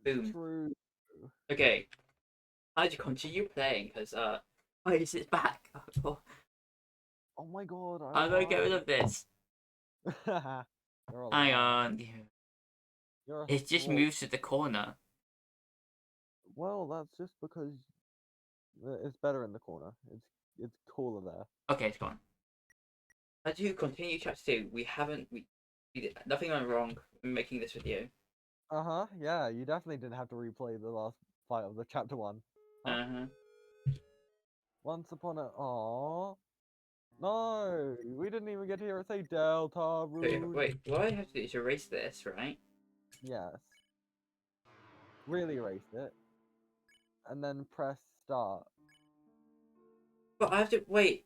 Boom. True. Okay. How'd you continue playing? Because, why is it back? Oh my god, How do I get rid of this? You're Hang alive. on. You're a It just well, moves to the corner. well, that's just because it's better in the corner. It's cooler there. Okay, it's gone. As you continue chapter 2, we did nothing went wrong in making this video. Uh-huh, yeah, you definitely didn't have to replay the last fight of the chapter 1. Huh? Uh-huh. Once upon a... Aww. No! We didn't even get to hear it say Deltarune. Wait, what I have to do is erase this, right? Yes. Really erase it. And then press start. But I have to, wait,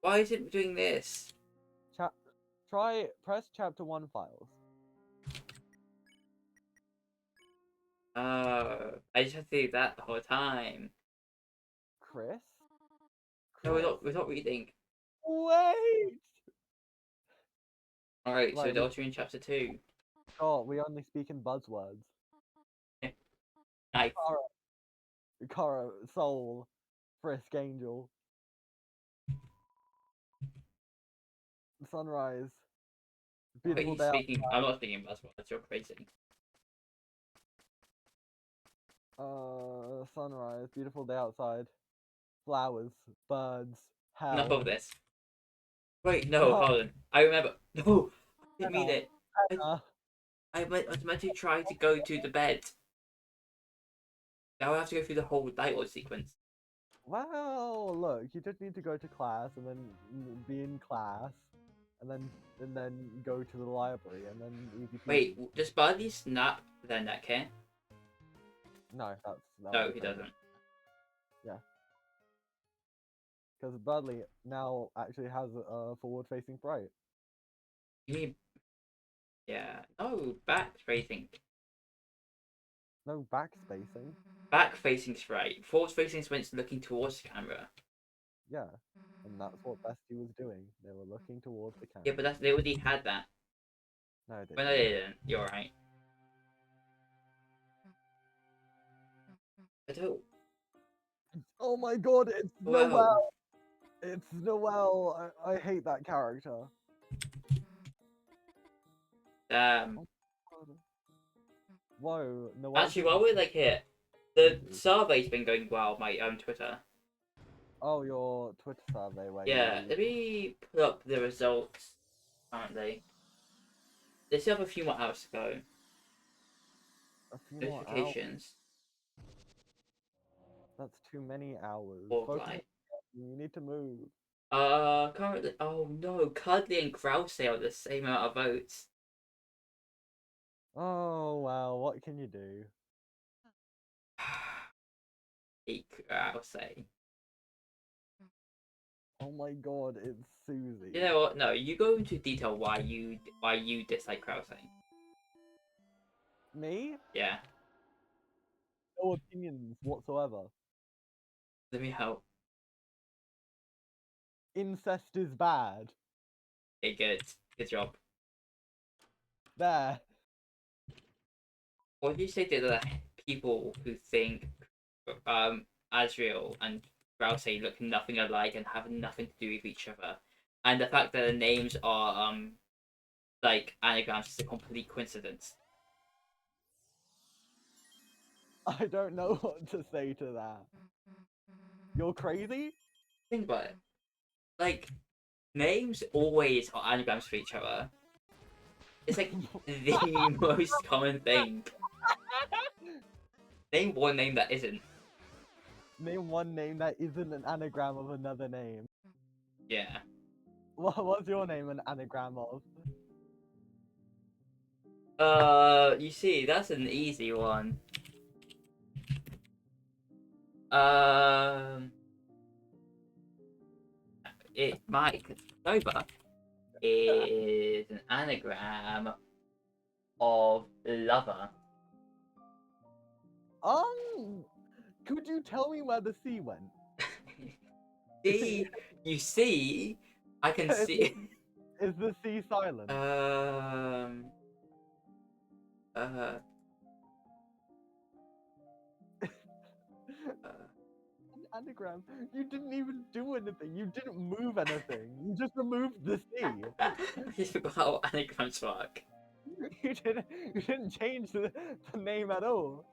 why is it doing this? Press chapter 1 files. I just have to do that the whole time. Kris? No, Kris? we're not reading. Wait! Alright, so Right, we Deltarune chapter 2. we only speak in buzzwords. Knife. Kara, Soul, Frisk, Angel, Sunrise, But Beautiful he's Day speaking, I'm not speaking buzzwords, you're crazy. Sunrise, Beautiful Day Outside, Flowers, Birds, Enough of Hell, this. Wait, no, God, hold on. I remember. No! I didn't mean Anna, it. I, Anna. I was meant to try to go to the bed. Now I have to go through the whole dialogue sequence. Well, look, you just need to go to class and then be in class, and then go to the library and then easy peasy. Wait, does Berdly snap their neck here? No, that No, was he crazy. doesn't. Yeah. Because Berdly now actually has a forward-facing sprite. You mean, yeah. No, back facing. No backspacing. Back facing sprite. Forward facing is when it's looking towards the camera. Yeah, and that's what Bestie was doing. They were looking towards the Yeah, camera. but they already had that. No, they When I didn't. didn't, you're right. I don't. Oh my god, it's Well, Noelle! It's Noelle! I hate that character. um, Oh god. Whoa, Noelle's actually, just... while we're like here, the survey's been going well on my Twitter. Oh, your Twitter survey where Yeah, you... let me put up the results currently. They still have a few more hours to go. A few more hours. Notifications. That's too many hours. Focus on Fortnite. you need to move. Currently, oh no, Cuddly and Kralsei are the same amount of votes. Oh, well, what can you do? Kralsei. Oh my god, it's Susie. You know what? No, you go into detail why you dislike Kralsei. Me? Yeah, No opinions whatsoever. let me help. Incest is bad. Okay, good job. There. What do you say to the people who think Azrael and Kralsei look nothing alike and have nothing to do with each other, and the fact that the names are like anagrams is a complete coincidence? I don't know what to say to that. You're crazy? Think about it. Like, names always are anagrams for each other. It's like the most common thing. Name one name that isn't. Name one name that isn't an anagram of another name. Yeah. What's your name an anagram of? You see, that's an easy one. Um, Nova is an anagram of lover. Could you tell me where the C went? See, you see, I can see. Is the C silent? Um. Uh. anagram. You didn't even do anything. You didn't move anything. You just removed the C. I just forgot how anagrams work. You didn't change the name at all.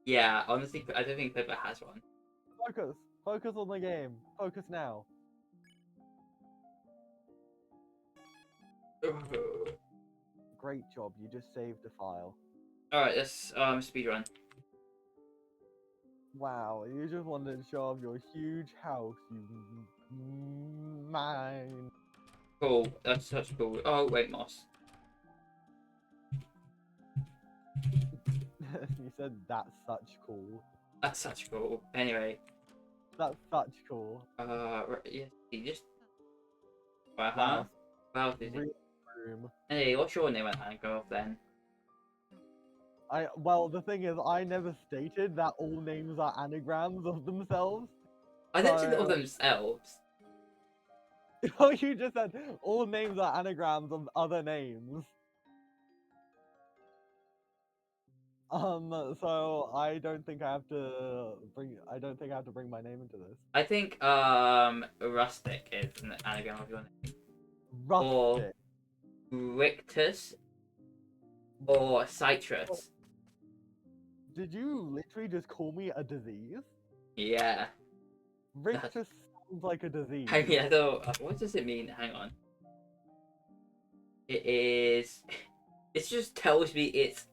Yeah, honestly, I don't think Pippa has one. Focus. Focus on the game. Focus now. Great job. You just saved the file. Alright, let's speedrun. Wow, you just wanted to show off your huge house, you mine. Cool, that's such cool. Oh, wait, Moss. You said that's such cool. That's such cool. Anyway. That's such cool. Yeah, you just... Uh-huh. Wow. Wow, is it? Room. Hey, what's your name at Anagraph then? Well, the thing is, I never stated that all names are anagrams of themselves. I didn't say of themselves. Oh, you just said all names are anagrams of other names. So I don't think I have to bring my name into this. I think, Rustic is an anagram of your name. Rustic. Or Rictus. Or Citrus. Did you literally just call me a disease? Yeah. Rictus sounds like a disease. I mean, I don't... what does it mean? Hang on. It is... It just tells me it's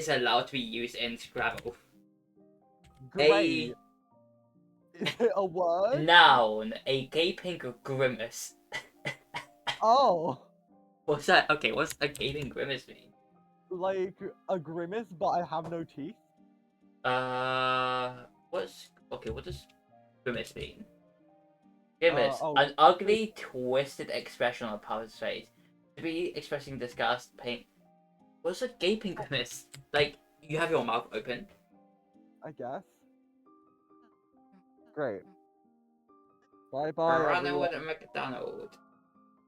allowed to be used in Scrabble. Great. Is it a word? Noun. A gaping grimace. Oh. What's that? Okay, what's a gaping grimace mean? Like a grimace, but I have no teeth? What does grimace mean? Grimace. Oh. An ugly, twisted expression on a person's face. To be expressing disgust, pain. What's a gaping grimace? Like, you have your mouth open. I guess. Great. Bye bye, Ronald everyone. McDonald.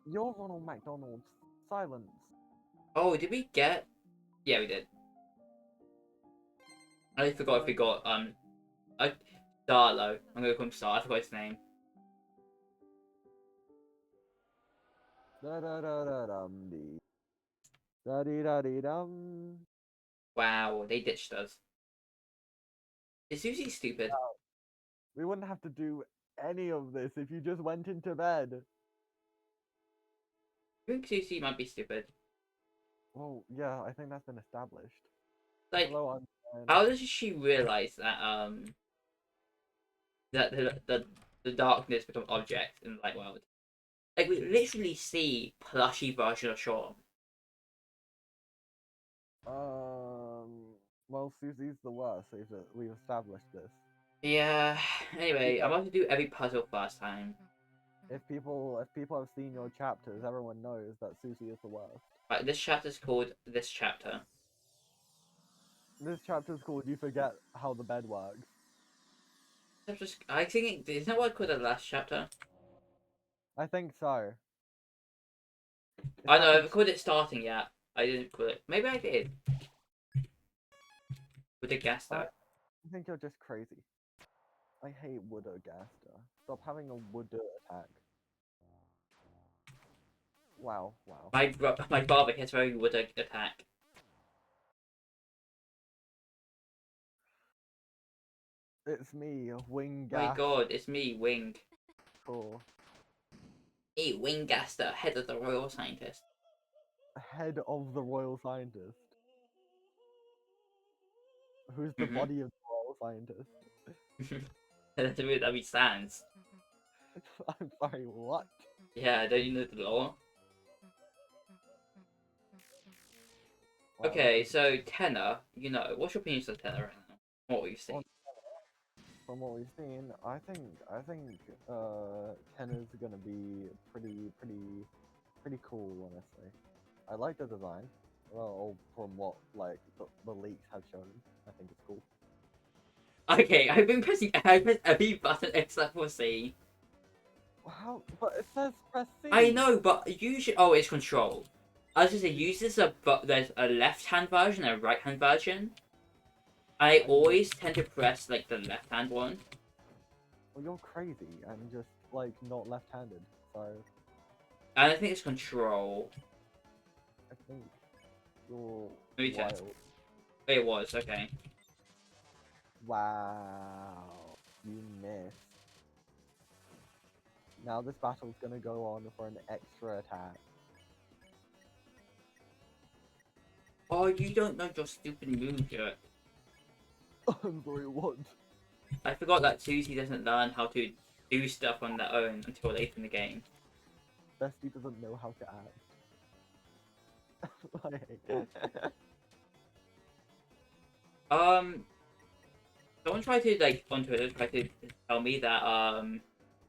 You're Ronald McDonald. Silence. Oh, did we get? Yeah, we did. I forgot if we got Darlow. I'm gonna call him Star. I forgot his name. Da da da da dum dee. Da dee da dee dum. Wow, they ditched us. Is Susie stupid? We wouldn't have to do any of this if you just went into bed. I think Susie might be stupid. Well, yeah, I think that's been established. Like, Hello, how does she realize that that the darkness becomes object in the light world? Like, we literally see plushy version of Sean. Well, Susie's the worst. We've established this. Yeah. Anyway, I'm about to do every puzzle first time. If people have seen your chapters, everyone knows that Susie is the worst. Right, this chapter's called This Chapter. This chapter's called "You Forget How the Bed Works." I think isn't that what I called the last chapter? I think so. I know, I haven't called it starting yet. I didn't call it. Maybe I did. With the gas though. I think you're just crazy. I hate Wooder-Gaster. Stop having a Wooder attack. Wow, wow. My father hits very would attack. It's me, Wing Oh my Gas. god, it's me, Wing. Cool. Hey, Winggaster, head of the Royal Scientist. Head of the Royal Scientist. Who's the body of the Royal Scientist? That's weird that he stands. I'm sorry, what? Yeah, don't you know the law? Wow, Okay, so Tenor, you know, what's your opinion on Tenor right now? What we've seen? From what we've seen, I think Tenor's gonna be pretty cool, honestly. I like the design. Well, from what like the leaks have shown, I think it's cool. Okay, I've been pressing. I pressed a B button except for C. How? But it says press C. I know, but usually, oh, it's control. I was gonna say, use this but there's a left-hand version and a right-hand version. I always tend to press like the left-hand one. Well, you're crazy and just like not left-handed, so And I think it's control. I think you're Let me test. wild. It was, okay. Wow, you missed. Now this battle's gonna go on for an extra attack. Oh, you don't know your stupid move yet. I'm sorry, what? I forgot that Susie doesn't learn how to do stuff on their own until late in the game. Bestie doesn't know how to act. I hate it. Someone tried to like on Twitter try to tell me that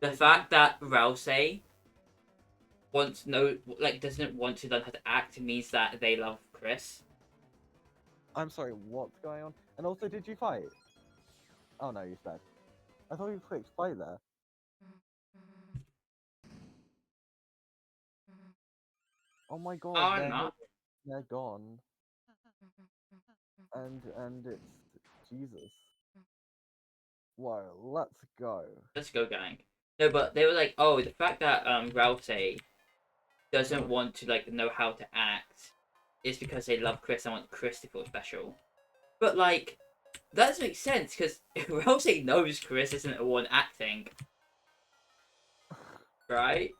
the fact that Kralsei doesn't want to learn how to act means that they love Kris. I'm sorry, what's going on? And also, did you fight? Oh no, you said. I thought you clicked fight there. Oh my god, Oh, not. they're gone. And it's Jesus. Whoa, let's go. Let's go, gang. No, but they were like, oh, the fact that Kralsei doesn't want to like know how to act is because they love Kris and want Kris to feel special. But like, that doesn't make sense because Kralsei knows Kris isn't the one acting, right?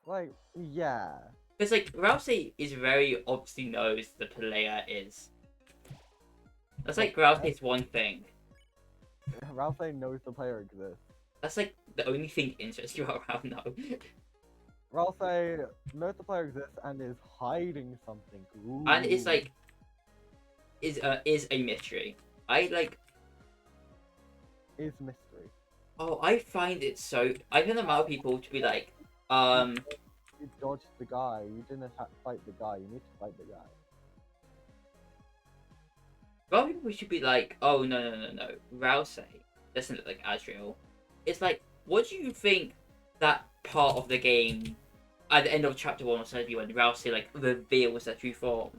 Like, yeah. Because like Kralsei is very obviously knows the player is. That's like Kralsei's one thing. Ralphie knows the player exists. That's like the only thing interests you about now. Ralphie knows the player exists and is hiding something. Ooh. And it's like is a mystery. I like. Is mystery. Oh, I find it so. I find the amount of people to be like, You dodged the guy. You didn't fight the guy. You need to fight the guy. a lot of people should be like, oh no. Kralsei doesn't look like Azrael. It's like, what do you think that part of the game at the end of chapter 1 was supposed to be when Kralsei like reveals their true form?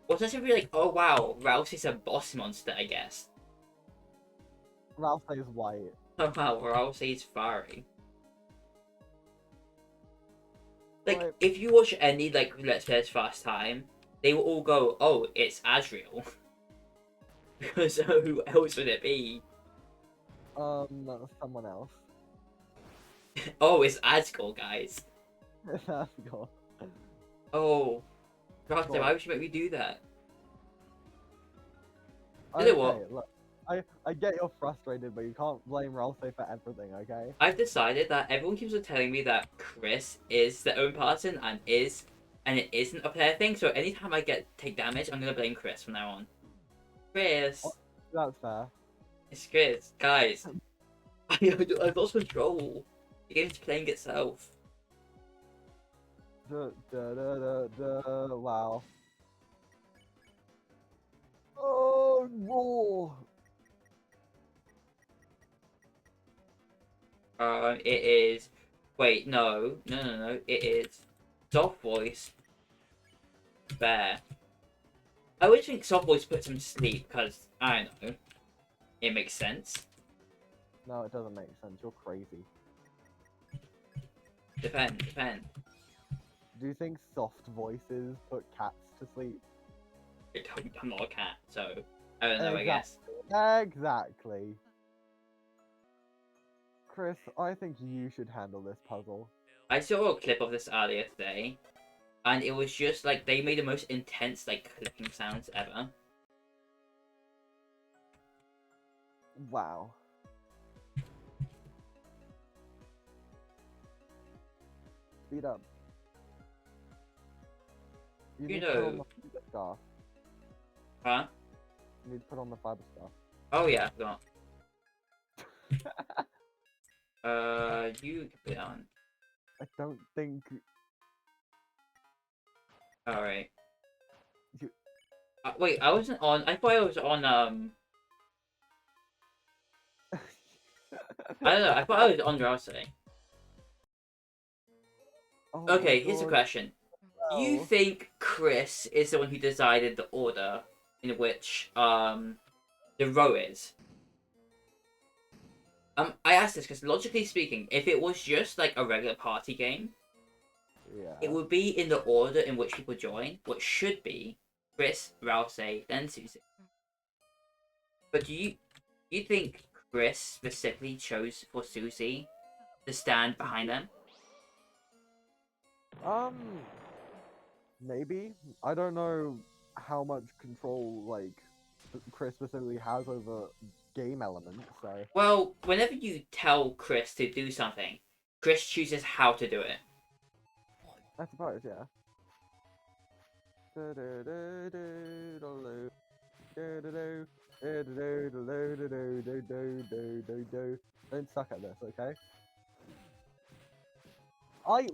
Was that to be like, oh wow, Kralsei's a boss monster, I guess. Ralphie is white. Oh wow, Kralsei's fiery. Like, Right. if you watch any like Let's Play's first time, they will all go, oh, it's Azrael. Because who else would it be? Someone else. Oh, it's Asgore, guys. That's gone. Oh, Kralsei, Go on. why would you make me do that? You Okay, know what? look. I get you're frustrated, but you can't blame Ralphie for everything, okay? I've decided that everyone keeps on telling me that Kris is their own person and it isn't a player thing. So anytime I take damage, I'm gonna blame Kris from now on. Kris, That's fair. it's Kris, guys. I've lost control. The game's playing itself. Wow. Oh, raw. It is. Wait, no. It is soft voice. Bear. I always think soft voice puts him to sleep because I don't know. It makes sense. No, it doesn't make sense. You're crazy. Depend. Do you think soft voices put cats to sleep? I'm not a cat, so I don't know. I guess. Exactly. Kris, I think you should handle this puzzle. I saw a clip of this earlier today, and it was just like they made the most intense like clicking sounds ever. Wow. Speed up. You need to put on know. the fiber scarf. Huh? You need to put on the fiber scarf. Oh yeah, I forgot. You can put it on. I don't think Alright. you... Wait, I wasn't on. I thought I was on. I don't know. I thought I was on Kralsei. Oh Okay, my here's a god. question. Do you Well, think Kris is the one who decided the order in which the row is? I asked this because logically speaking, if it was just like a regular party game, it yeah. would be in the order in which people join, which should be Kris, Kralsei, then Susie. But do you think Kris specifically chose for Susie to stand behind them? Um, maybe. I don't know how much control like Chris specifically has over game elements. So Well, whenever you tell Kris to do something, Kris chooses how to do it. I suppose, yeah. Don't suck at this, okay?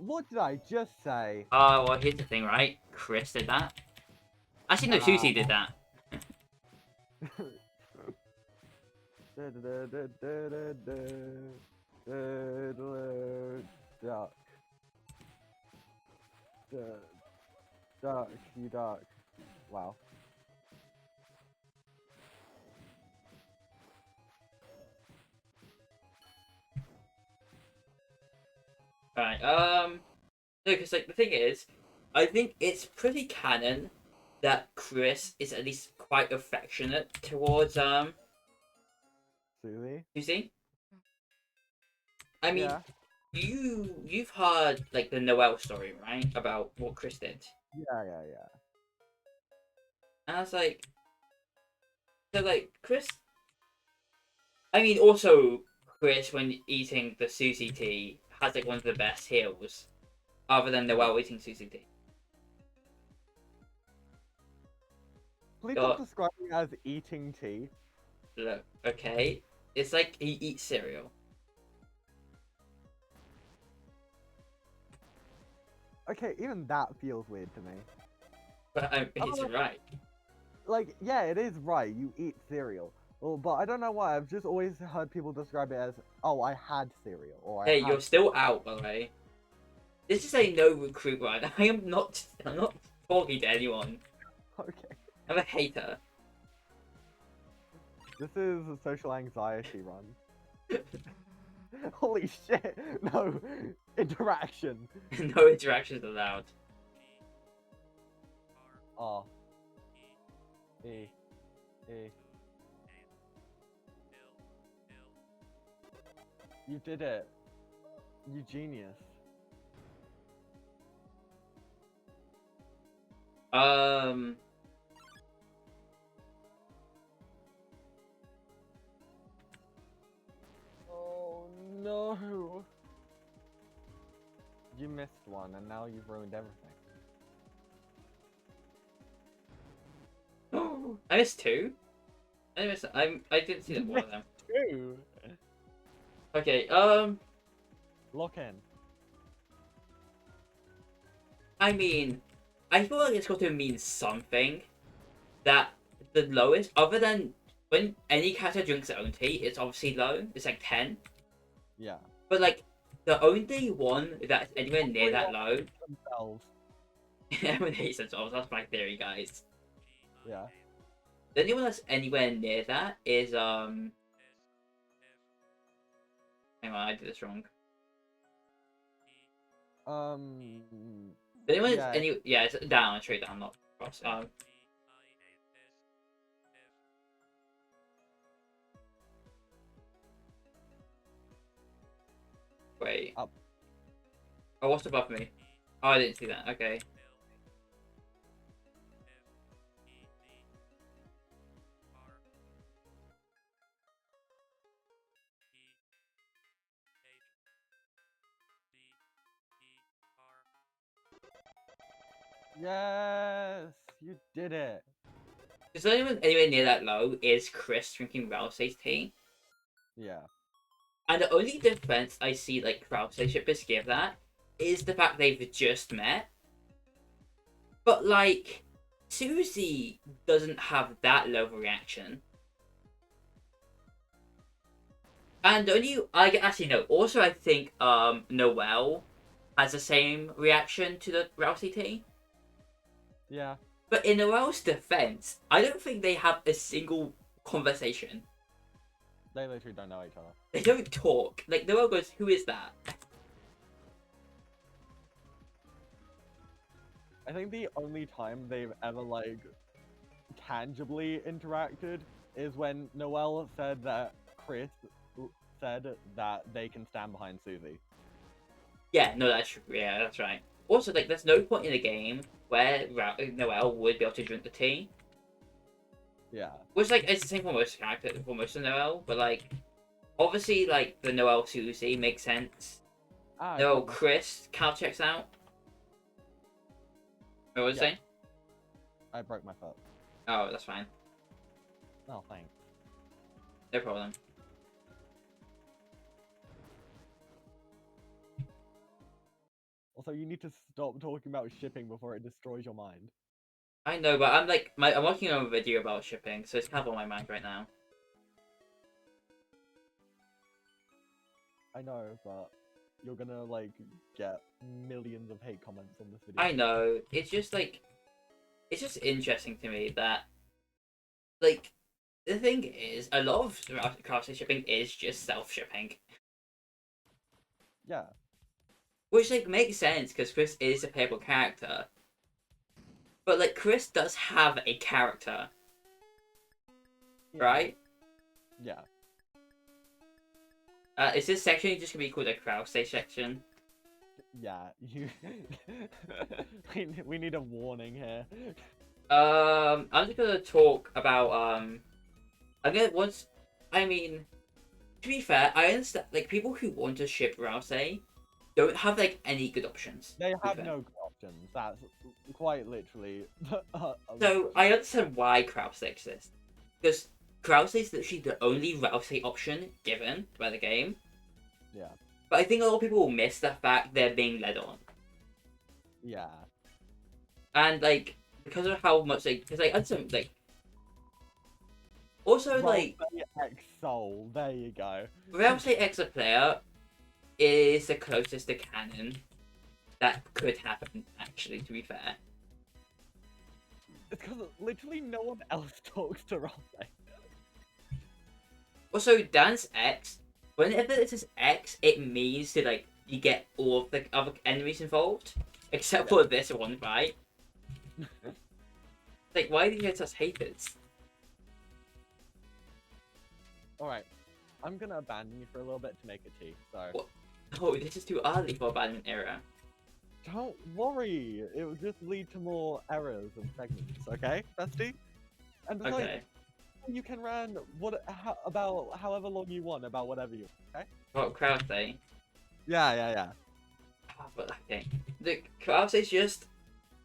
What did I just say? Well, here's the thing, right? Kris did that. Actually, no, Ah. Susie did that. Duck. Duck, you duck. Wow. Right. No, because like the thing is, I think it's pretty canon that Kris is at least quite affectionate towards Susie? Susie. I mean, Yeah. you've heard like the Noelle story, right? About what Kris did. Yeah. And I was like, so like Kris. I mean, also Kris when eating the Susie tea has like one of the best heals, other than Noelle eating Susie tea. Please stop Got describing it as eating tea. look, okay. It's like he eats cereal. Okay, even that feels weird to me. But it's Oh, right. like, yeah, it is right. You eat cereal. Well, but I don't know why. I've just always heard people describe it as, oh, I had cereal, or I Hey, had. you're still out, by the way. This is a no recruit run. I'm not talking to anyone. Okay. I'm a hater. This is a social anxiety run. Holy shit! No interaction. No interactions allowed. R E E. You did it. You genius. Um. Oh no. You missed one, and now you've ruined everything. I missed two. I didn't see that one of them. Two. Okay. Lock in. I mean, I feel like it's got to mean something. That the lowest, other than when any character drinks their own tea, it's obviously low. It's like 10. Yeah. But like the only one that's anywhere near that low, Themselves. everyone hates themselves. That's my theory, guys. Yeah. The only one that's anywhere near that is Hang on, I did this wrong. The only one Yeah. that's yeah, it's down, straight down, not across. Wait. Up. Oh, what's above me? Oh, I didn't see that. Okay. Yes, you did it. Because the only one anywhere near that low is Kris drinking Kralsei's tea. Yeah. And the only defense I see like Kralsei shippers give that is the fact they've just met. But like Susie doesn't have that low of a reaction. And only I actually no. Also, I think Noelle has the same reaction to the Rousey tea. Yeah. But in Noelle's defense, I don't think they have a single conversation. They literally don't know each other. They don't talk. Like Noelle goes, "Who is that?" I think the only time they've ever like tangibly interacted is when Noelle said that Kris said that they can stand behind Susie. Yeah, no, that's true. Yeah, that's right. Also, like, there's no point in the game where Noelle would be able to drink the tea. Yeah. Which, like, it's the same for most characters, for most of Noelle, but, like, obviously, like, the Noelle Susie makes sense. Noelle Kris kind of checks out. What was you saying? I broke my foot. Oh, that's fine. Oh, thanks. No problem. Also, you need to stop talking about shipping before it destroys your mind. I know, but I'm like, I'm working on a video about shipping, so it's kind of on my mind right now. I know, but you're gonna like get millions of hate comments on this video. I know. It's just like, it's just interesting to me that, like, the thing is, a lot of Kralsei shipping is just self-shipping. Yeah. Which, like, makes sense, because Kris is a playable character. But, like, Kris does have a character. Yeah. Right? Yeah. Is this section just gonna be called a Kralsei section? Yeah, you. we need a warning here. I'm just gonna talk about, I'm gonna once. I mean, to be fair, I understand, like, people who want to ship Kralsei don't have, like, any good options. They have no good options. That's quite literally. So, I understand why Kralsei exists. Because Kralsei is literally the only Kralsei option given by the game. Yeah. But I think a lot of people will miss the fact they're being led on. Yeah. And, like, because of how much, like, because, like, I understand, like, also, like, X Soul, there you go. Kralsei X a player is the closest to canon that could happen, actually, to be fair. It's because literally no one else talks to Kralsei. Also, Dance X, whenever it says X, it means that, like, you get all of the other enemies involved, except for this one, right? Like, why do you get such haters? Alright, I'm gonna abandon you for a little bit to make a tea, so... What? Oh, this is too early for Abandonment Era. Don't worry, it will just lead to more errors and segments, okay, bestie? And besides, Okay. you can run about however long you want, about whatever you want, okay? What, Kralsei? Yeah. Oh, but, okay. The Kralsei's just...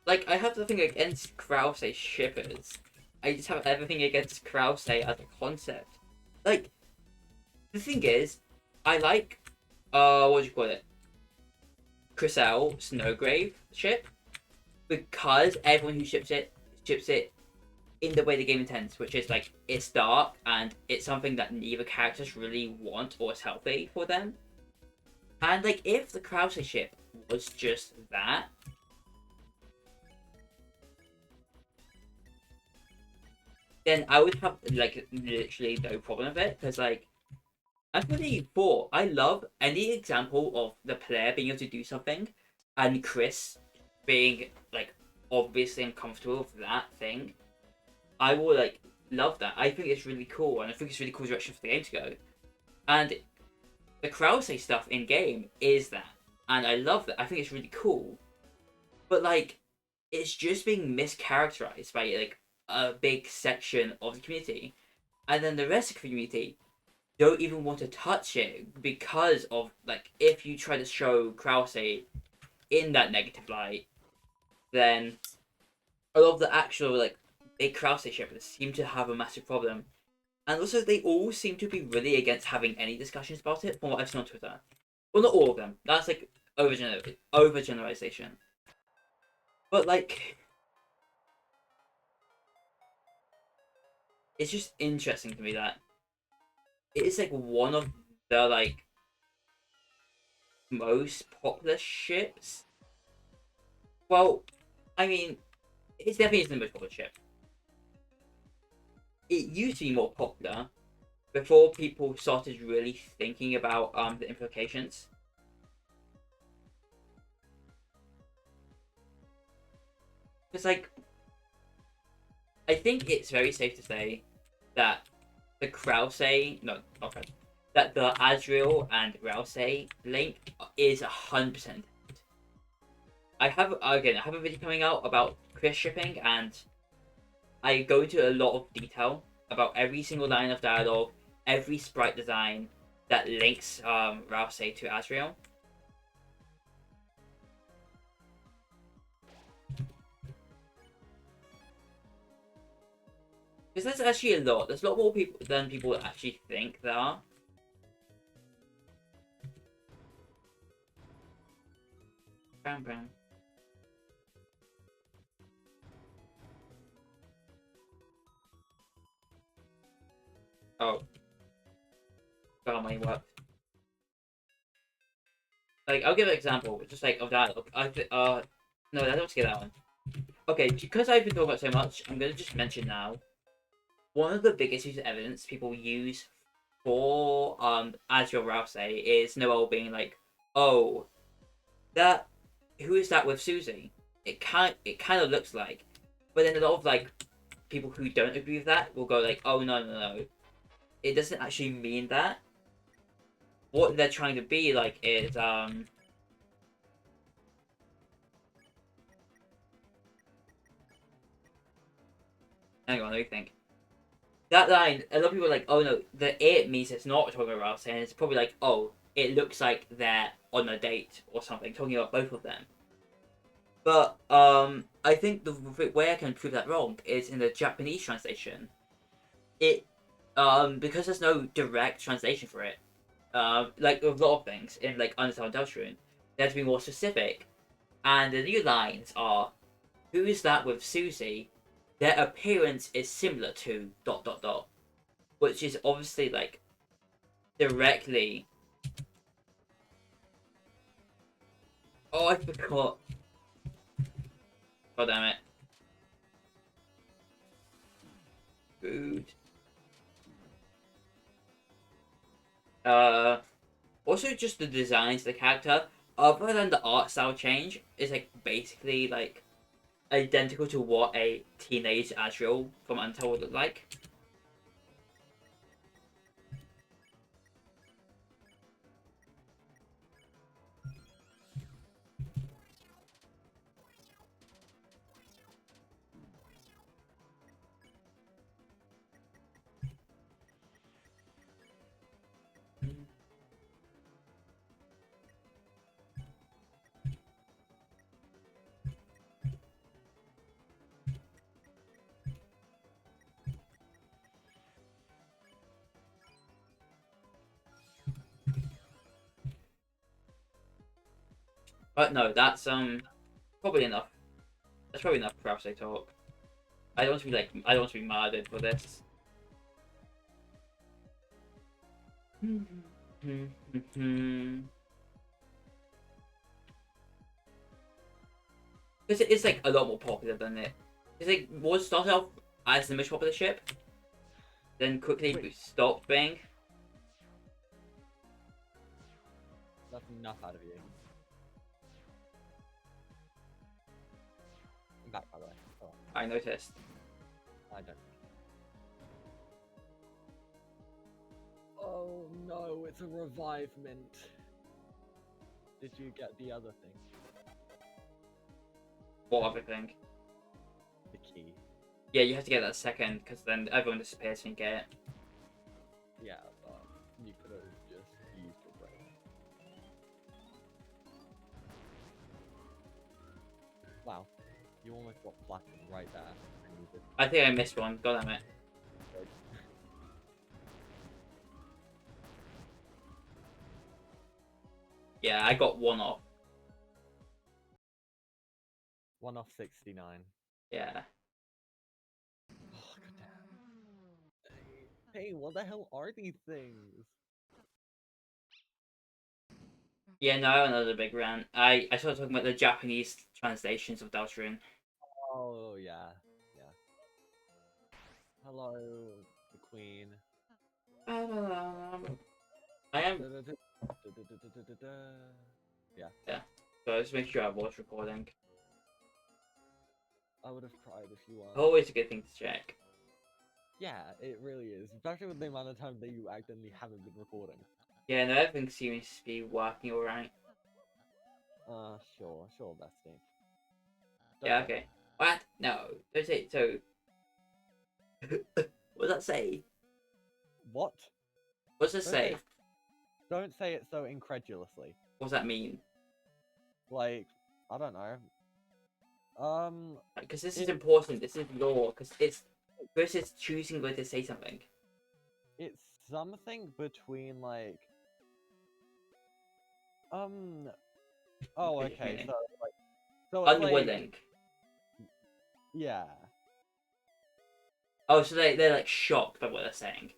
Like, I have nothing against Kralsei shippers. I just have everything against Kralsei as a concept. Like, the thing is, I like, what do you call it? Kralsei Snowgrave ship, because everyone who ships it in the way the game intends, which is like it's dark and it's something that neither characters really want or is healthy for them. And like if the Kralsei ship was just that, then I would have like literally no problem with it, because like I'm 24. I love any example of the player being able to do something and Kris being like obviously uncomfortable with that thing. I will like love that. I think it's really cool, and I think it's really cool direction for the game to go. And the Kralsei stuff in game is that, and I love that. I think it's really cool. But like, it's just being mischaracterized by like a big section of the community, and then the rest of the community don't even want to touch it because of like if you try to show Kralsei in that negative light, then a lot of the actual like big Kralsei shippers seem to have a massive problem. And also they all seem to be really against having any discussions about it from what I've seen on Twitter. Well, not all of them. That's like overgeneralization. But like it's just interesting to me that it is like one of the like most popular ships. Well, I mean, it's definitely the most popular ship. It used to be more popular before people started really thinking about the implications. Because like, I think it's very safe to say that the Kralsei, no, okay, that the Azrael and Kralsei link is 100%. I have a video coming out about Kris shipping, and I go into a lot of detail about every single line of dialogue, every sprite design that links Kralsei to Azrael. Because there's actually a lot. There's a lot more people than people actually think there are. Bam bam. Oh. God, my worked. Like, I'll give an example, just like of dialogue. No, I don't skip that one. Okay, because I've been talking about so much, I'm gonna just mention now. One of the biggest pieces of evidence people use for Azrael Rousey is Noelle being like, "Oh, that who is that with Susie?" It kind of looks like, but then a lot of like people who don't agree with that will go like, "Oh no, it doesn't actually mean that." What they're trying to be like is hang on, let me think. That line, a lot of people are like, "Oh no, the it means it's not talking about Rousey," and it's probably like, "Oh, it looks like they're on a date or something, talking about both of them." But I think the way I can prove that wrong is in the Japanese translation. It because there's no direct translation for it. Like a lot of things in like Undertale and Deltarune, they have to be more specific. And the new lines are, "Who is that with Susie? Their appearance is similar to dot dot dot," which is obviously like directly. Oh, I forgot. God damn it. Food. Uh, Also just the designs of the character, other than the art style change, is like basically like identical to what a teenage Azrael from Undertale would look like. But no, that's probably enough. That's probably enough Krause talk. I don't want to be murdered for this. Because it is like a lot more popular than it. It's like was started off as the most popular ship, then quickly stopped being. That's enough out of you. I'm back, by the way. Oh, I noticed. I don't. Oh no, it's a revivement. Did you get the other thing? What other thing? The key. Yeah, you have to get that second, because then everyone disappears and you get it. Yeah, but you could have just used your brain. Wow, you almost got flattened right there. And you just... I think I missed one. God damn it. Yeah, I got one off. 1 off 69. Yeah. Oh, goddamn. Hey, what the hell are these things? Yeah, no, another big rant. I started talking about the Japanese translations of Deltarune. Oh yeah, yeah. Hello, the Queen. I am. Yeah, Yeah. So just make sure I was recording. I would have cried if you weren't. Always a good thing to check. Yeah, it really is. Especially with the amount of time that you accidentally haven't been recording. Yeah, no, everything seems to be working alright. Sure, bestie. Yeah, Don't say okay. What? No, don't say so. What does that say? what? What does it Don't say say? it, don't say it so incredulously. What does that mean? Like, I don't know. Because this is It, important. This is law. Because it's Chris is choosing whether to say something. it's something between like, um, oh, What do you okay, mean? so it's like, Unwilling. yeah, Oh, so they're like shocked by what they're saying.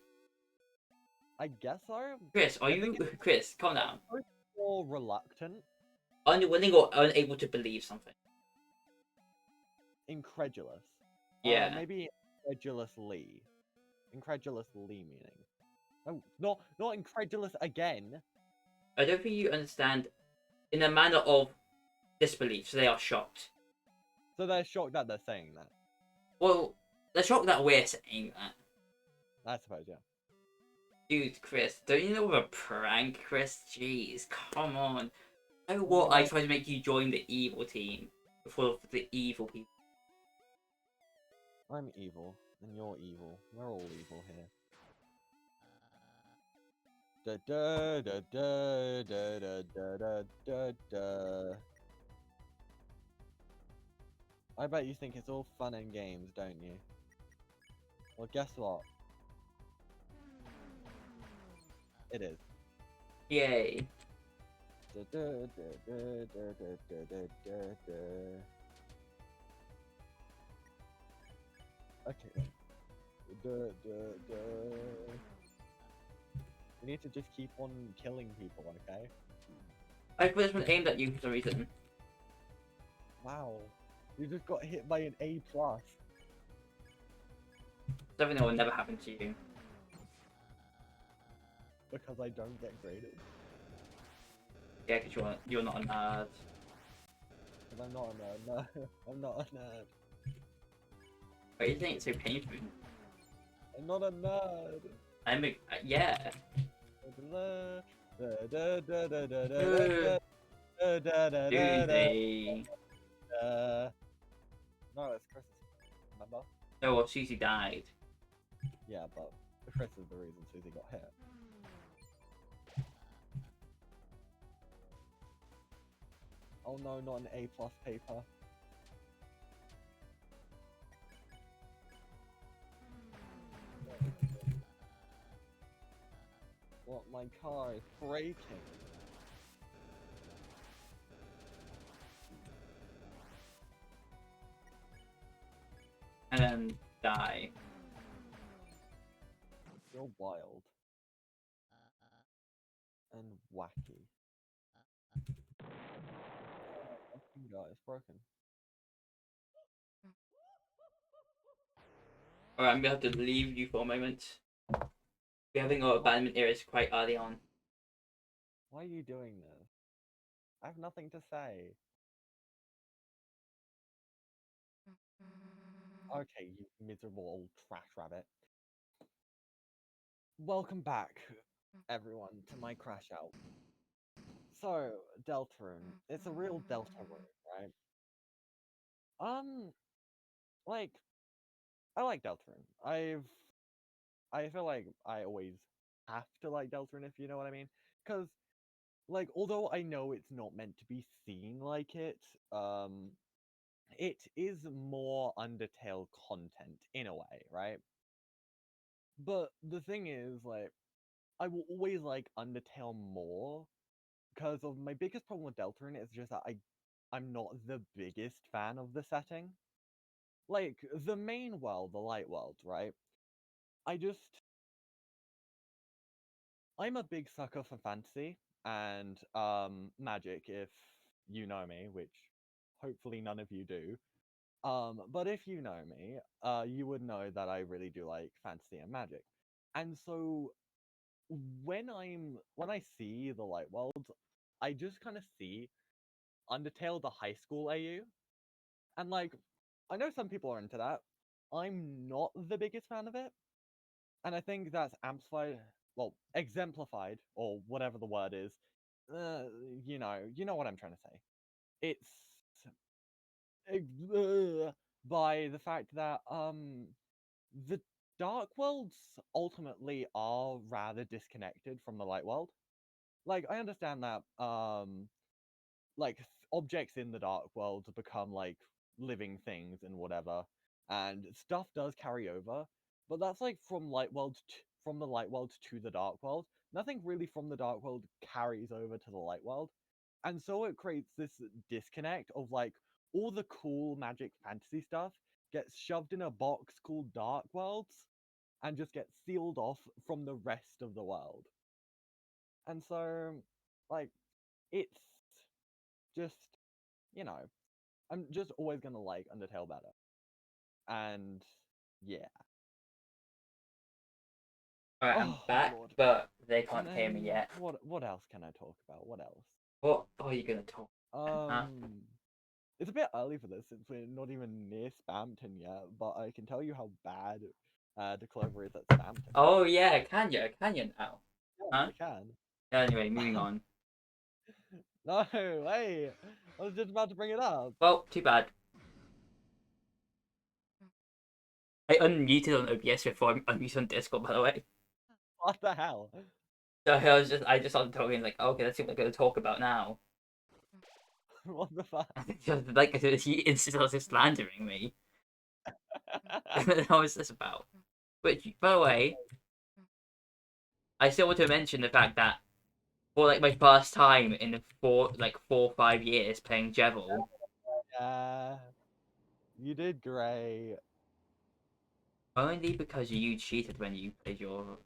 I guess so. Chris, are I think you Chris? Calm down. it's more reluctant, Unwilling or unable to believe something. incredulous. Yeah. Maybe incredulously meaning. Oh, not incredulous again. I don't think you understand in a manner of disbelief. So they are shocked. So they're shocked that they're saying that. Well, they're shocked that we're saying that. I suppose, yeah. Dude, Chris, don't you know we're a prank, Chris? Jeez, come on. I know what I Well, tried to make you join the evil team before the evil people. I'm evil, and you're evil. We're all evil here. Da da da da da da da da da da. I bet you think it's all fun and games, don't you? Well, guess what? It is. Yay. Da da da da da da da da da da. Okay. Da da da. We need to just keep on killing people, okay? I put this one aimed at you for some reason. Wow. You just got hit by an A+. Something that will never happen to you. Because I don't get graded. Yeah, because you're not a nerd. Because I'm not a nerd. No, I'm not a nerd. Why do you think it's so painful? I'm not a nerd. I'm a, yeah. Tuesday. No, it's Chris. Remember? Oh, well, Susie died. Yeah, but Chris is the reason Susie got hit. Oh no, not an A+ paper. What? My car is braking. And then die. You're wild. And wacky. My finger is broken. Alright, I'm gonna have to leave you for a moment. We're having our abandonment eras quite early on. Why are you doing this? I have nothing to say. Okay, you miserable old trash rabbit. Welcome back, everyone, to my crash out. So, Deltarune. It's a real Deltarune, right? Um, like, I like Deltarune. I feel like I always have to like Deltarune, if you know what I mean. Because, like, although I know it's not meant to be seen like it, it is more Undertale content in a way, right? But the thing is, like, I will always like Undertale more because of my biggest problem with Deltarune is just that I'm not the biggest fan of the setting. Like the main world, the light world, right? I just I'm a big sucker for fantasy, and magic, if you know me, which hopefully none of you do. But if you know me, you would know that I really do like fantasy and magic. And so when I see the Light World, I just kind of see Undertale the high school AU. And like I know some people are into that. I'm not the biggest fan of it. And I think that's amplified, well, exemplified, or whatever the word is. Uh, you know what I'm trying to say. It's by the fact that the Dark Worlds ultimately are rather disconnected from the Light World. Like I understand that like objects in the Dark World become like living things and whatever, and stuff does carry over, but that's like from the Light World to the Dark World. Nothing really from the Dark World carries over to the Light World, and so it creates this disconnect of like all the cool magic fantasy stuff gets shoved in a box called Dark Worlds and just gets sealed off from the rest of the world. And so, like, it's just, you know, I'm just always gonna like Undertale better. And yeah. Alright, I'm Oh back, lord. but they And can't hear me then yet. what else can I talk about? What else? What are you gonna talk about? Huh? It's a bit early for this since we're not even near Spamton yet, but I can tell you how bad the Clover is at Spamton. Oh yeah, can you? Can you now? Yeah, Huh? I can. Anyway, moving on. No, wait. I was just about to bring it up. Well, too bad. I unmuted on OBS before I unmuted on Discord, by the way. What the hell? So I just started talking like, okay, let's see what we're gonna talk about now. What the fuck? Like he insisted on slandering me. How is this about? But by the way, I still want to mention the fact that for like my first time in 4 or 5 years playing Jevil. Yeah, you did great. Only because you cheated when you played your.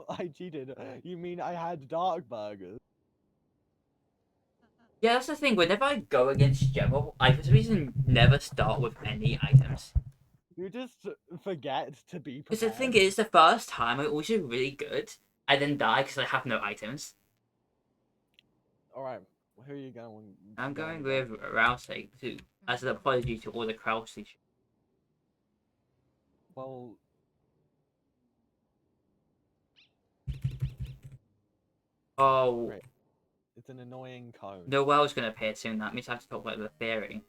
I cheated. You mean I had dark burgers? Yeah, that's the thing. Whenever I go against Jevil, I for some reason never start with any items. You just forget to be Because the thing prepared. is, the first time I'm also really good. I then die because I have no items. All right, who are you going? I'm Going going against? with Kralsei too, as an apology to all the Kralsei. Well, Oh, great. It's an annoying cone. Noelle's gonna appear soon. That means I have to talk about the theory.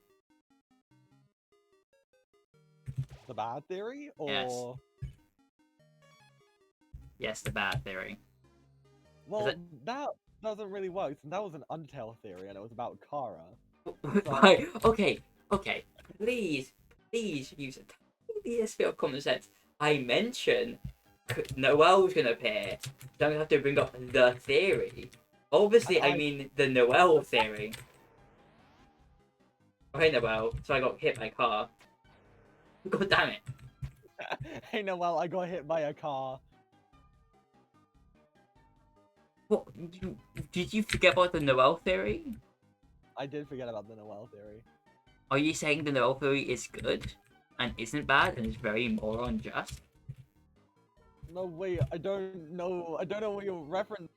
The bad theory, Yes, or yes, the bad theory. Is well, it? that doesn't really work. Since that was an Undertale theory, and it was about Kara. So Why? Okay, okay. Please, please use a tiniest bit of common sense. I mentioned Noelle's gonna appear. Don't have to bring up the theory. Obviously, I I mean the Noelle theory. Okay, Noelle. So I got hit by a car. God damn it. hey Noelle, I got hit by a car. What? Did you forget about the Noelle theory? I did forget about the Noelle theory. Are you saying the Noelle theory is good and isn't bad and is very moral and just? No, wait, I don't know. I don't know what you're referencing.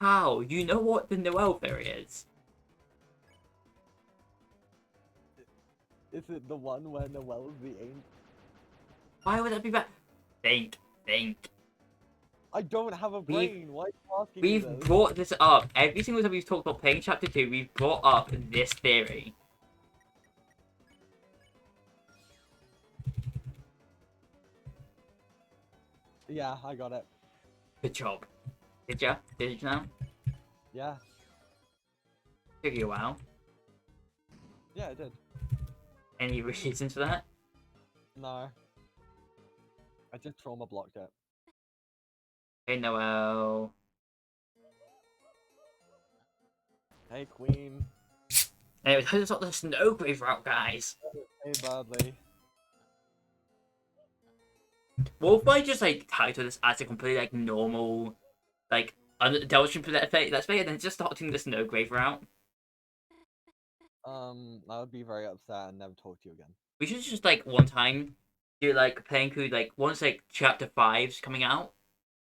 How? You know what the Noelle theory is? Is it the one where Noelle's the angel? Why would that be bad? Think, think. I don't have a We've brain. Why are you asking me we've this? brought this up every single time we've talked about playing chapter 2. We've brought up this theory. Yeah, I got it. Good job. Did ya? Did you now? Yeah, Took you a while. yeah, I did. Any reasons for that? No, I just trauma blocked it. Hey Noelle. Hey, Queen. Anyway, let's not the Snowgrave route, guys. Hey, Berdly. What if I just like title this as a completely like normal, like Deltarune let's play and then just starting the Snowgrave route. I would be very upset and never talk to you again. We should just like one time do like playing through like once like chapter 5's coming out.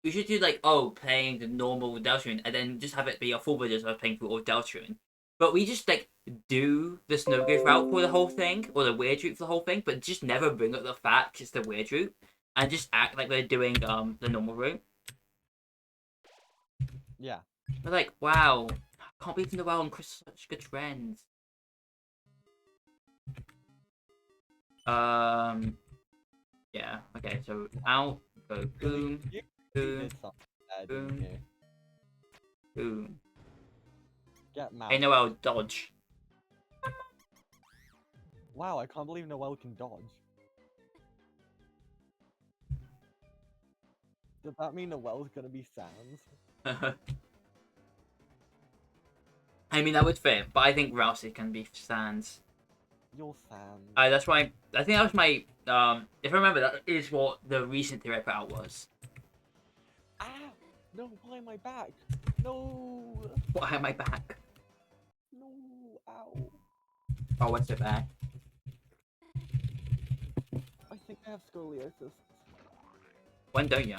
We should do like playing the normal Deltarune and then just have it be a full videos of playing through all Deltarune. But we just like do the Snowgrave route for the whole thing or the weird route for the whole thing, but just never bring up the fact it's the weird route and just act like we're doing the normal route. Yeah. We're like, wow, I can't believe Noelle and Kris are such good friends. Yeah, okay, so out, go boom, You boom, did something there, didn't boom, you? boom. Get mouse. Hey, Noelle, dodge. Wow, I can't believe Noelle can dodge. Does that mean Noelle's gonna be Sans? I mean, that would fit, but I think Kralsei can be Sans. You're Sans. That's why, I think that was my, if I remember, that is what the recent theory I put out was. Ah! No, why am I back? No! Why am I back? No! Ow! Oh, what's it back? I think I have scoliosis. When don't you?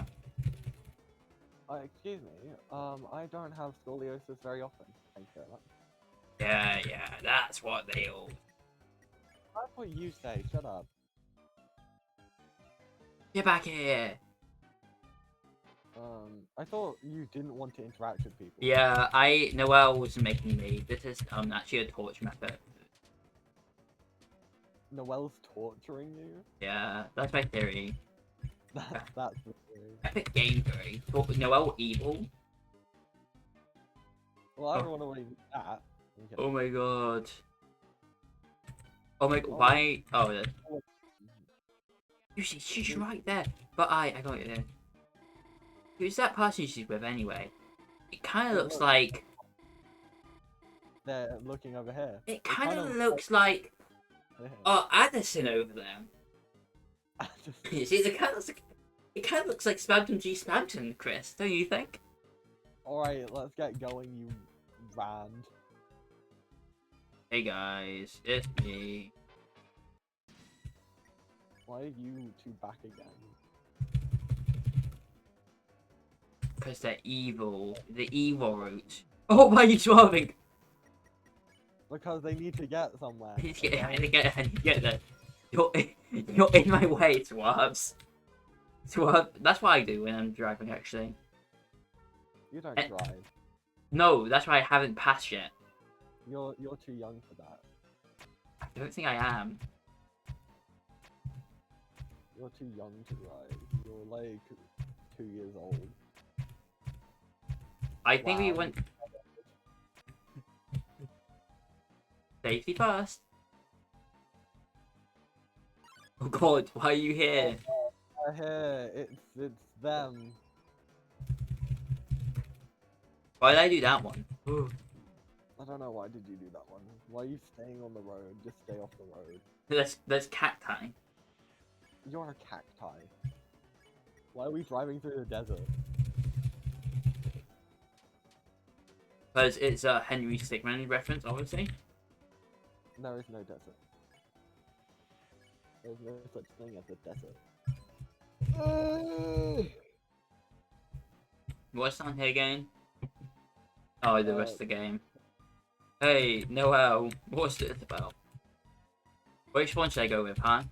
Excuse me. I don't have scoliosis very often. Thank you very much. Yeah, that's what they all... That's what you say. Shut up. Get back here! I thought you didn't want to interact with people. Yeah, Noelle was making me. This is actually a torture method. Noelle's torturing you? Yeah, that's my theory. That's the theory. Epic game theory. Noelle evil? Well, I don't want to believe that. Okay. Oh my god. Oh my god, Oh. why? Oh, yeah. You see, she's right there. But I got it there. Who's that person she's with anyway? It kind of looks like... They're looking over here. It kind of looks like... Oh, Addison over there. You see, it kind of looks like Spamton G Spamton, Kris, don't you think? Alright, let's get going, you rand. Hey guys, it's me. Why are you two back again? Because they're evil. The evil route. Oh, why are you swerving? Because they need to get somewhere. I need to get there. You're in my way, Swerves. Swerve. That's what I do when I'm driving, actually. You don't drive. No, that's why I haven't passed yet. You're too young for that. I don't think I am. You're too young to drive. You're like 2 years old. I think we went... Safety first. Oh god, why are you here? Here, it's them. Why did I do that one? I don't know, why did you do that one? Why are you staying on the road? Just stay off the road. There's cacti. You're a cacti. Why are we driving through the desert? Because it's a Henry Stickmin reference, obviously. There is no desert. There's no such thing as a desert. What's on here again? Oh, the rest of the game. Hey, Noelle, what's this about? Which one should I go with, huh?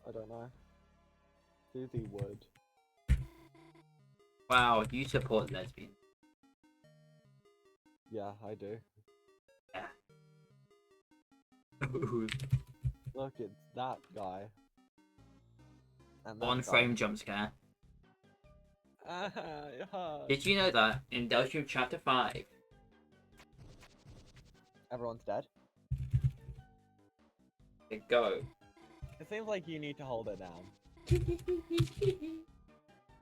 I don't know. Susie would. Wow, you support lesbian. Yeah, I do. Yeah. Look, it's that guy. And that One guy. frame jump scare. Yeah. Did you know that in Deltarune Chapter 5, Everyone's dead? they go. It seems like you need to hold it down.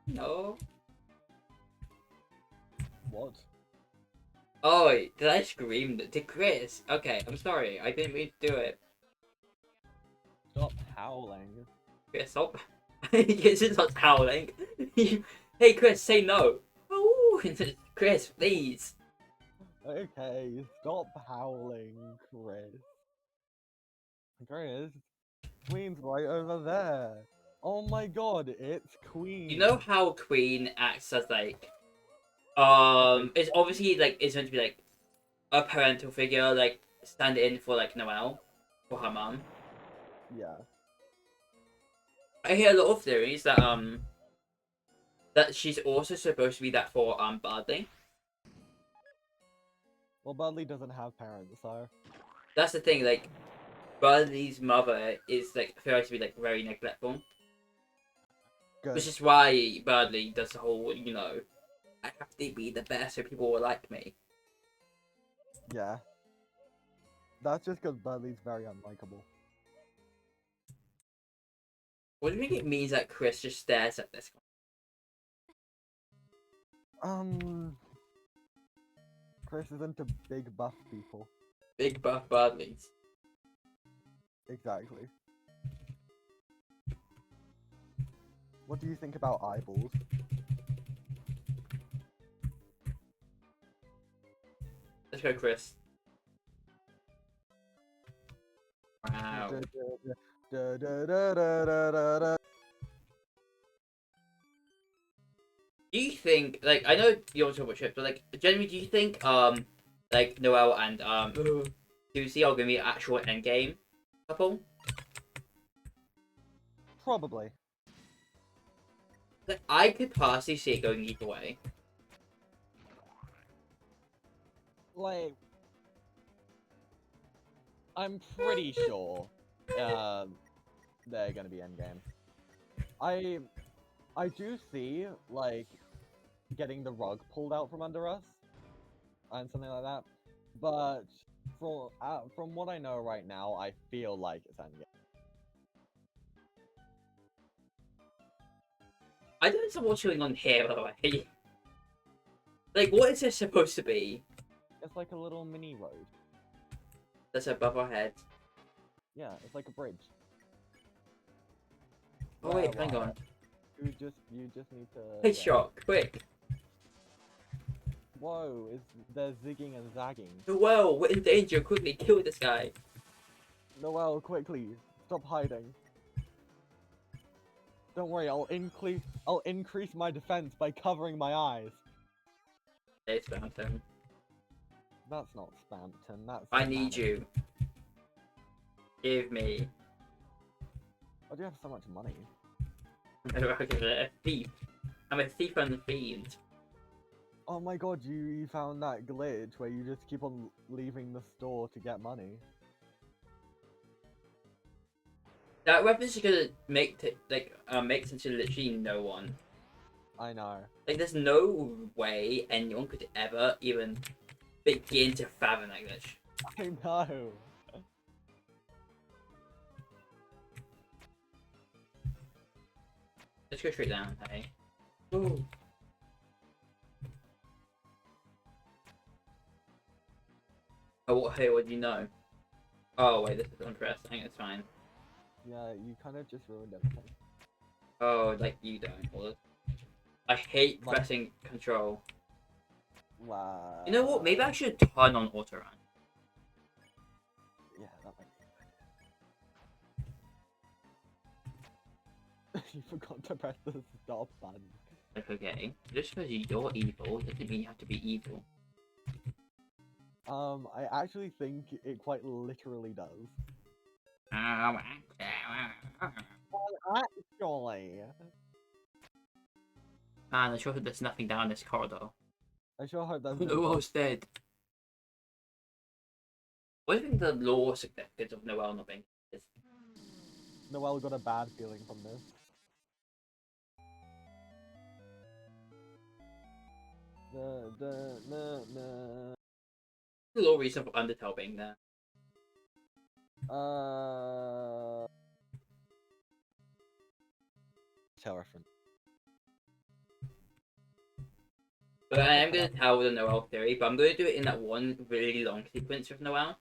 No. What? Oh, wait, did I scream to Kris? Okay, I'm sorry, I didn't mean to do it. Stop howling. Kris, stop. Kris is not howling. Hey, Kris, say no. Oh, Kris, please. Okay, stop howling, Kris. Kris, Queen's right over there. Oh my god, it's Queen. You know how Queen acts as like, it's obviously like it's meant to be like a parental figure, like stand in for like Noelle, for her mum. Yeah. I hear a lot of theories that she's also supposed to be that for Berdly. Well, Berdly doesn't have parents, so. That's the thing, like Berdly's mother is like supposed to be like very neglectful. Good. Which is why Berdly does the whole, I have to be the best so people will like me. Yeah. That's just because Berdly's very unlikable. What do you think it means that Kris just stares at this? Kris is into big buff people. Big buff Berdlys. Exactly. What do you think about eyeballs? Let's go, Kris. Wow. Do you think, like, I know you're talking about ships, but like, generally, do you think, like Noelle and Susie are gonna be an actual endgame couple? Probably. Like, I could personally see it going either way. Like, I'm pretty sure they're gonna be endgame. I do see, like, getting the rug pulled out from under us and something like that, but from what I know right now, I feel like it's endgame. I don't know what's going on here, by the way. Like, what is this supposed to be? It's like a little mini road. That's above our heads. Yeah, it's like a bridge. Oh wait, hang on. You just need to. Hey, shock, quick. Whoa, they're zigging and zagging. Noelle, we're in danger. Quickly, kill this guy. Noelle, quickly, stop hiding. Don't worry, I'll increase my defense by covering my eyes. Hey, Spamton. That's not Spamton, that's I need you. Give me. Why do you have so much money? I'm a thief. I'm a thief and a fiend. Oh my god, you found that glitch where you just keep on leaving the store to get money. That weapon's gonna make sense to literally no one. I know. Like, there's no way anyone could ever even begin to fathom that glitch. I know. Let's go straight down, hey. Ooh. Oh, hey, what do you know? Oh, wait, this is interesting. It's fine. Yeah, you kind of just ruined everything. Oh, like you don't. Well, I hate Like- pressing control. Wow. You know what? Maybe I should turn on auto run. Yeah, that might be good. You forgot to press the stop button. Like, okay, just because you're evil doesn't mean you have to be evil. I actually think it quite literally does. Um, Actually, Man, I sure hope there's nothing down this corridor. I sure hope that's. Noelle's dead. What do you think the lore significance of Noelle not being is? Noelle got a bad feeling from this. The lore reason for Undertale being there. Tell reference. But I am going to tell the Noelle theory, but I'm going to do it in that one really long sequence with Noelle.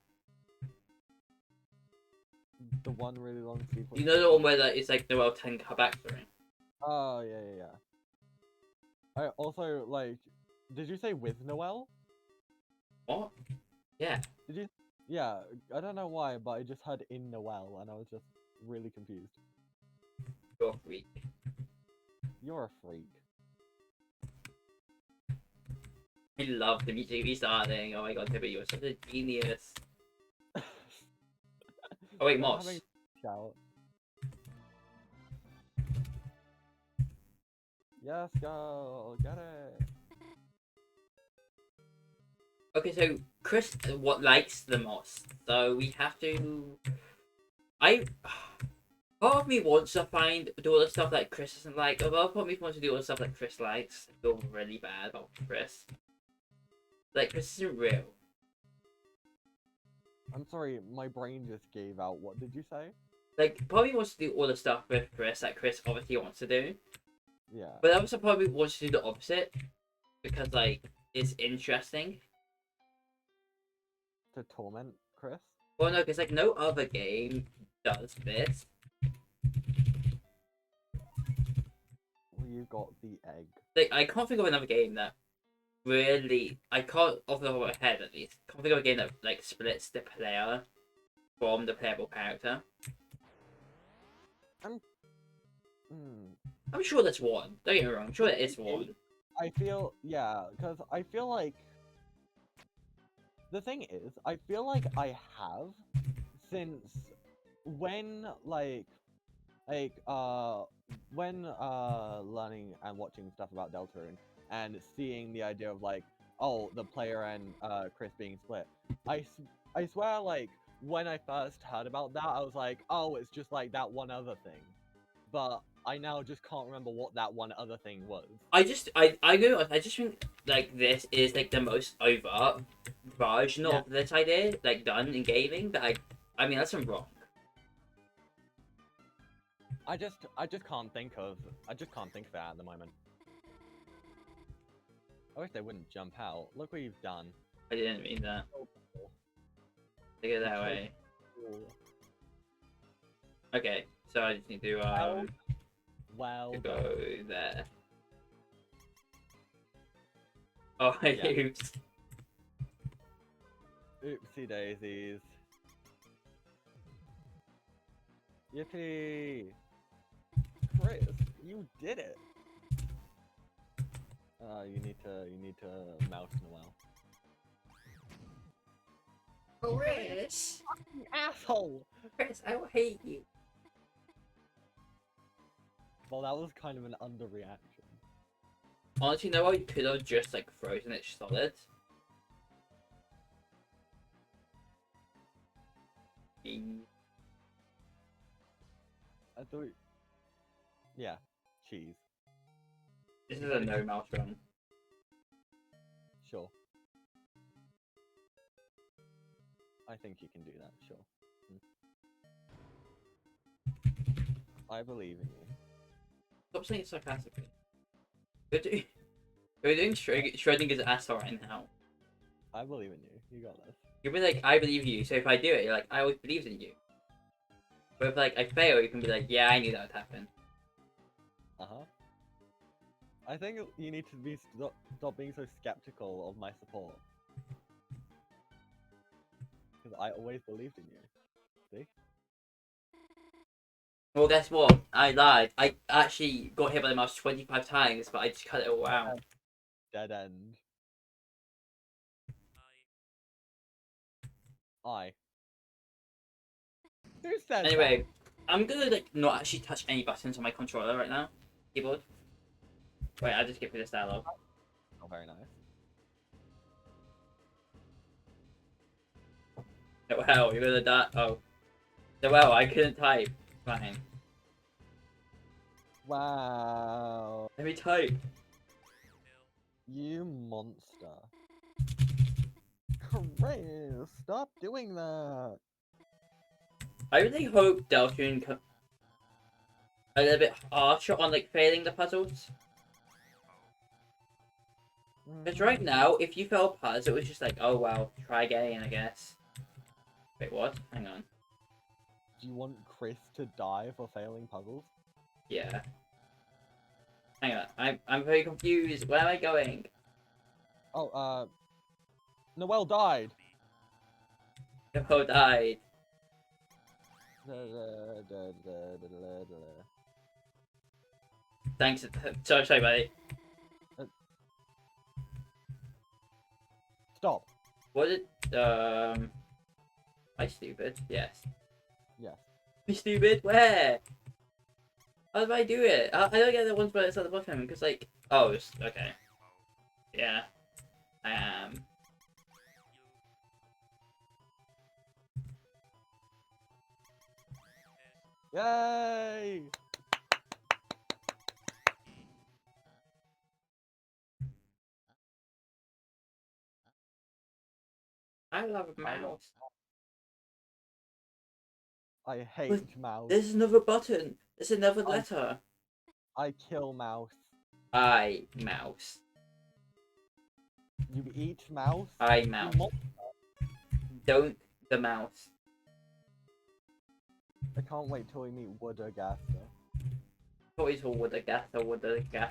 The one really long sequence. You know the one where it's like Noelle telling her backstory? Oh, yeah. I also like. Did you say with Noelle? What? Yeah. Did you? Yeah, I don't know why, but I just heard in Noelle, and I was just really confused. You're a freak. You're a freak. I love the music restarting. Oh my god, Tibby, you're such a genius. Oh wait, I'm Moss. having a shout. Yes, go get it. Okay, so Kris, what likes the most? So we have to. I. Part of me wants to do all the stuff that Kris doesn't like. Although part of me wants to do all the stuff that Kris likes. I feel really bad about Kris. Like Kris isn't real. I'm sorry, my brain just gave out. What did you say? Like part of me wants to do all the stuff with Kris that Kris obviously wants to do. Yeah. But also part of me wants to do the opposite because like it's interesting. To torment Kris? Well, no, because like no other game does this. Well, you got the egg. Like I can't think of another game that really I can't off the top of my head at least. Can't think of a game that like splits the player from the playable character. I'm sure that's one. Don't get me wrong. I'm sure that is one. I feel because I feel like the thing is, I feel like I have since when when learning and watching stuff about Deltarune and seeing the idea of like, oh, the player and Kris being split. I swear, like when I first heard about that, I was like, oh, it's just like that one other thing, but I now just can't remember what that one other thing was. I just think like this is like the most overt version of this idea like done in gaming. But I mean that's wrong. I just can't think of that at the moment. I wish they wouldn't jump out. Look what you've done. I didn't mean that. Take it that way. Okay, so I just need to well go there. Oh, oops. Oopsie daisies. Yippee! Kris, you did it. You need to mouse Noelle. Kris! You asshole! Kris, I will hate you. Well, that was kind of an underreaction. Honestly, no, I could have just like frozen it solid. I thought. Yeah, cheese. This is a no mouse run. Sure. I think you can do that, sure. I believe in you. Stop saying it sarcastically. We're doing Schrodinger's asshole right now. I believe in you. You got this. You'll be like, I believe in you, so if I do it, you're like, I always believed in you. But if like I fail, you can be like, yeah, I knew that would happen. Uh-huh. I think you need to be stop being so skeptical of my support. Because I always believed in you. See? Well, guess what? I lied. I actually got hit by the mouse 25 times, but I just cut it all out. Dead end. Who said Anyway, that? I'm gonna like not actually touch any buttons on my controller right now. Keyboard. Wait, I'll just get through this dialogue. Oh, very nice. Oh, hell, you're gonna die. Oh. Well, I couldn't type. Fine. Wow. Let me type. You monster. Kris, stop doing that. I really hope Deltarune can a little bit harsher on like failing the puzzles. Because right now, if you fail a puzzle, it's just like, oh well, try again, I guess. Wait, what? Hang on. Do you want Kris to die for failing puzzles? Yeah. Hang on, I'm very confused. Where am I going? Oh, Noelle died. Who died? Thanks. Sorry, buddy. Stop. What did am I stupid? Yes. Yes. Be stupid? Where? How do I do it? I don't get the ones where it's at the bottom because like it's okay. Yeah. I am. Yay! I love a mouse. I hate mouse. There's another button. There's another letter. I kill mouse. I mouse. You eat mouse? I mouse. Don't the mouse. I can't wait till we meet Woodagaster. Toys or would a gas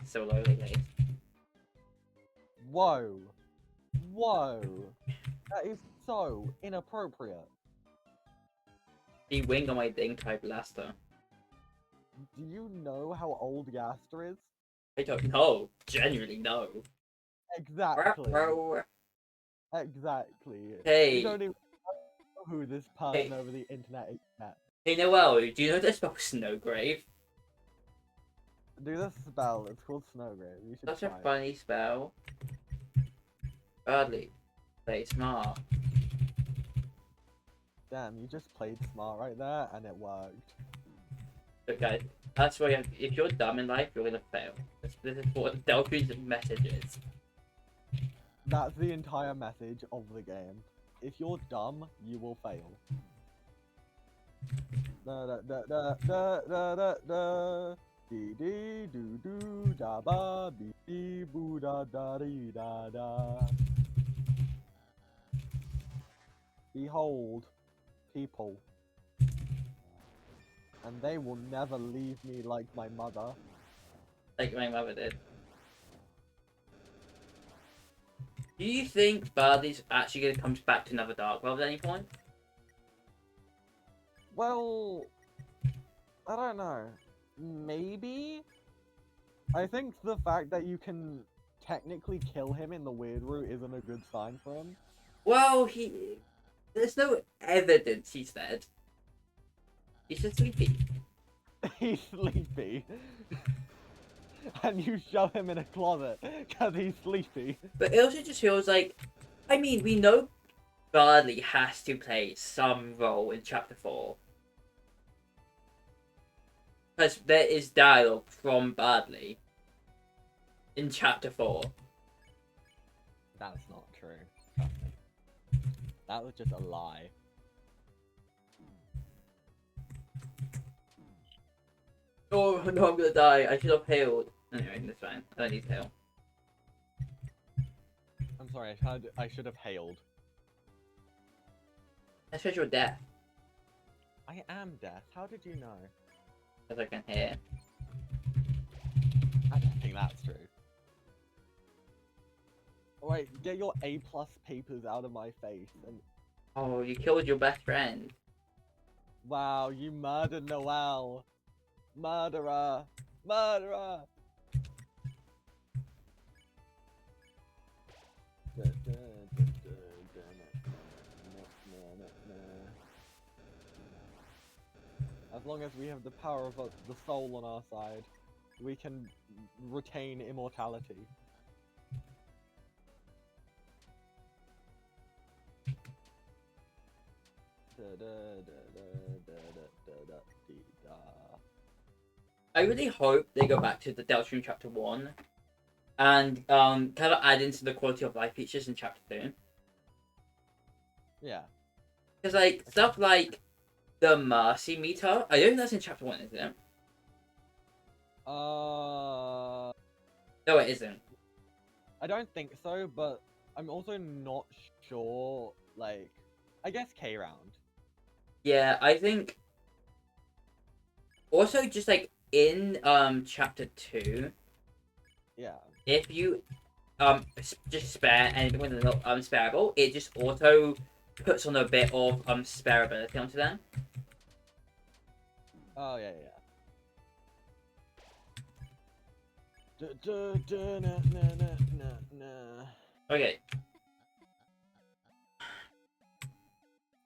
so lowly. Whoa. Whoa. That is so inappropriate. The wing on my ding type blaster. Do you know how old Gaster is? I don't know. Genuinely no. Exactly. Bro. Exactly. Hey. You don't even know who this person over the internet is yet. Hey Noelle, do you know the spell Snowgrave? Do this spell, it's called Snowgrave. You should Such try a it. funny spell. Berdly. Play smart. Damn, you just played smart right there and it worked. But guys, that's why if you're dumb in life, you're gonna fail. This is what Deltarune's message is. That's the entire message of the game. If you're dumb, you will fail. Da da da da da da da da. Dee dee doo doo da ba bee bee boo da da dee da da. Behold, people. And they will never leave me like my mother. Like my mother did. Do you think Berdly's actually gonna come back to another Dark World at any point? Well, I don't know. Maybe? I think the fact that you can technically kill him in the weird route isn't a good sign for him. Well, there's no evidence he's dead. He's just sleepy. He's sleepy. And you shove him in a closet because he's sleepy. But it also just feels like, I mean, we know Berdly has to play some role in Chapter 4. Because there is dialogue from Berdly in Chapter 4. That's not true. Trust me. That was just a lie. Oh no, I'm gonna die. I should have healed. Anyway, that's fine. I don't need to heal. I'm sorry, I should have hailed. That's because you're deaf, I am deaf. How did you know? as I can hear. I don't think that's true. Alright, get your A+ papers out of my face. And Oh, you killed your best friend. wow, you murdered Noelle. Murderer. Murderer. As long as we have the power of the soul on our side, we can retain immortality. I really hope they go back to the Deltarune Chapter 1 and kind of add into the quality of life features in Chapter 2. Yeah. Because, like, stuff like the Mercy meter, I don't think that's in Chapter 1, is it? No, No, it isn't. I don't think so, but I'm also not sure, like, I guess K-Round. Yeah, I think... Also, just, like, in Chapter 2, Yeah. if you just spare anything when they're not unspareable, it just auto puts on a bit of spareability onto them. Oh yeah, yeah. Nah. Okay.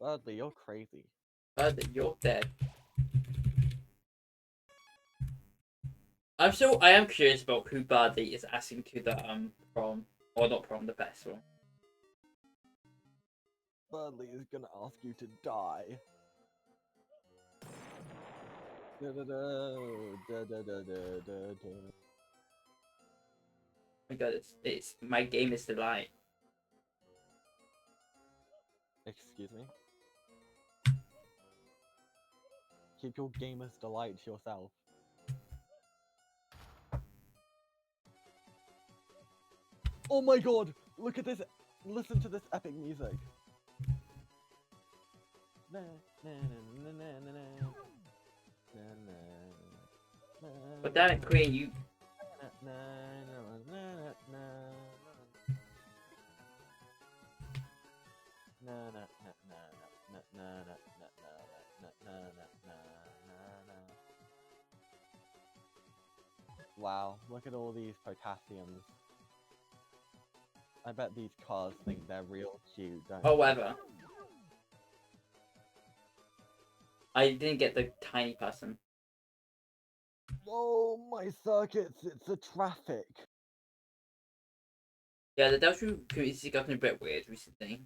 Berdly, you're crazy. But you're dead. I am curious about who Berdly is asking to the prom, or not prom, the festival. Berdly is gonna ask you to die. Da, da, da, da, da, da, da, da. Oh my god, it's my game is delight. Excuse me? Keep your gamer's delight to yourself. Oh my god! Look at this! Listen to this epic music! Na, na, na, na, na, na, na, na, na, But damn it, Queen, you. na, na, na, na, na, na, na, na, na, na, na, na, na, na, na. Wow, look at all these potassiums. I bet these cars think they're real cute, don't Oh, they? whatever. I didn't get the tiny person. Oh, my circuits, it's the traffic. Yeah, the Deltarune community has gotten a bit weird recently.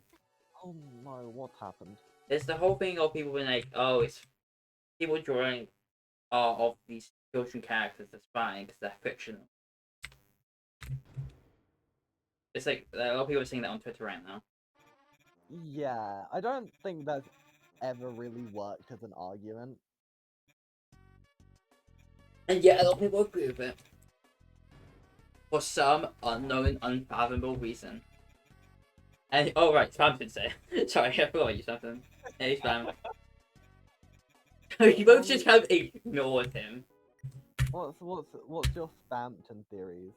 Oh no, what happened? There's the whole thing of people being like, oh, it's people drawing of these children characters that's fine because they're fictional. It's like a lot of people are saying that on Twitter right now. Yeah, I don't think that's ever really worked as an argument. And yet, a lot of people agree with it. For some unknown, unfathomable reason. And, oh, right, Spamton say. Sorry, I forgot you, Spamton. Hey, Spam. You both just kind of ignored him. What's your Spamton theories?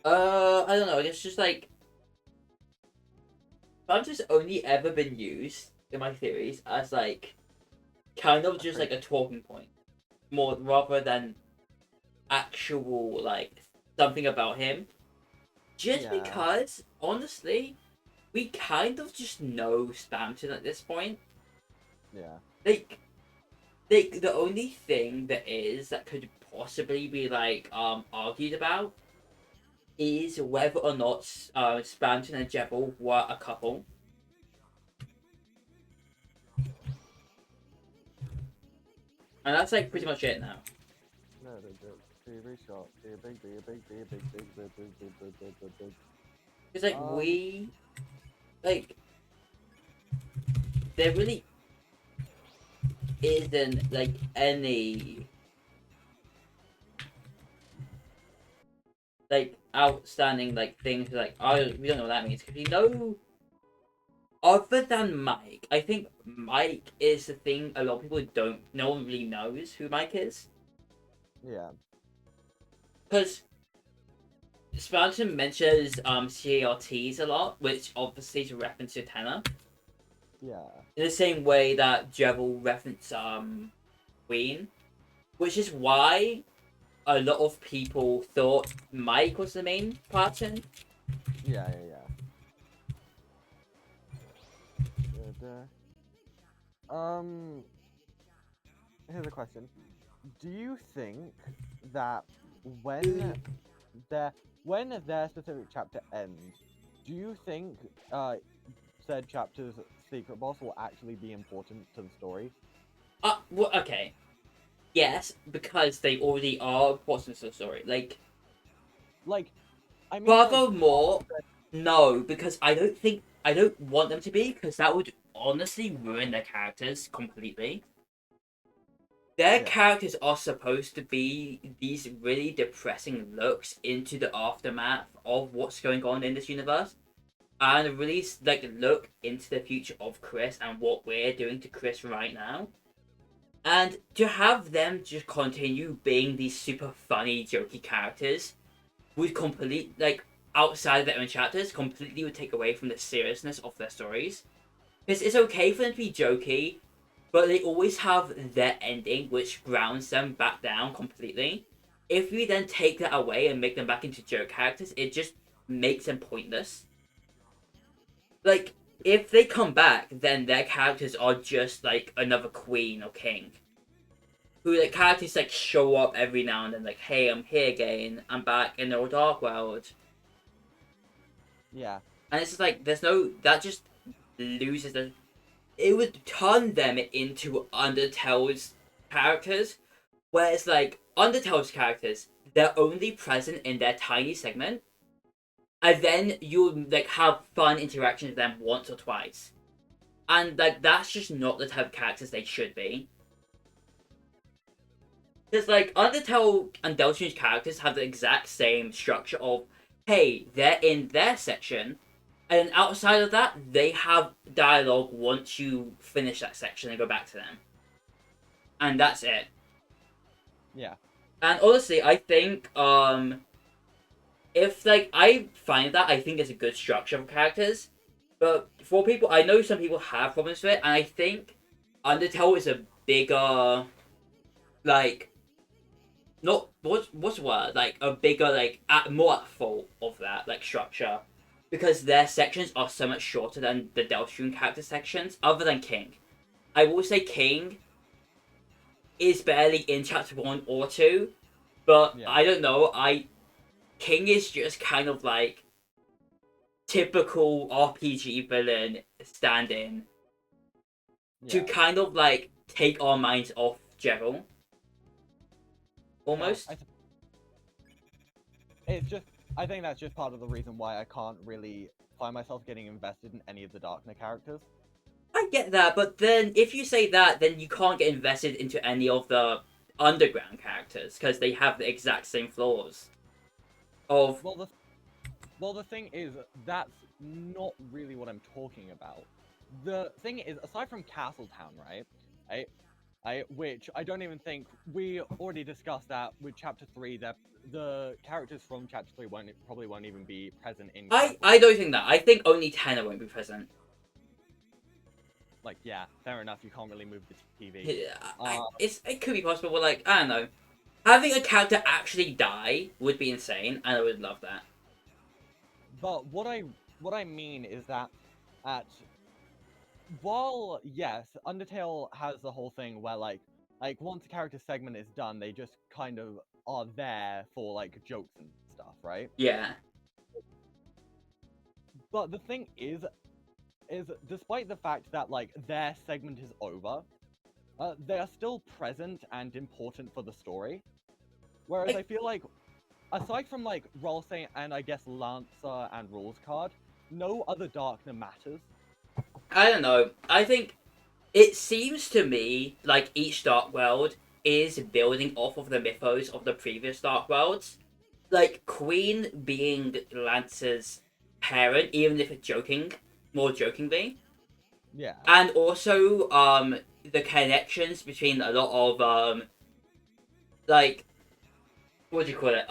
I don't know, it's just like. Spamton's only ever been used, in my theories, as like. Kind of just like a talking point. More rather than actual, like, something about him. Just Yeah. because, honestly, we kind of just know Spamton at this point. Yeah. Like, the only thing that could possibly be like argued about is whether or not Spamton and Jebel were a couple. And that's like pretty much it now. No, be short, be big, big. Because there really isn't like any like outstanding like things like we don't know what that means because we know other than Mike, I think Mike is the thing a lot of people don't. No one really knows who Mike is. Yeah. Because Spamton mentions CARTs a lot, which obviously is a reference to Tenor. Yeah. In the same way that Jebel referenced Queen, which is why a lot of people thought Mike was the main person. Yeah. Here's a question. Do you think that when their specific chapter ends, do you think said chapter's secret boss will actually be important to the story? Well, okay. Yes, because they already are important to the story. Like, I mean, furthermore, no, because I don't want them to be, because that would honestly ruin their characters completely. Their characters are supposed to be these really depressing looks into the aftermath of what's going on in this universe, and really like look into the future of Kris and what we're doing to Kris right now. And to have them just continue being these super funny, jokey characters would complete, like, outside of their own chapters, completely would take away from the seriousness of their stories. Because it's okay for them to be jokey, but they always have their ending, which grounds them back down completely. If we then take that away and make them back into joke characters, it just makes them pointless. Like, if they come back, then their characters are just like another queen or king. Who like characters like show up every now and then, like, hey, I'm here again, I'm back in the dark world. Yeah. And it's just like there's no that just loses the it would turn them into Undertale's characters. Whereas like Undertale's characters, they're only present in their tiny segment, and then you like have fun interactions with them once or twice. And like that's just not the type of characters they should be. Because like Undertale and Deltarune's characters have the exact same structure of, hey, they're in their section, and outside of that, they have dialogue once you finish that section and go back to them. And that's it. Yeah. And honestly, I think if like I find that I think it's a good structure for characters, but for people I know some people have problems with it, and I think Undertale is a bigger like not what's the word like a bigger like more at fault of that like structure because their sections are so much shorter than the Deltarune character sections. Other than King, I will say King is barely in chapter 1 or 2, but Yeah. I don't know. King is just kind of like typical RPG villain stand-in to Yeah. kind of like take our minds off Gerald. Well, Almost. it's just I think that's just part of the reason why I can't really find myself getting invested in any of the Darkner characters. I get that, but then if you say that, then you can't get invested into any of the underground characters because they have the exact same flaws. Of Well, the thing is, that's not really what I'm talking about. The thing is, aside from Castletown, right? Which I don't even think we already discussed that with Chapter 3. That the characters from Chapter 3 probably won't even be present in. I don't think that. I think only Tanner won't be present. Like, yeah, fair enough. You can't really move the TV. Yeah, it could be possible, but like I don't know. Having a character actually die would be insane, and I would love that. But what I mean is that at while yes, Undertale has the whole thing where like once a character segment is done, they just kind of are there for like jokes and stuff, right? Yeah. But the thing is despite the fact that like their segment is over, they are still present and important for the story. Whereas I feel like aside from like Kralsei and I guess Lancer and Rules Card, no other Darkner matters. I don't know. I think it seems to me like each Dark World is building off of the mythos of the previous Dark Worlds. Like Queen being Lance's parent, even if it's more jokingly. Yeah. And also the connections between a lot of like what do you call it?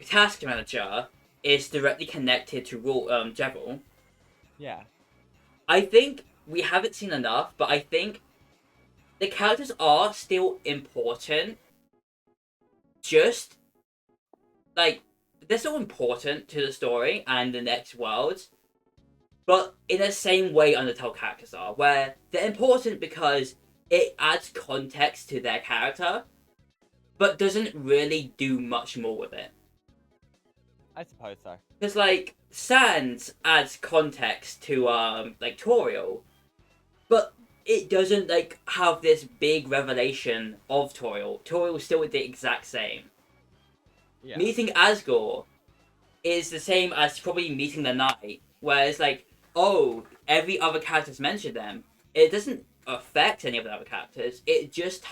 Task Manager is directly connected to Jevil. Yeah. I think we haven't seen enough, but I think the characters are still important. Just like they're still important to the story and the next world, but in the same way Undertale characters are, where they're important because it adds context to their character, but doesn't really do much more with it. I suppose so. Because like Sans adds context to like Toriel, but it doesn't like have this big revelation of Toriel. Toriel is still the exact same. Yeah. Meeting Asgore is the same as probably meeting the Knight, where it's like, oh, every other character's mentioned them. It doesn't affect any of the other characters. It just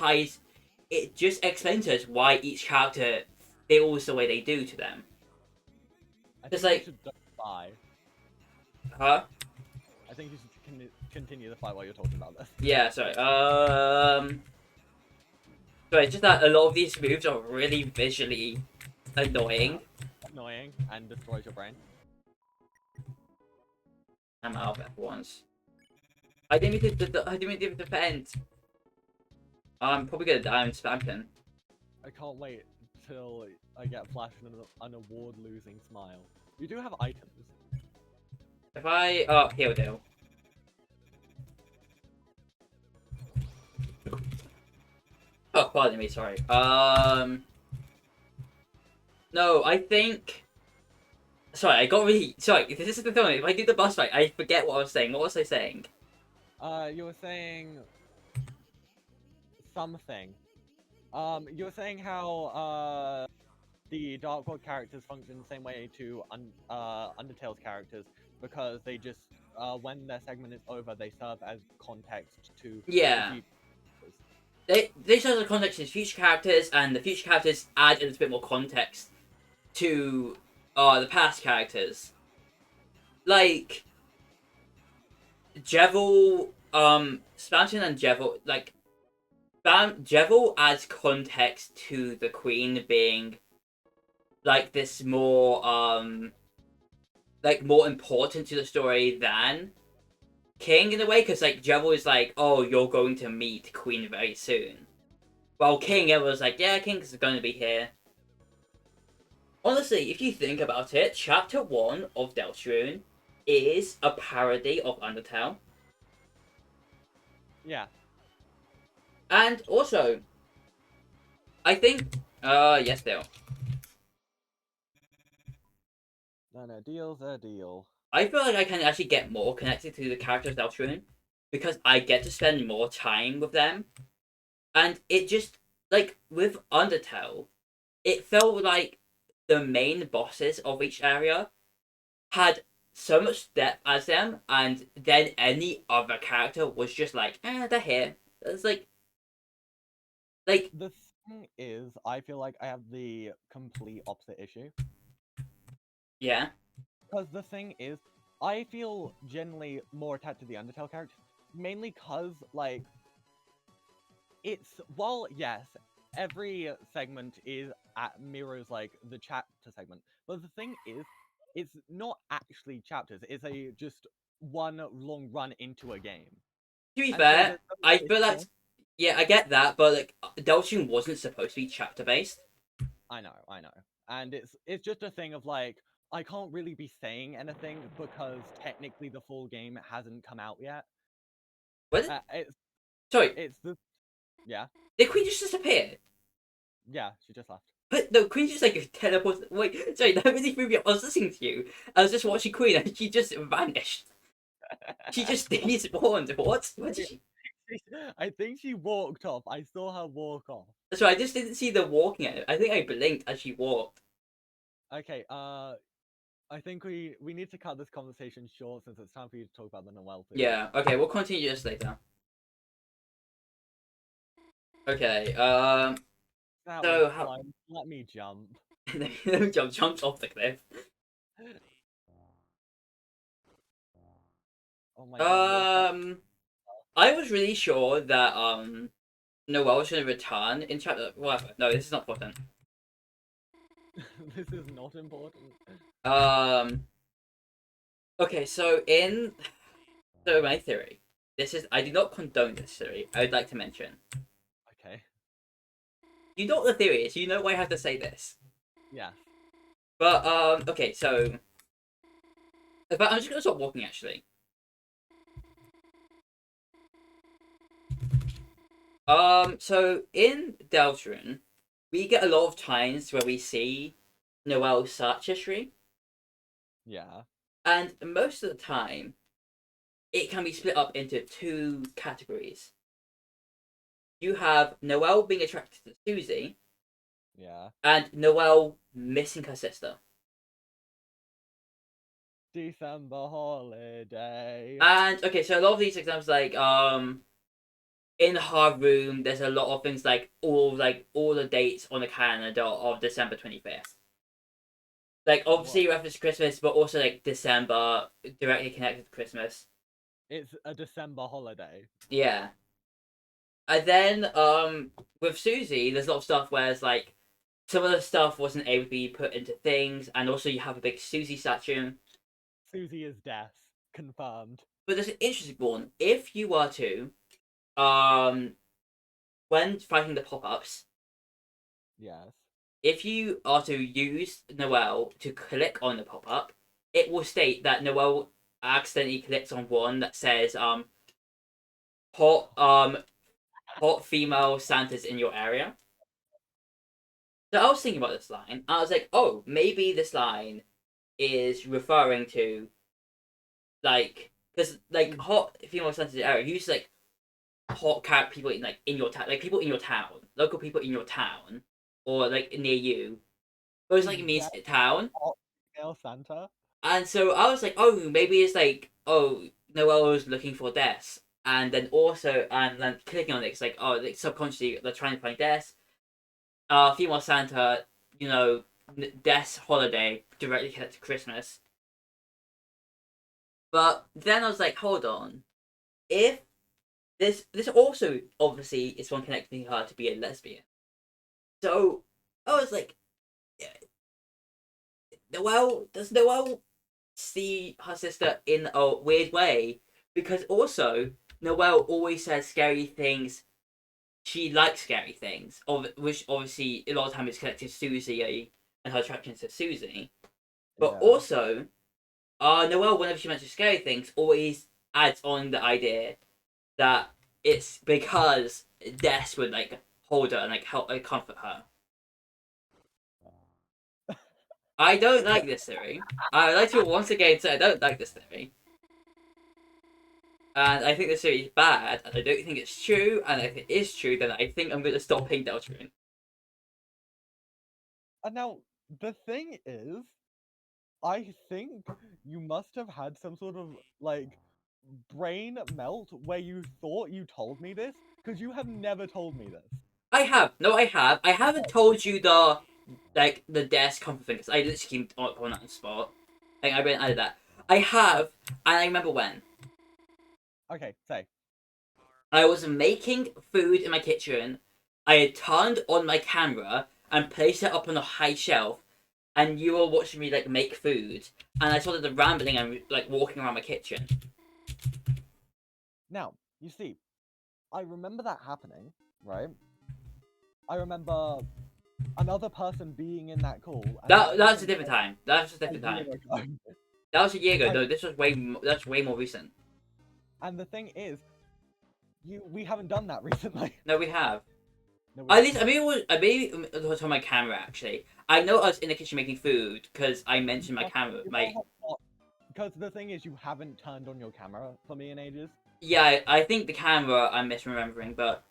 explains to us why each character feels the way they do to them. I It's think like, you should die. huh? I think you should continue the fight while you're talking about this. Yeah, sorry. Sorry, it's just that a lot of these moves are really visually annoying. Annoying and destroys your brain. I'm out of it for once. I didn't mean to defend. I'm probably gonna die in Spamton. I can't wait till I get flashed an award-losing smile. You do have items. If I heal deal. Oh, pardon me, sorry. No, I think. Sorry, I got really. Sorry, this is the thing. If I do the boss fight, I forget what I was saying. What was I saying? You were saying something. You were saying how the Dark World characters function the same way to Undertale's characters because they just when their segment is over, they serve as context to Yeah. They serve as context to future characters, and the future characters add a little bit more context to the past characters. Like Jevil, Spamton and Jevil, like Jevil adds context to the Queen being like this more like more important to the story than King in a way, because like Jevil is like, oh, you're going to meet Queen very soon, while King it was like, yeah, King's going to be here. Honestly, if you think about it, Chapter 1 of Deltarune is a parody of Undertale. Yeah. And also, I think, yes, Dale. No, deal's a deal. I feel like I can actually get more connected to the characters of Deltarune because I get to spend more time with them. And it just, like, with Undertale, it felt like the main bosses of each area had so much depth as them, and then any other character was just like, they're here. It's like The thing is, I feel like I have the complete opposite issue. yeah. Because the thing is, I feel generally more attached to the Undertale characters, mainly because, like, it's, well, yes, every segment mirrors, like, the chapter segment, but the thing is, it's not actually chapters, it's just one long run into a game. To be And so fair, there's no I way feel like, to- yeah, I get that, but like, Deltarune wasn't supposed to be chapter based. I know. And it's just a thing of, like, I can't really be saying anything because technically the full game hasn't come out yet. What? It's Sorry, the yeah. did Queen just disappear? Yeah, she just left. But no, Queen just like teleported. Wait, sorry, that really threw me off. I was listening to you. I was just watching Queen, and she just vanished. She just despawned. What? What did she? I think she walked off. I saw her walk off. So I just didn't see the walking at it. I think I blinked as she walked. Okay, I think we need to cut this conversation short since it's time for you to talk about the Noelle thing. Yeah. Okay, we'll continue this later. Okay. So how? Let me jump. Jumped off the cliff. Oh my god. I was really sure that Noelle was gonna return in chapter. Whatever. No, this is not important. This is not important. Okay, so my theory. This is, I do not condone this theory. I would like to mention. Okay. You know what the theory is. You know why I have to say this. Yeah. But okay, so. But I'm just gonna stop walking actually. So in Deltarune, we get a lot of times where we see Noelle's search history. Yeah. And most of the time, it can be split up into two categories. You have Noelle being attracted to Susie. Yeah. And Noelle missing her sister. December holiday. And okay, so a lot of these examples, like in her room, there's a lot of things like all the dates on the calendar of December 25th. Like obviously reference to Christmas, but also like December directly connected to Christmas. It's a December holiday. Yeah. And then with Susie, there's a lot of stuff where it's like some of the stuff wasn't able to be put into things, and also you have a big Susie statue. Susie is death. Confirmed. But there's an interesting one. If you were to um when fighting the pop-ups, Yes. if you are to use Noelle to click on the pop-up, it will state that Noelle accidentally clicks on one that says hot hot female Santas in your area. So I was thinking about this line. I was like, oh, maybe this line is referring to like because like hot female Santas in your area. Use like hot cat people in like in your town, like people in your town, local people in your town, or like near you. But it's like it means town. Hot female Santa? And so I was like, oh, maybe it's like, oh, Noelle was looking for Des. And then also, and then clicking on it, it's like, oh, like subconsciously, they're trying to find Des. Female Santa, you know, Des holiday, directly connected to Christmas. But then I was like, hold on. If this also, obviously, is one connecting her to be a lesbian. So, I was like, yeah, does Noelle see her sister in a weird way? Because also Noelle always says scary things. She likes scary things, which obviously a lot of time is connected to Susie and her attraction to Susie. But also, Noelle, whenever she mentions scary things, always adds on the idea that it's because Des would like hold her and like help comfort her. I don't like this theory. I would like to once again say I don't like this theory. And I think this theory is bad, and I don't think it's true, and if it is true, then I think I'm going to stop playing Deltarune. And now, the thing is, I think you must have had some sort of, like, brain melt where you thought you told me this, because you have never told me this. I have. No, I have. I haven't told you the desk comfort thing, because I literally came on that spot. Like, I didn't add that. I have, and I remember when. Okay, say. I was making food in my kitchen. I had turned on my camera and placed it up on a high shelf, and you were watching me like make food, and I started the rambling and like walking around my kitchen. Now, you see, I remember that happening, right? I remember another person being in that call. And That's a different time. That's a different time. That was a year ago. No, this was that's way more recent. And the thing is, we haven't done that recently. No, we have. No, At least I maybe it was on my camera actually. I know I was in the kitchen making food because I mentioned my camera. Because the thing is, you haven't turned on your camera for me in ages. Yeah, I think the camera I'm misremembering, but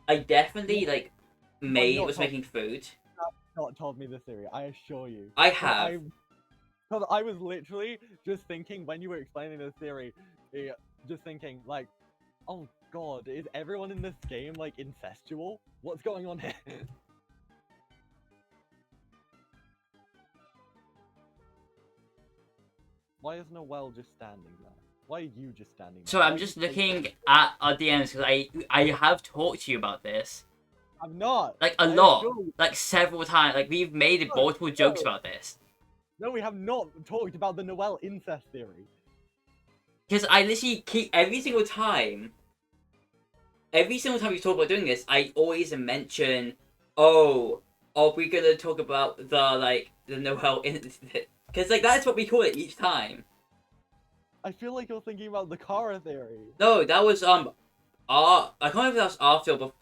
I definitely like was making food. Not told me the theory. I assure you. I have. Because I was literally just thinking when you were explaining the theory, just thinking like, oh god, is everyone in this game like incestual? What's going on here? Why is Noelle just standing there? Why are you just standing there? So I'm just looking at our DMs because I have talked to you about this. I'm not. Like a lot, like several times. Like we've made multiple jokes about this. No, we have not talked about the Noelle incest theory. Because I literally keep every single time we talk about doing this, I always mention, oh, are we gonna talk about the Noelle incest? Because like that's what we call it each time. I feel like you're thinking about the Kara theory. No, that was I can't remember if that was after, but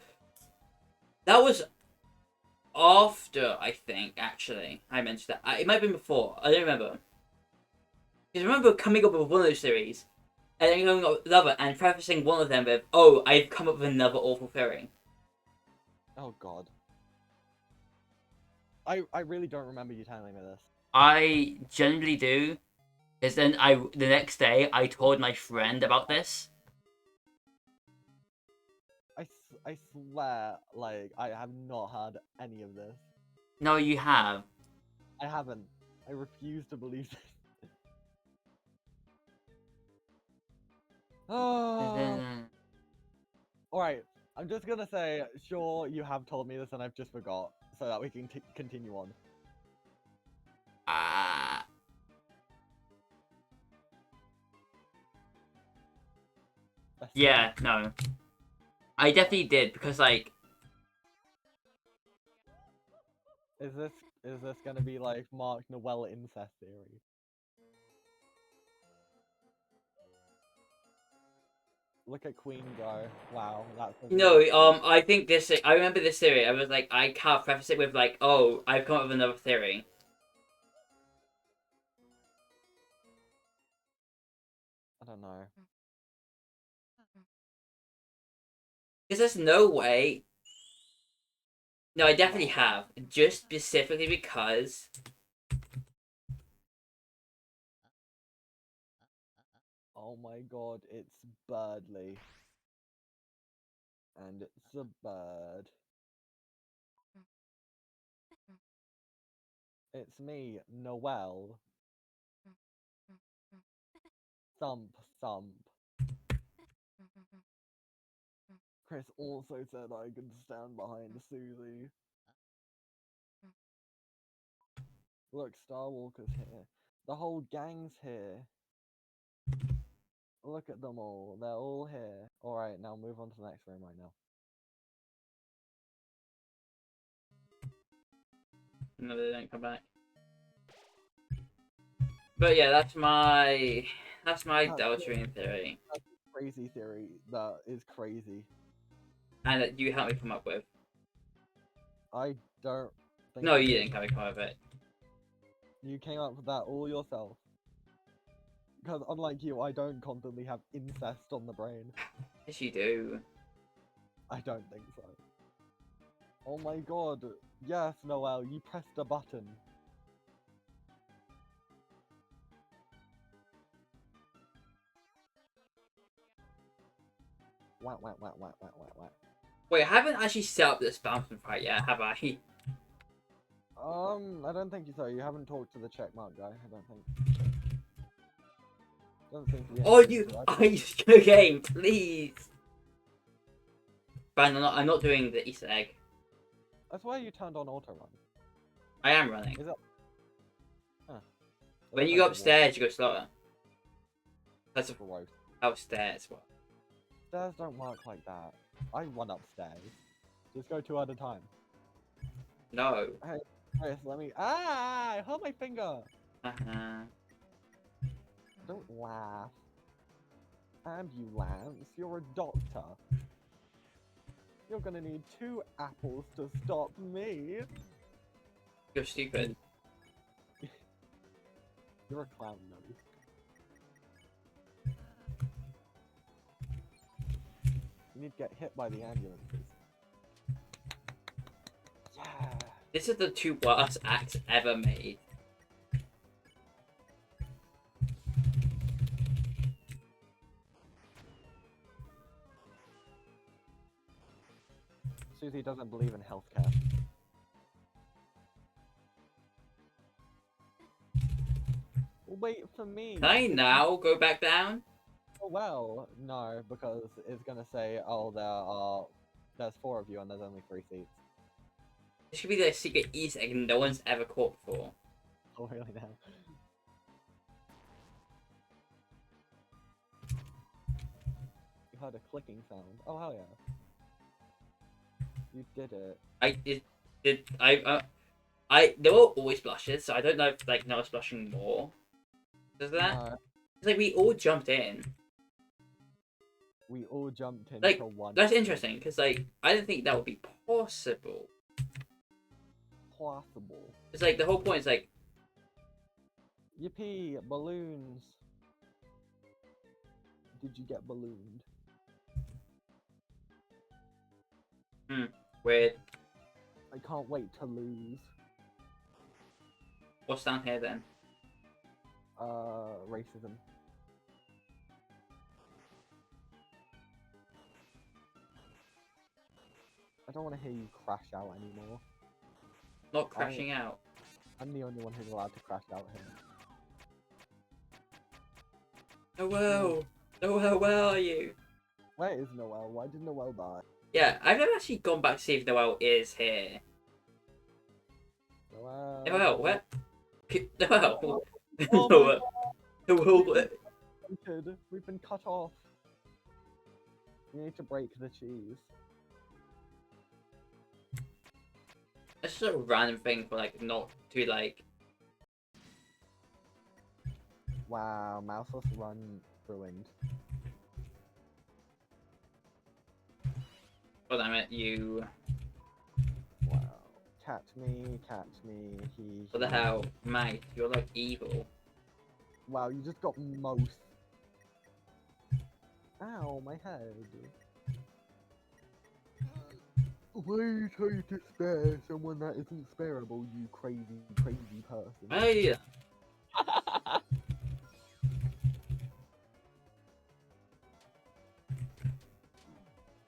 that was after, I think, actually. I mentioned that. It might have been before. I don't remember. Because I remember coming up with one of those theories, and then coming up with another, and prefacing one of them with, oh, I've come up with another awful theory. Oh, God. I really don't remember you telling me this. I generally do. Because then the next day, I told my friend about this. I swear, like, I have not heard any of this. No, you have. I haven't. I refuse to believe this. Oh. Alright, I'm just gonna say, sure, you have told me this and I've just forgot, so that we can continue on. Yeah, no. I definitely did, because, like... Is this gonna be like Mark Noelle incest theory? Look at Queen go. Wow, that's a No, really I think this... I remember this theory. I was like, I can't preface it with, like, oh, I've come up with another theory. I don't know. Because there's no way... No, I definitely have. Just specifically because... Oh my god, it's Berdly. And it's a bird. It's me, Noelle. Thump, thump. Kris also said I can stand behind Susie. Look, Starwalker's here. The whole gang's here. Look at them all. They're all here. Alright, now move on to the next room right now. No, they don't come back. But yeah, that's my Deltarune theory. That's a crazy theory. That is crazy. And that you helped me come up with. I don't think No, you didn't help me come up with it. you came up with that all yourself. Because unlike you, I don't constantly have incest on the brain. Yes, you do. I don't think so. Oh my god. Yes, Noelle, you pressed a button. Wah, wah, wah, wah, wah, wah, wah. Wait, I haven't actually set up this Spamton fight yet, have I? I don't think so. You haven't talked to the checkmark guy, I don't think. Doesn't seem to be Oh, anything you! to Oh, you game, please! Fine, I'm not doing the Easter egg. That's why you turned on auto run. I am running. Is that... Huh. When you go upstairs, you go slower. That's Gross. upstairs. What? Stairs don't work like that. I run upstairs. Just go two at a time. No. Hey, Kris, let me. Ah! I hurt my finger! Don't laugh. Ambulance, you're a doctor. You're gonna need 2 apples to stop me. You're stupid. You're a clown nose. You need to get hit by the ambulances. Yeah. This is the 2 worst acts ever made. Susie doesn't believe in healthcare. Wait for me. Can I now go back down? Oh, well, no, because it's gonna say, oh, there's 4 of you and there's only 3 seats. This should be the secret Easter egg no one's ever caught before. Oh, really now? You heard a clicking sound. Oh, hell yeah. You did it. There were always blushes, so I don't know if, like, no one's blushing more. Does that? No, It's like, we all jumped in. we all jumped into Like, one. that's interesting, because, like, I didn't think that would be possible. Possible. It's like, the whole point is, like... Yippee! Balloons! Did you get ballooned? Weird. I can't wait to lose. What's down here, then? Racism. I don't want to hear you crash out anymore. Not crashing out. I'm the only one who's allowed to crash out here. Oh, well. Noelle, where are you? Where is Noelle? Why did Noelle die? Yeah, I've never actually gone back to see if Noelle is here. Noelle. Noelle, where? Noelle. Oh my Noelle. god. Noelle. We've been cut off. We need to break the cheese. That's just a random thing for like not to like. Wow, Mouseless Run ruined. Oh damn it, you. Wow. Catch me, he. What the hell, mate? You're like evil. Wow, you just got most. Ow, my head. Why are you trying to spare someone that isn't spareable, you crazy, crazy person? Hey.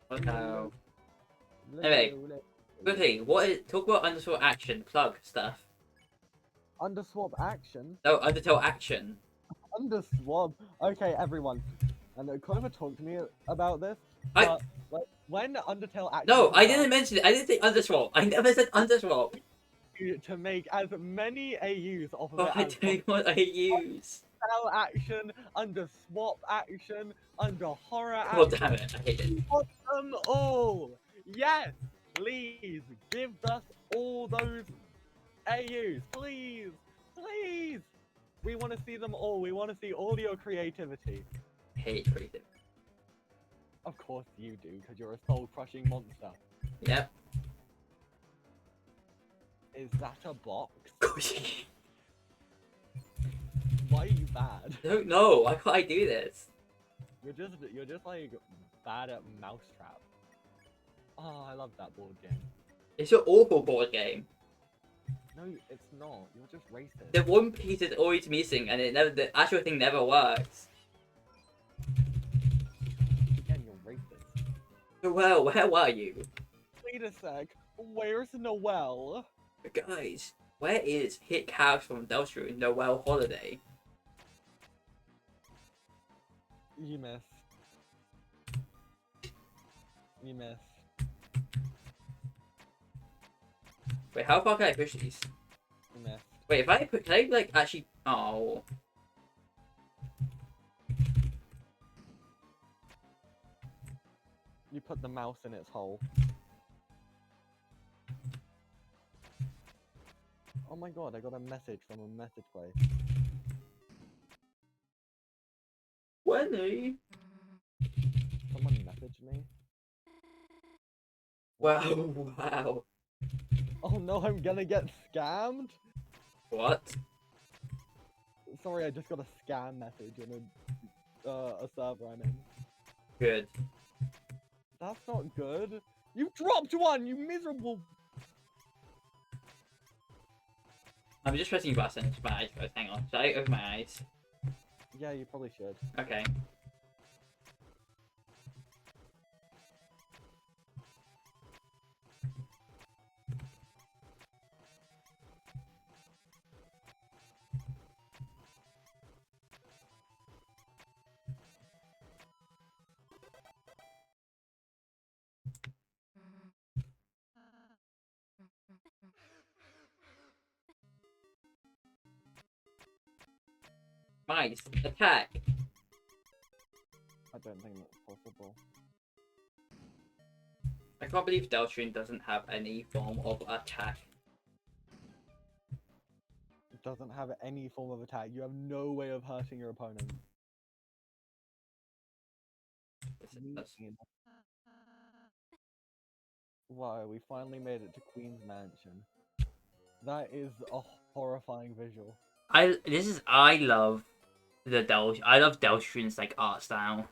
What the hell? Anyway, quickly, what is talk about Undertale action plug stuff? Underswap action? No, Undertale action. Underswap? Okay, everyone. And Clover talked to me about this, I but like, when Undertale action no, I comes didn't out, mention it. I didn't say Underswap. I never said Underswap. to make as many AUs off of Oh, it I as don't know what I use. Undertale action, Underswap action, under horror Oh action. damn it! I hate it. We want them all! Yes! Please give us all those AUs! Please! Please! We want to see them all. We want to see all your creativity. Hate creative. Of course you do, because you're a soul-crushing monster. Yep. Is that a box? Why are you bad? I don't know. Why can't I do this? You're just like bad at Mousetrap. Oh, I love that board game. It's an awful board game. No, it's not. You're just racist. The one piece is always missing, and it never. The actual thing never works. Again, you're racist. Noelle, where were you? Wait a sec. Where's Noelle? Guys, where is Hit House from Deltarune Noelle Holiday? You missed. You missed. Wait, how far can I push these? You missed. Wait, if I put, can I like actually? Oh, You put the mouse in its hole. Oh my god, I got a message from a message place. Wenny. Someone messaged me? Wow, wow. Oh no, I'm gonna get scammed? What? Sorry, I just got a scam message in a server I'm in. Good. That's not good. You dropped one, you miserable. I'm just pressing buttons. My eyes closed. Hang on. Should I open my eyes? Yeah, you probably should. Okay. Mice, attack! I don't think that's possible. I can't believe Deltarune doesn't have any form of attack. It doesn't have any form of attack. You have no way of hurting your opponent. That's- Wow, we finally made it to Queen's Mansion. That is a horrifying visual. I love I love Deltarune's like art style.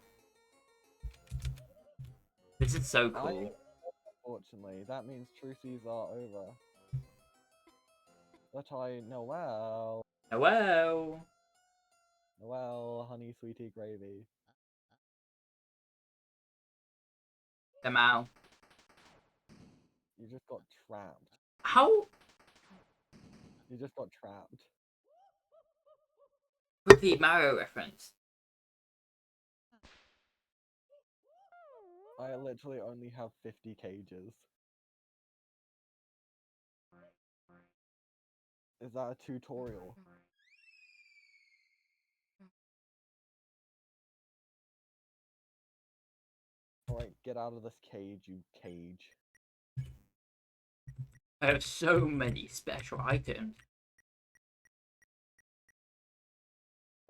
This is so cool. Unfortunately, that means truces are over. But I Noelle. Noelle! Noelle, honey sweetie gravy. Come out. You just got trapped. How? You just got trapped. With the Mario reference. I literally only have 50 cages. Is that a tutorial? Alright, get out of this cage, you cage. I have so many special items.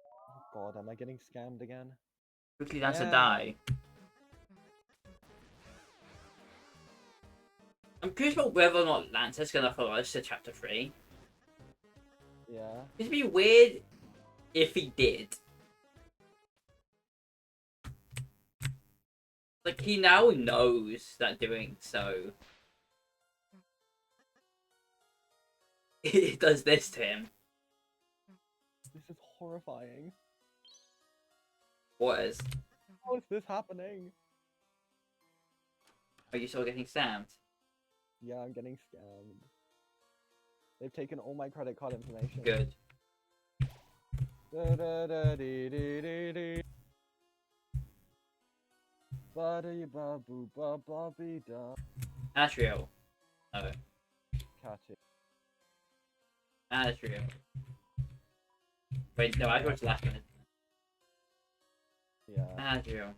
Oh god, am I getting scammed again? Quickly dance to Yeah. die. I'm curious about whether or not Lance is gonna follow us to chapter 3. Yeah. It'd be weird if he did. Like, he now knows that doing so it does this to him. This is horrifying. What is? How is this happening? Are you still getting slammed? Yeah, I'm getting scammed. They've taken all my credit card information. Good. Da-da-da-dee-dee-dee-dee. Ba-dee-ba-boo-ba-ba-bee-da. Asriel. No. Catchy. Asriel. Wait, no, Asriel's the last one. Yeah. Asriel.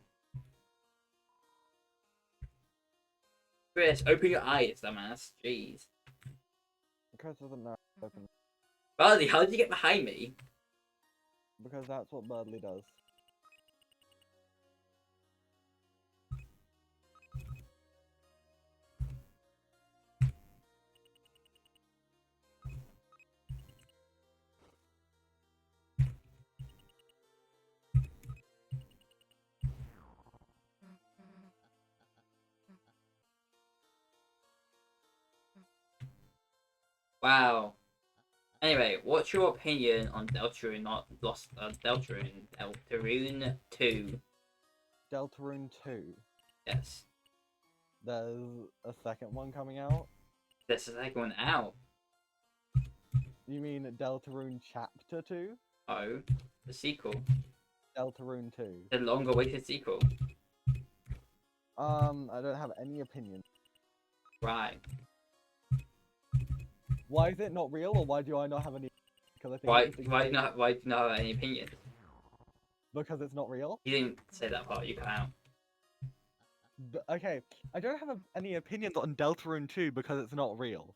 Kris, open your eyes, dumbass. Jeez. Chris doesn't know how to open. Berdly, how did you get behind me? Because that's what Berdly does. Wow. Anyway, what's your opinion on Deltarune, not Lost, Deltarune 2? Deltarune 2. Yes. There's a second one coming out. This is like one out. You mean Deltarune Chapter 2? Oh, the sequel. Deltarune 2. The long-awaited sequel. I don't have any opinion. Right. Why is it not real, or why do I not have any? Because I think Why it's just do you not have any opinion? because it's not real. You didn't say that part, you cut out. Okay, I don't have any opinions on Deltarune 2 because it's not real.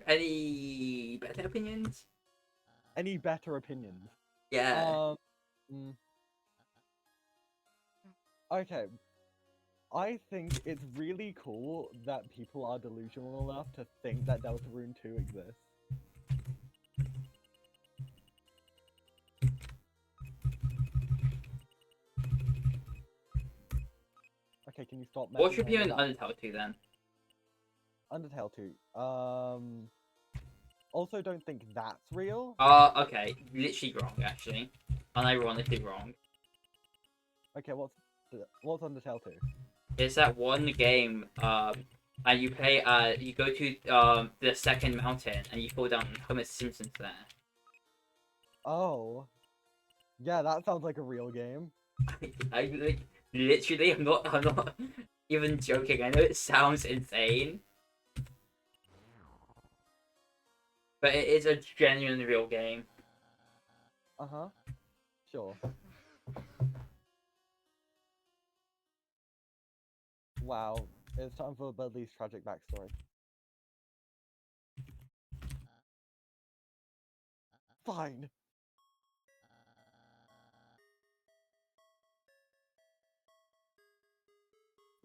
Any better opinions? Any better opinions? Yeah. Mm. Okay. I think it's really cool that people are delusional enough to think that Deltarune 2 exists. Okay, can you stop messing What's your opinion around on with Undertale 2 then? that? Undertale 2. Also don't think that's real. Okay. Literally wrong, actually. Unironically wrong. Okay, what's Undertale 2? It's that one game, and you play, you go to, the second mountain, and you fall down Homer Simpson's there. Oh. Yeah, that sounds like a real game. I literally, I'm not even joking. I know it sounds insane, but it is a genuine real game. Uh-huh. Sure. Wow. It's time for Berdly's tragic backstory. Fine.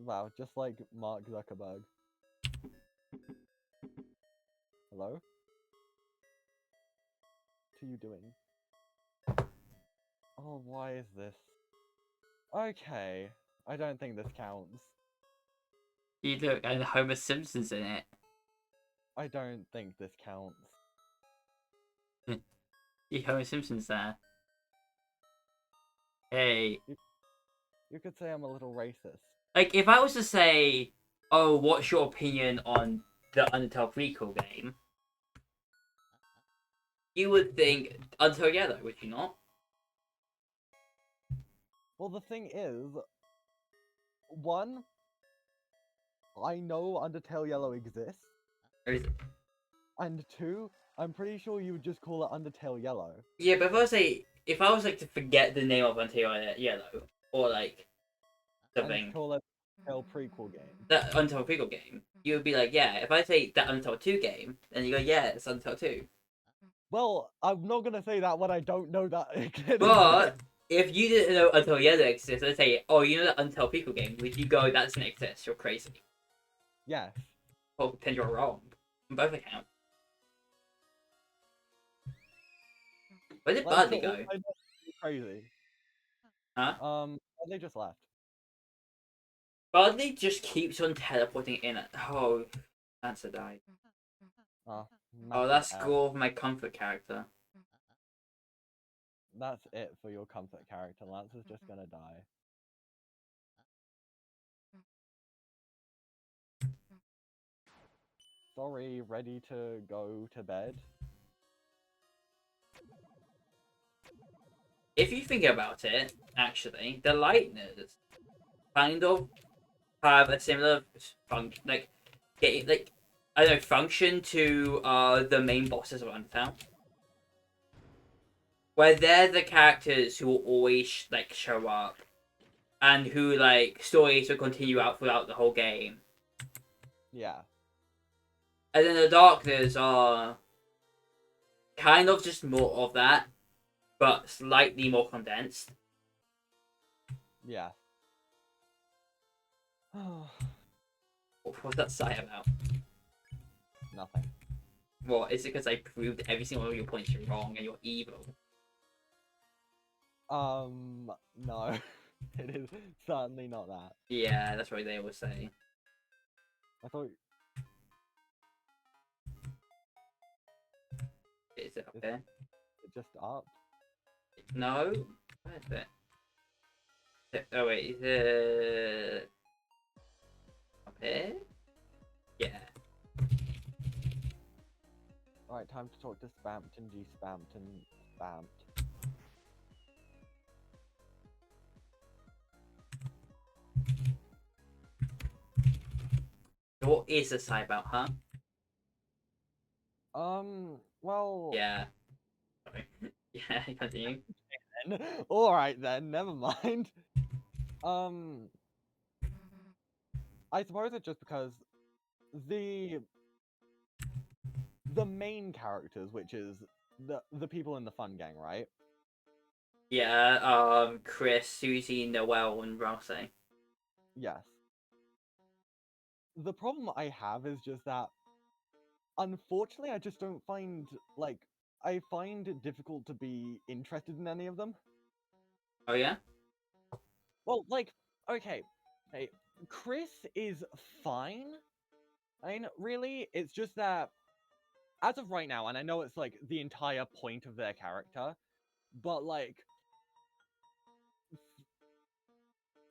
Wow, just like Mark Zuckerberg. Hello? What are you doing? Oh, why is this? Okay. I don't think this counts. You look, and Homer Simpson's in it. I don't think this counts. Homer Simpson's there. Hey, You could say I'm a little racist. like if I was to say, "Oh, what's your opinion on the Undertale prequel game?" You would think Undertale Yellow, would you not? Well, the thing is, one, I know Undertale Yellow exists, Or is it... and two, I'm pretty sure you would just call it Undertale Yellow. Yeah, but if I was like to forget the name of Undertale Yellow or like And something, call it Undertale prequel game. that Undertale prequel game, you would be like, yeah. If I say that Undertale 2 game, then you go, yeah, it's Undertale 2. Well, I'm not gonna say that when I don't know that it exists. But if you didn't know Undertale Yellow exists, I'd say, oh, you know that Undertale prequel game? Would you go, that doesn't exist? You're crazy. Yes. Well, then you're wrong. On both accounts. Where did Like, Berdly so all go? I know is crazy. Huh? They just left. Berdly just keeps on teleporting in. Oh, Lancer died. Oh, Oh, massive that's F. cool of my comfort character. That's it for your comfort character. Lance is just gonna die. Sorry, ready to go to bed? If you think about it, actually, the Lightners kind of have a similar function, like, getting, like, I don't know, function to the main bosses of Undertale. Where they're the characters who will always, like, show up. And who, like, stories will continue out throughout the whole game. Yeah. And then the Darkness are kind of just more of that, but slightly more condensed. Yeah. What's that sigh about? Nothing. What, is it because I proved every single one of your points are wrong and you're evil? No. It is certainly not that. Yeah, that's what they always say. I thought Is it up there? it just up. No? Where is it? Oh wait, is it up here? Yeah. Alright, time to talk to Spamton G Spamton Spamt. What is the sigh about, huh? Well Yeah. Sorry. Yeah, continue. Alright then, never mind. Um I suppose it's just because the main characters, which is the people in the fun gang, right? Yeah, Kris, Susie, Noelle, and Kralsei. Yes. The problem I have is just that, unfortunately, I just don't find, like, I find it difficult to be interested in any of them. Oh yeah? Well, like, okay, hey, Kris is fine. I mean, really, it's just that, as of right now, and I know it's, like, the entire point of their character, but, like,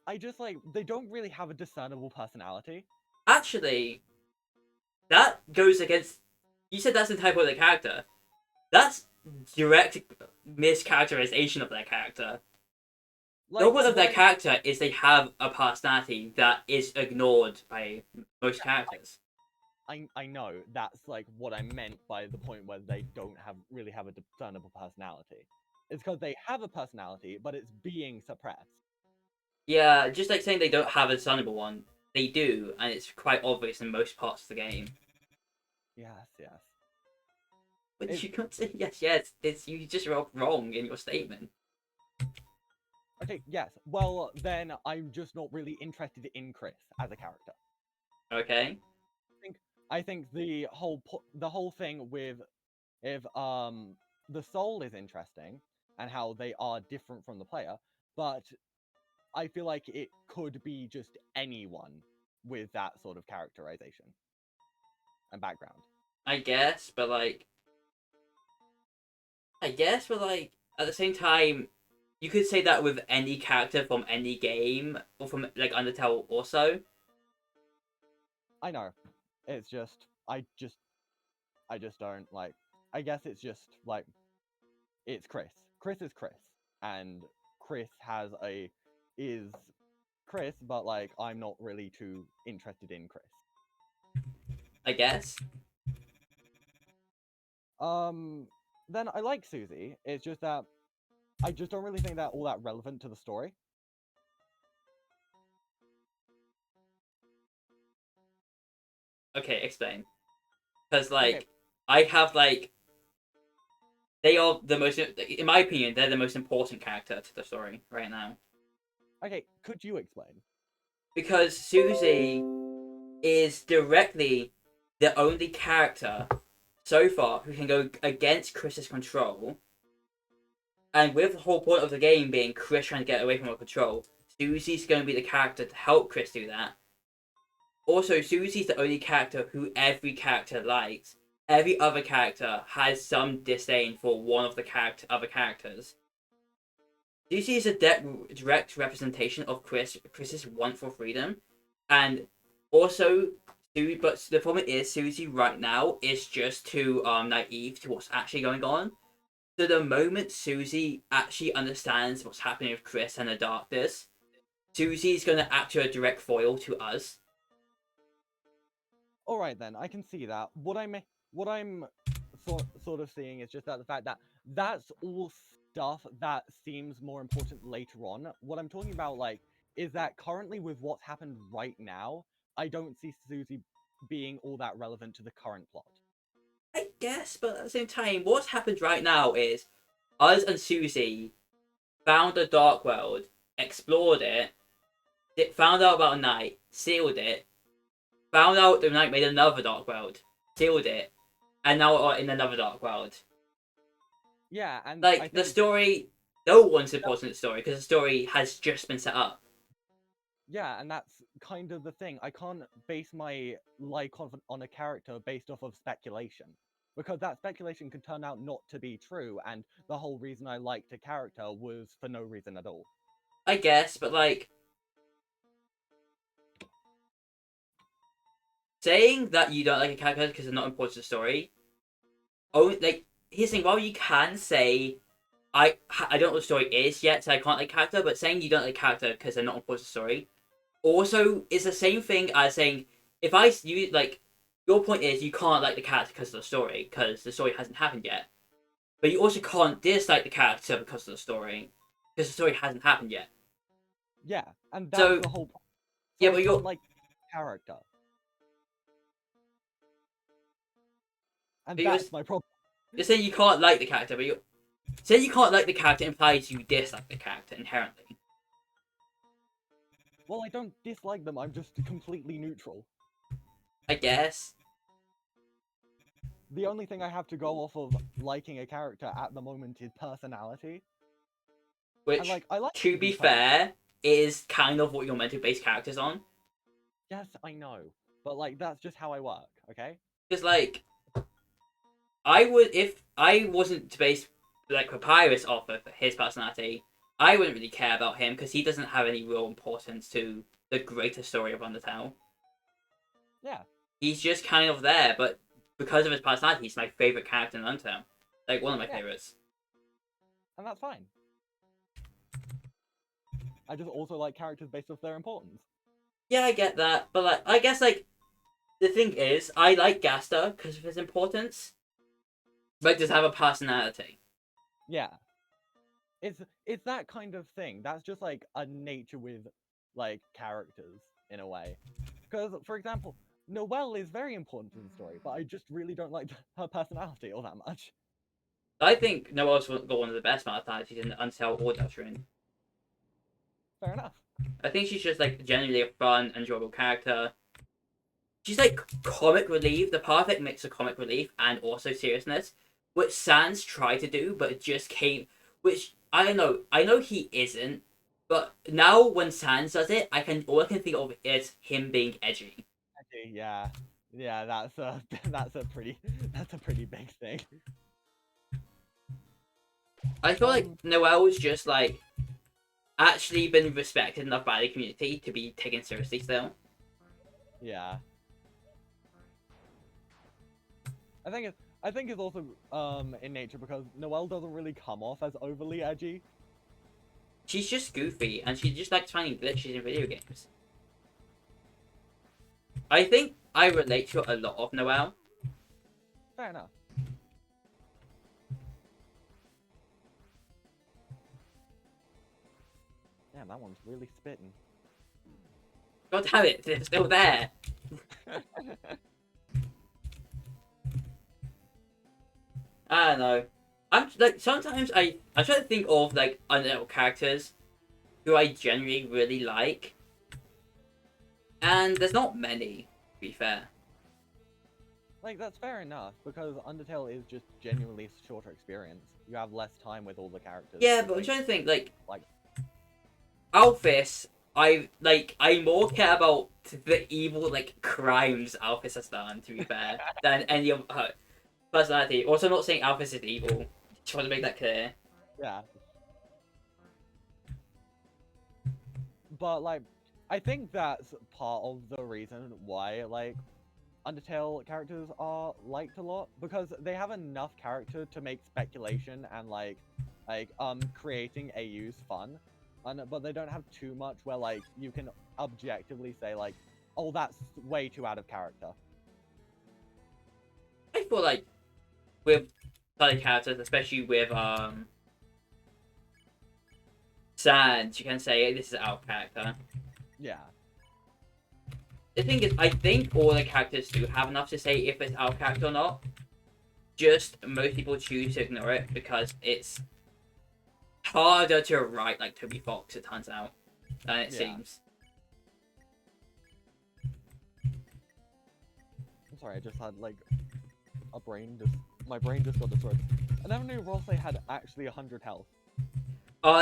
I just, like, they don't really have a discernible personality. Actually, that goes against. You said that's the type of the character. That's direct mischaracterization of their character. Like, The whole point of their what character is they have a personality that is ignored by most characters. I know that's like what I meant by the point where they don't really have a discernible personality. It's because they have a personality, but it's being suppressed. Yeah, just like saying they don't have a discernible one, they do, and it's quite obvious in most parts of the game. Yes, yes. But It's, you can't say yes. It's you just wrong in your statement. okay, yes. Well, then I'm just not really interested in Kris as a character. Okay. I think the whole thing with if the soul is interesting and how they are different from the player, but I feel like it could be just anyone with that sort of characterization and background. I guess, but like at the same time, you could say that with any character from any game or from like Undertale also. I know. It's just I just don't like I guess it's just like it's Kris. Kris is Kris. And Kris has a is Kris, but like I'm not really too interested in Kris. I guess. Then I like Susie. It's just that I just don't really think that all that relevant to the story. Okay, explain. Because Okay, I have they are the most, in my opinion, they're the most important character to the story right now. okay, could you explain? Because Susie is directly the only character so far who can go against Kris's control. And with the whole point of the game being Kris trying to get away from her control, Susie's going to be the character to help Kris do that. Also, Susie's the only character who every character likes. Every other character has some disdain for one of the other characters. Susie is a direct representation of Kris's want for freedom, and also, but the problem is Susie right now is just too naive to what's actually going on. So the moment Susie actually understands what's happening with Kris and the darkness, Susie's going to act to a direct foil to us. All right then, I can see that. What I'm sort of seeing is just that the fact that that's all stuff that seems more important later on. What I'm talking about, like, is that currently with what's happened right now, I don't see Susie being all that relevant to the current plot. I guess, but at the same time, what's happened right now is us and Susie found the Dark World, explored it, found out about a night, sealed it, found out the night made another Dark World, sealed it, and now we're in another Dark World. Yeah, and I Like, the think story, no one's important in the story, because the story has just been set up. yeah, and that's kind of the thing. I can't base my like on a character based off of speculation. Because that speculation could turn out not to be true, and the whole reason I liked a character was for no reason at all. I guess, but saying that you don't like a character because they're not important to the story, here's the thing, while you can say, I don't know what the story is yet, so I can't like character, but saying you don't like character because they're not important to the story, also is the same thing as saying, your point is you can't like the character because of the story, because the story hasn't happened yet. But you also can't dislike the character because of the story, because the story hasn't happened yet. Yeah, and that's So, the whole point. So yeah, I but can't like character. And that's my problem. you're saying you can't like the character, but you saying you can't like the character implies you dislike the character inherently. Well, I don't dislike them, I'm just completely neutral. I guess. The only thing I have to go off of liking a character at the moment is personality. Which, And like I like to be Susie's personality. fair, is kind of what you're meant to base characters on. Yes, I know. But like that's just how I work, okay? Because I would, if I wasn't to base Papyrus off of his personality, I wouldn't really care about him because he doesn't have any real importance to the greater story of Undertale. Yeah. He's just kind of there, but because of his personality, he's my favorite character in Undertale. Like one of my favorites. And that's fine. I just also like characters based off their importance. Yeah, I get that, but I guess the thing is, I like Gaster because of his importance, but does have a personality. Yeah. It's that kind of thing. That's just like a nature with like characters in a way. Because for example, Noelle is very important to the story, but I just really don't like her personality all that much. I think Noelle's got one of the best personalities in Undertale or Deltarune. Fair enough. I think she's just genuinely a fun, enjoyable character. She's comic relief, the perfect mix of comic relief and also seriousness, which Sans tried to do, but it just came. Which I don't know. I know he isn't, but now when Sans does it, all I can think of is him being edgy. Actually, yeah. Yeah, that's a that's a pretty big thing. I feel like Noelle's just actually been respected enough by the community to be taken seriously still. Yeah. I think it's also in nature because Noelle doesn't really come off as overly edgy. she's just goofy, and she just likes finding glitches in video games. I think I relate to a lot of Noelle. Fair enough. Damn, that one's really spitting. God damn it, they're still there. I don't know. I'm like sometimes I try to think of like Undertale characters who I genuinely really like, and there's not many. To be fair. Like, that's fair enough, because Undertale is just genuinely a shorter experience. You have less time with all the characters. Yeah, but I'm trying to think like Like- Alphys. I more care about the evil like crimes Alphys has done. To be fair, than any of her personality. Also, I'm not saying Alphys is evil. Just want to make that clear. Yeah. But, like, I think that's part of the reason why, like, Undertale characters are liked a lot, because they have enough character to make speculation and, like, creating AUs fun. But they don't have too much where, like, you can objectively say, like, oh, that's way too out of character. I feel like with other characters, especially with Sans, you can say this is our character. Yeah. The thing is, I think all the characters do have enough to say if it's our character or not. Just most people choose to ignore it because it's harder to write like Toby Fox, it turns out, than it seems. I'm sorry, I just had like my brain just got destroyed. I never knew Kralsei had actually 100 health.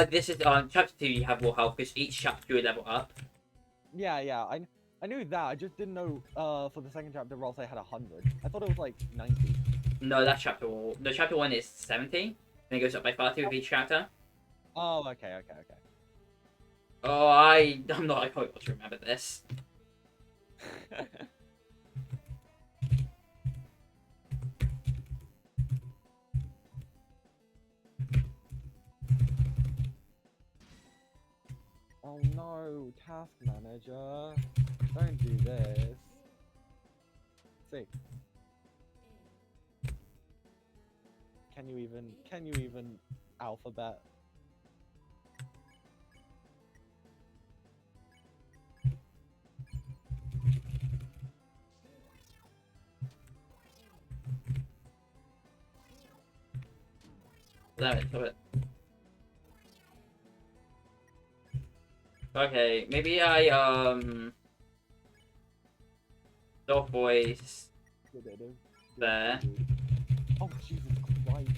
This is chapter 2. You have more health because each chapter you level up. Yeah, I knew that. I just didn't know for the second chapter Kralsei had 100. I thought it was like 90. No, that's chapter 1. No, chapter 1 is 70. And it goes up by 30 with each chapter. Oh, okay. Oh, I'm not. I probably got to remember this. Oh no, task manager. Don't do this. See. Can you even alphabet? Damn it. Okay, maybe I soft voice there. Oh Jesus Christ.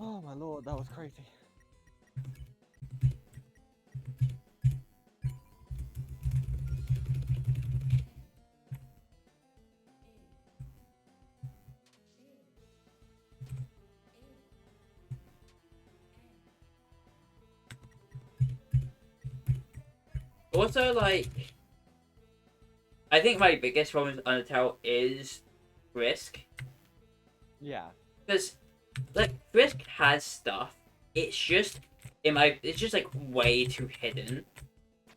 Oh my lord, that was crazy. Also, like, I think my biggest problem with Undertale is Frisk. Yeah. Because, like, Frisk has stuff. It's just, it's just, like, way too hidden.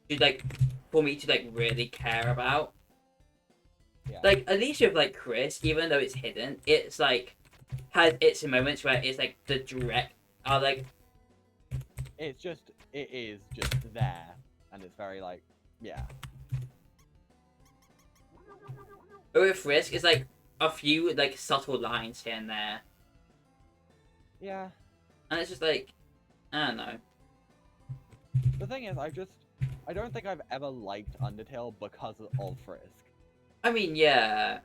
To, like, for me to, like, really care about. Yeah. Like, at least with, like, Kris, even though it's hidden, it's, like, has its moments where it's, like, the direct, like... It is just there. And it's very, like, yeah. But with Frisk, it's, like, a few, like, subtle lines here and there. Yeah. And it's just, like, I don't know. The thing is, I don't think I've ever liked Undertale because of Frisk. I mean, yeah.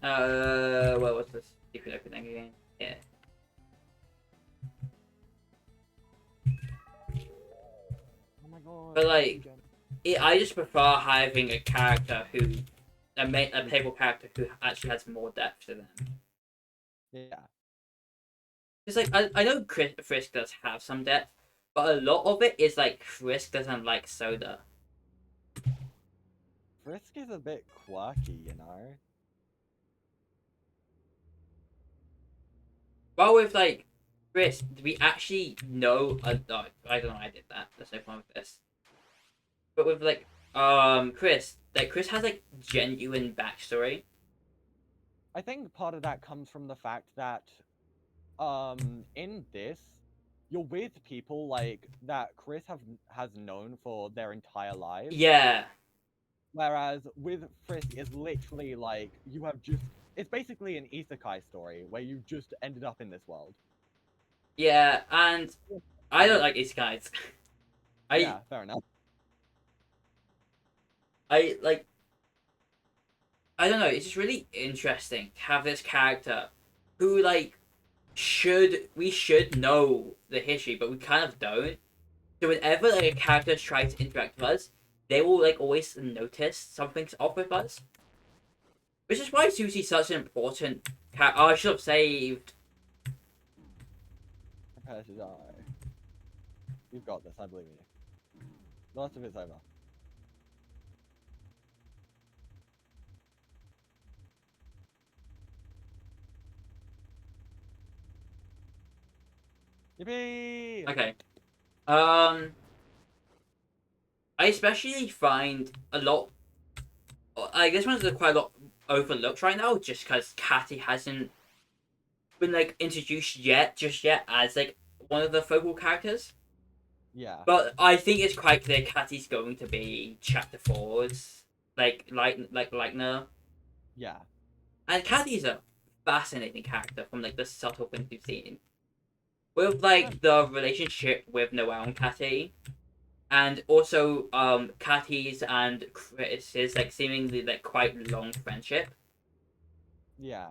Well, what's this secret opening again? Yeah. Oh my god. But, like, I just prefer having a character who, a playable character who actually has more depth to them. Yeah. It's like I know Frisk does have some depth, but a lot of it is like Frisk doesn't like soda. Frisk is a bit quirky, you know? While with like Frisk, we actually know. I don't know. I did that. There's no point with this. But with like Kris, like Kris has like genuine backstory. I think part of that comes from the fact that in this you're with people like that Kris has known for their entire lives. Yeah. Whereas with Frisk, it's literally like you have just it's basically an isekai story where you just ended up in this world. Yeah, and I don't like these guys. Yeah, fair enough. I like I don't know, it's just really interesting to have this character who like we should know the history, but we kind of don't. So whenever like a character tries to interact with us, they will like always notice something's off with us. Which is why Susie's such an important character. Oh, I should have saved. Prepare to die. You've got this, I believe in you. The rest of it's over. Yippee! Okay. I especially find a lot. I guess one's quite a lot overlooked right now, just because Catty hasn't been like introduced just yet as like one of the focal characters. Yeah. But I think it's quite clear Catty's going to be Chapter 4's like Lightner. Yeah. And Catty's a fascinating character from like the subtle things we've seen. With like the relationship with Noelle and Catty. And also Catty's and Kris's like seemingly like quite long friendship. Yeah.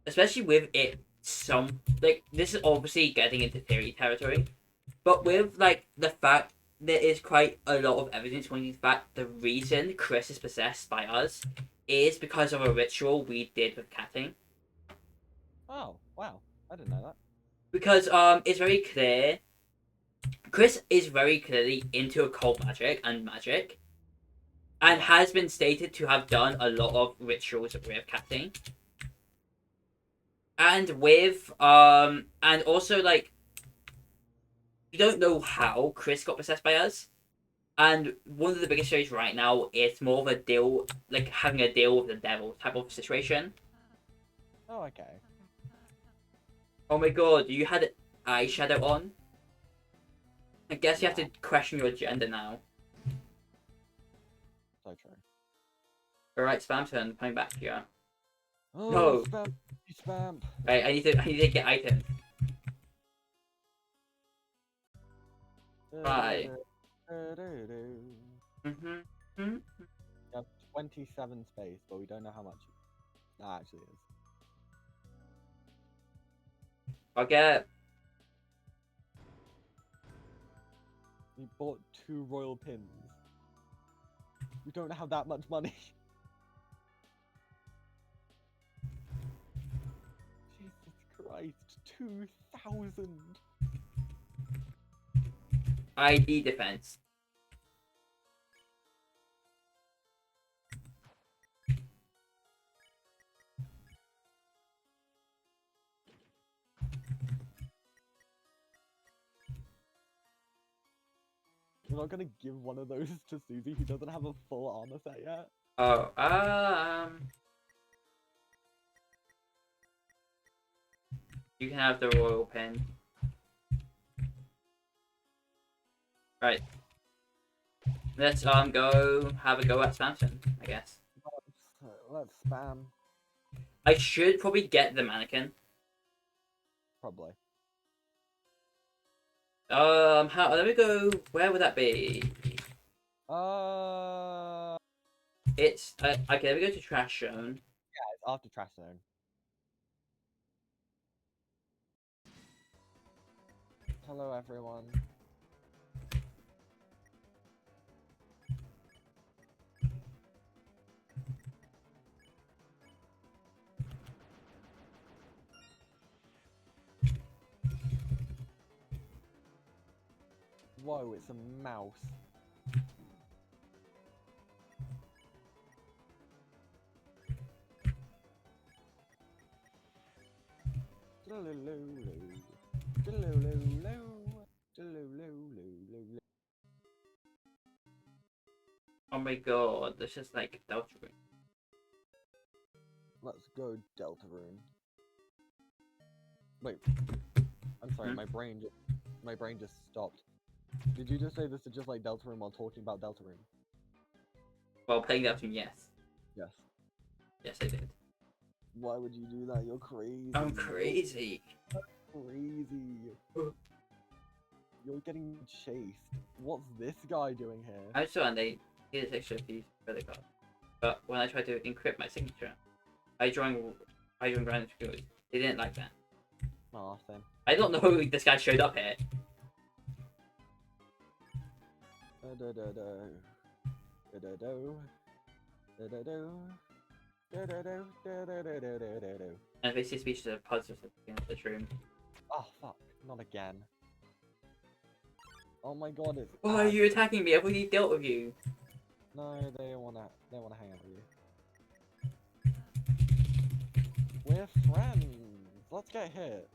Especially with it some like this is obviously getting into theory territory. But with like the fact there is quite a lot of evidence pointing to the fact the reason Kris is possessed by us is because of a ritual we did with Catting. Oh, wow. I didn't know that. Because it's very clear Kris is very clearly into occult magic and Yeah. has been stated to have done a lot of rituals with Catting. And with and also like you don't know how Kris got possessed by us. And one of the biggest stories right now is more of a deal, like having a deal with the devil type of situation. Oh, okay. Oh my god, you had eyeshadow on? I guess you have Yeah. to question your gender now. So true. Alright, Spamton, coming back to you. Oh, No. spam. Spam. Right, I need to get items. Right. Mm-hmm. We have 27 space, but we don't know how much that actually is. I'll get. We bought 2 royal pins. We don't have that much money. Jesus Christ, 2,000. ID defense. We're not gonna give one of those to Susie who doesn't have a full armor set yet. Oh, you can have the royal pin. Right. Let's go have a go at Spamton, I guess. Let's spam. I should probably get the mannequin. Probably. How? Let me go. Where would that be? It's okay. Let me go to trash zone. Yeah, it's after trash zone. Hello, everyone. Whoa, it's a mouse. Oh my god, this is like Deltarune. Let's go Deltarune. Wait, I'm sorry, Hmm? my brain just stopped. Did you just say this is just like Deltarune while talking about Deltarune? While playing Deltarune, yes. Yes. Yes, I did. Why would you do that? You're crazy. I'm crazy. Crazy. You're getting chased. What's this guy doing here? I saw and they did this extra piece credit card. But when I tried to encrypt my signature, I joined random schools. They didn't like that. Aw, same. I don't know who this guy showed up here. And they see speeches of positive in this room. Oh fuck, not again. Oh my god, it's Why are you attacking me? I've already dealt with you. No, they wanna hang out with you. We're friends. Let's get hit.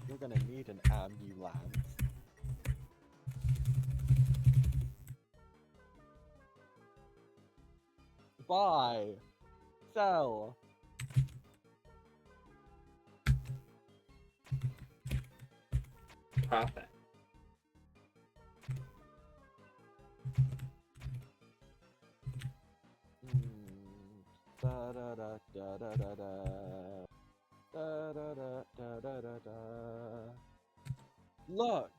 You're gonna need an ambulance. Buy. Sell. Perfect. Da da da da da da da. Da da da da da da da. Look.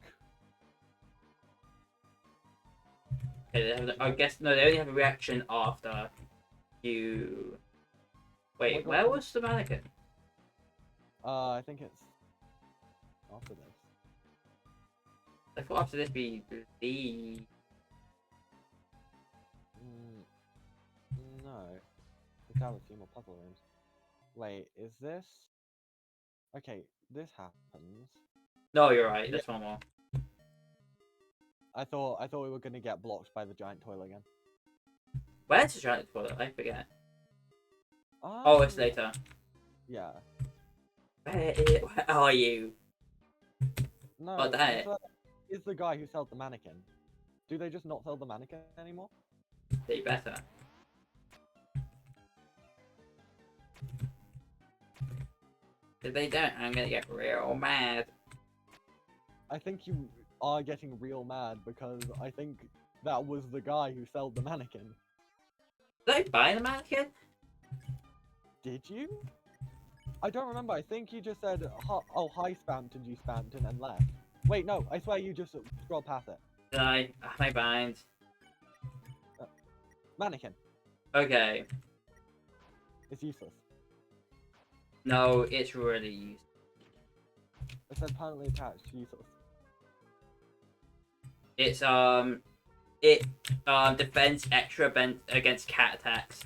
Okay, they have, I guess no, they only have a reaction after you. Wait, God. where was the mannequin? I think it's after this. I thought after this be the. No. The Galaxy more puzzle rooms. Wait, is this? Okay, this happens. No, you're right. There's one more. I thought we were gonna get blocked by the giant toilet again. Where's the giant toilet? I forget. Oh, it's later. Yeah. Where are you? No. Oh, there. Is the guy who sold the mannequin. Do they just not sell the mannequin anymore? They better. If they don't, I'm gonna get real mad. I think you are getting real mad because I think that was the guy who sold the mannequin. Did I buy the mannequin? Did you? I don't remember. I think you just said, "Oh, hi, Spamton, G Spamton," and left. Wait, no. I swear you just scrolled past it. Did I? My bind. Mannequin. Okay. It's useless. No, it's really used. It says permanently attached. Useless. It's it defends extra against cat attacks.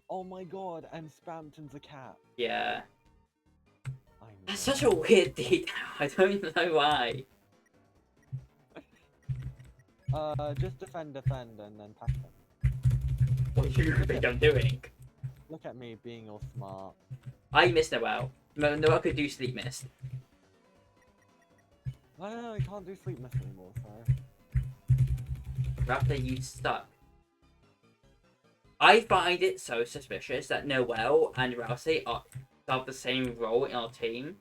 Oh my god! And Spamton's a cat. Yeah. I know. That's such a weird detail. I don't know why. Just defend, and then pass them. What do you think I'm doing? Look at me being all smart. I miss Noelle. Noelle could do sleep mist. I can't do sleep mist anymore, so... Raptor, you suck. I find it so suspicious that Noelle and Kralsei have the same role in our team.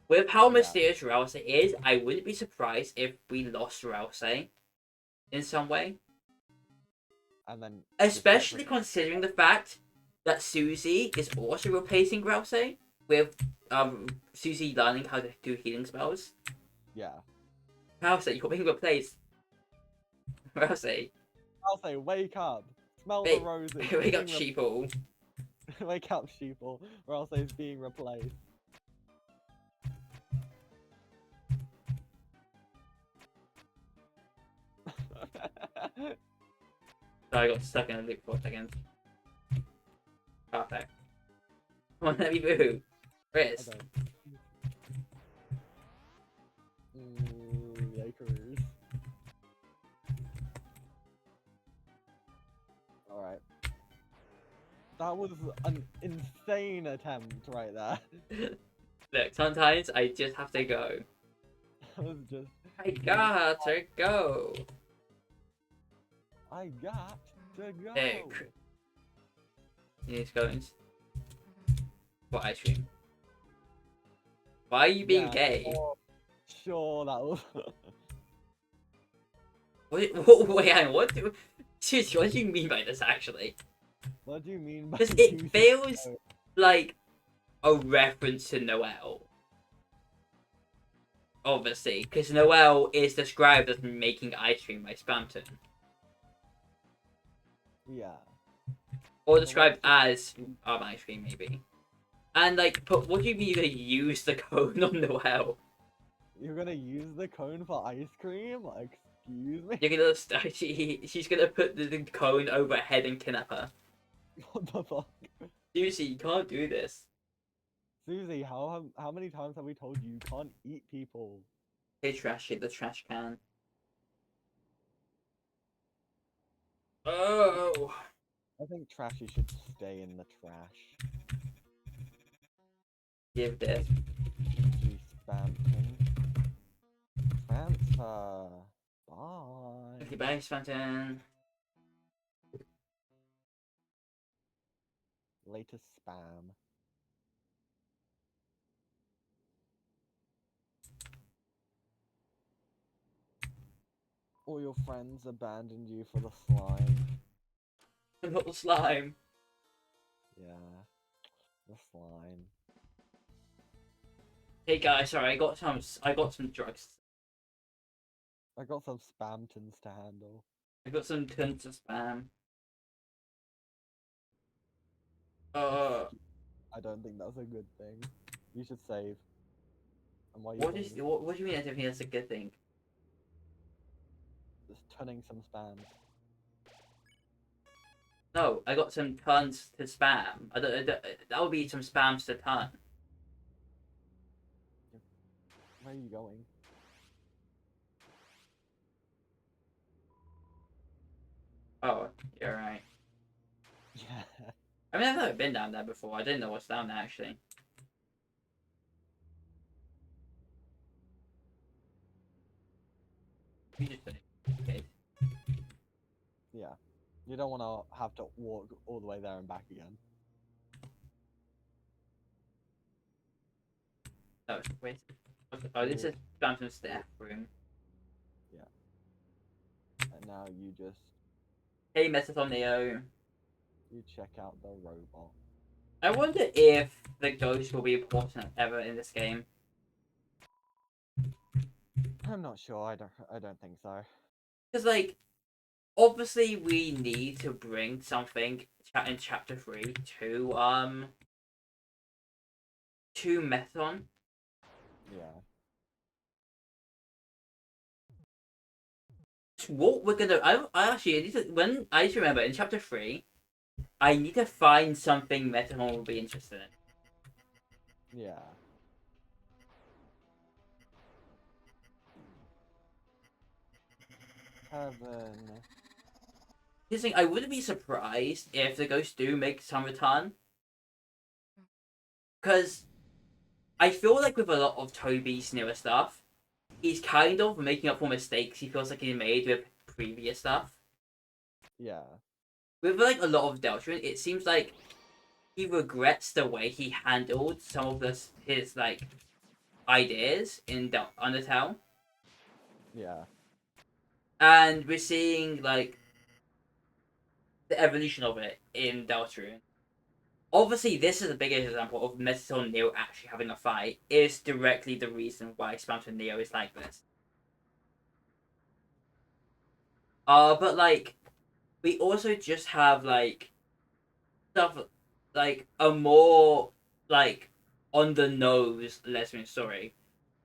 With how mysterious Kralsei is, I wouldn't be surprised if we lost Kralsei in some way. And then... Especially considering the fact that Susie is also replacing Kralsei with Susie learning how to do healing spells. Yeah. Kralsei, you're being replaced. Kralsei. Kralsei, wake up! Smell the roses! Wake up, sheeple. Wake up, sheeple, or else it's being replaced. So I got stuck in a loop for a second. Perfect. Come on, let me move. Kris. Okay. That was an insane attempt right there. Look, sometimes I just have to go. That was just. I gotta go. I got to go. Hey, He's going for ice cream. Why are you being gay? Sure, that was. Wait, hang on, seriously, what do you mean by this, actually? What do you mean by? Because it feels like a reference to Noelle. Obviously, because Noelle is described as making ice cream by Spamton. Yeah. Or described as ice cream, maybe. And, like, but what do you mean you're gonna use the cone on Noelle? You're gonna use the cone for ice cream? Excuse me? You're gonna she's gonna put the cone over her head and kidnap her. What the fuck? Seriously, you can't do this. Susie, how many times have we told you can't eat people? Hey, trash it, the trash can. Oh. I think Trashy should stay in the trash. Give this. Easy Spamton. Transfer. Bye. Goodbye, Spamton. Latest spam. All your friends abandoned you for the slime. Little slime. Yeah. The slime. Hey guys, sorry, I got some drugs. I got some Spamtons to handle. I got some tons of spam. I don't think that's a good thing. You should save. And while what do you mean I don't think that's a good thing? Just turning some spam. No, I got some tons to spam. That would be some spams to ton. Where are you going? Oh, you're right. Yeah. I mean, I've never been down there before. I didn't know what's down there, actually. You just did it. Okay. Yeah. You don't want to have to walk all the way there and back again. Oh, wait. Okay. Oh, this is Spamton's staff room. And now you just Hey, Metathonio. you check out the robot. I wonder if the ghost will be important ever in this game. I'm not sure. I don't think so. Because, like, obviously we need to bring something in chapter 3 to Methon. Yeah. What we're gonna I actually need to, I just remember in chapter 3 I need to find something Methon will be interested in. Yeah. Heaven. Here's the thing, I wouldn't be surprised if the ghosts do make some return. Because I feel like with a lot of Toby's newer stuff, he's kind of making up for mistakes he feels like he made with previous stuff. Yeah. With like a lot of Deltarune, it seems like he regrets the way he handled some of his like ideas in Undertale. Yeah. And we're seeing like the evolution of it in Deltarune. Obviously, this is the biggest example of Metatron and Neo actually having a fight. Is directly the reason why Spamton and Neo is like this. But like, we also just have like stuff like a more like on the nose lesbian story,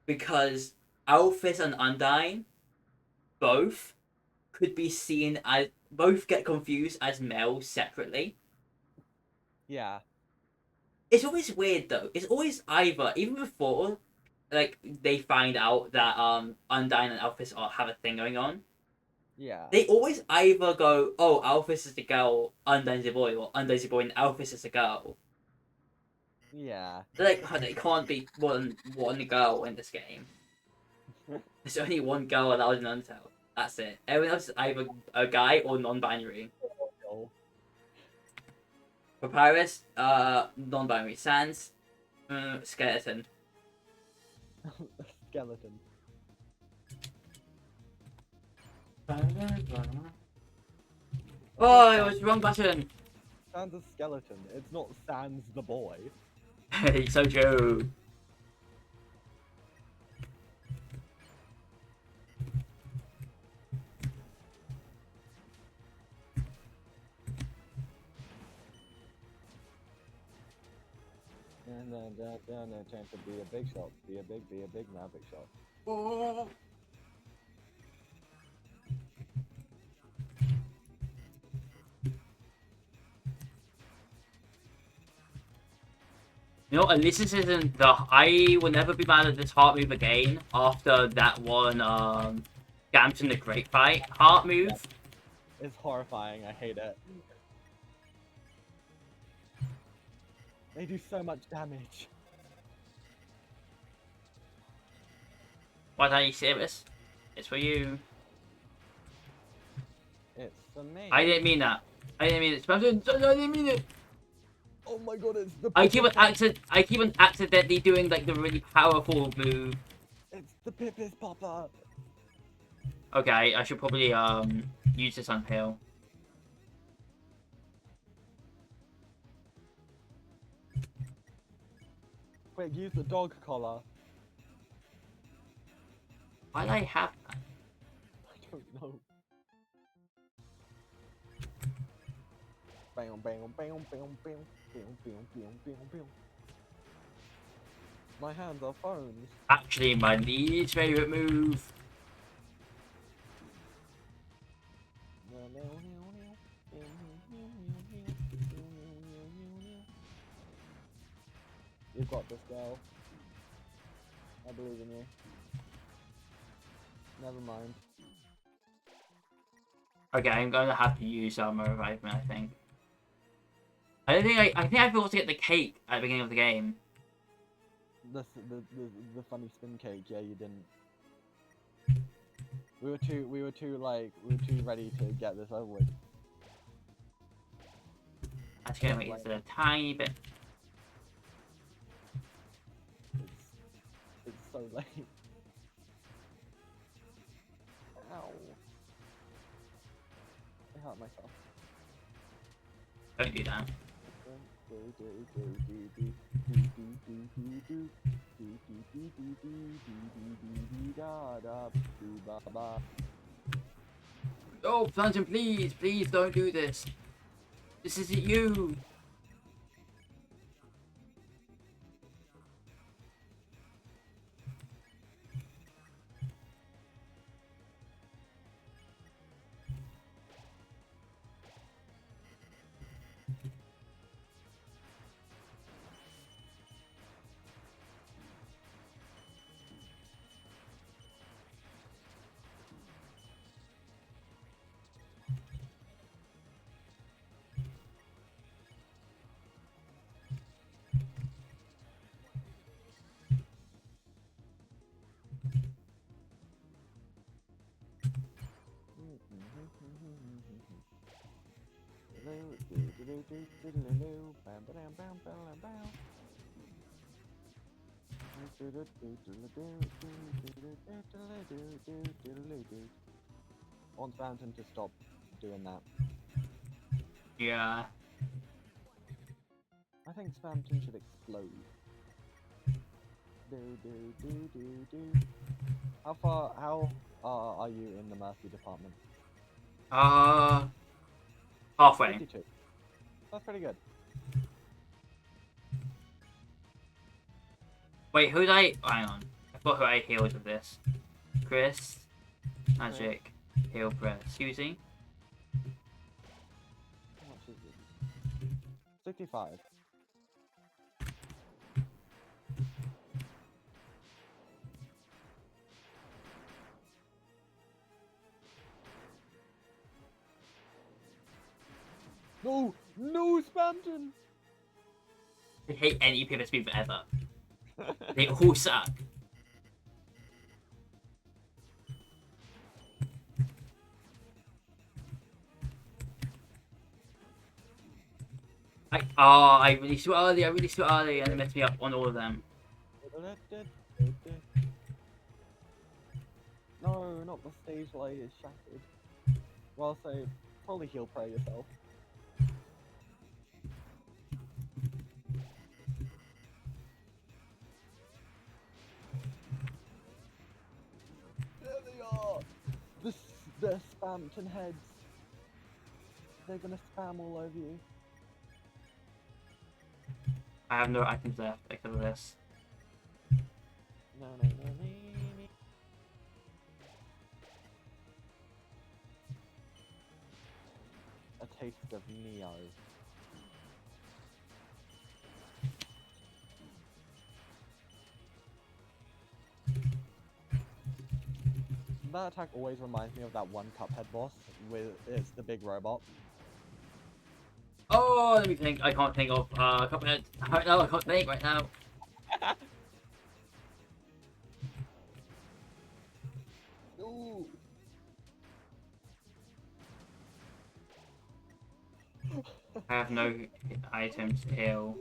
because Alphys and Undyne both could be seen as both get confused as males separately. Yeah. It's always weird though. It's always either even before like they find out that Undyne and Alphys have a thing going on. Yeah. They always either go, oh, Alphys is the girl, Undyne's the boy, or Undyne's the boy and Alphys is the girl. Yeah. They're like, oh, there can't be one girl in this game. There's only one girl allowed in Undertale. That's it. Everyone else is either a guy or non-binary. Oh. Papyrus, non-binary. Sans, skeleton. Skeleton. Oh, it was the wrong button. Sans a skeleton. It's not Sans the boy. So true. And no chance to be a big shot. Be a big maverick shot. You know, at least this isn't the. I will never be mad at this heart move again after that one, Spamton the Great Fight heart move. It's horrifying. I hate it. They do so much damage. Why are you serious? It's for you. It's for me. I didn't mean that. I didn't mean it. Spamton, I didn't mean it. Oh my god, it's the. I keep on accidentally doing like the really powerful move. It's the Pipis Popper. Okay, I should probably use this on Pale. Quick, use the dog collar. Why do I have that? I don't know. Bam, bam, bam, bam, bam, bam, bam, bam, bam, bam. My hands are phones. Actually, my least favorite move. You've got this, girl. I believe in you. Never mind. Okay, I'm gonna have to use revivement, I think. I think I forgot to get the cake at the beginning of the game. The funny spin cake. Yeah, you didn't. We were too ready to get this over with. I just gonna make this a tiny bit. It's so late. Ow. I hurt myself. Don't do that. Oh, Phantom, please don't do this. This isn't you. Want Spamton to stop doing that. Yeah. I think Spamton should explode. How are you in the Mercy department? Halfway. 52. That's pretty good. Wait, who did I? Hang on. I forgot who I healed with this. Kris, magic, heal, press. Using. How much is it? 65. No, no, Spamton. I hate any pivot speed ever. They all suck. I released too early, and it messed me up on all of them. No, not the stage light is shattered. Well, so probably heal pray yourself. There they are! The Spamton heads. They're gonna spam all over you. I have no items left because of this. No, no, no, no, no. A taste of Neo. That attack always reminds me of that one Cuphead boss with it's the big robot. Oh, let me think. I can't think of a couple minutes. Right now, I can't think right now. Ooh. I have no items to heal.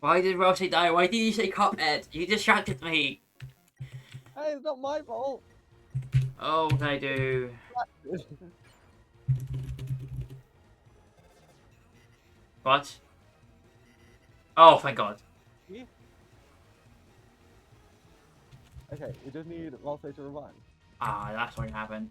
Why did Rossi die? Why did you say Cuphead? You distracted me. Hey, it's not my fault. Oh, what can I do? What? Oh, thank God. Yeah. Okay, we just need Ralsei to revive. Ah, that's what happened.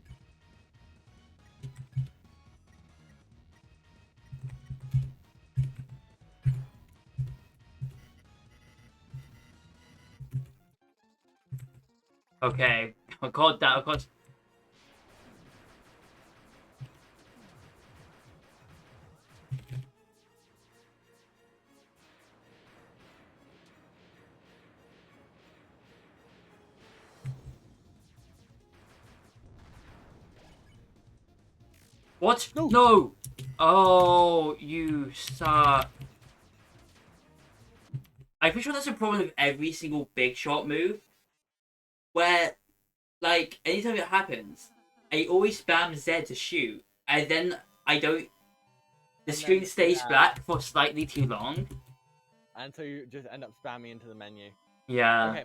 Okay, I caught that. I caught. What? No. No! Oh, you suck. I'm pretty sure that's a problem with every single big shot move. Where, like, anytime it happens, I always spam Z to shoot, and then I don't. The And screen then, stays yeah. black for slightly too long. And so you just end up spamming into the menu. Yeah. Okay.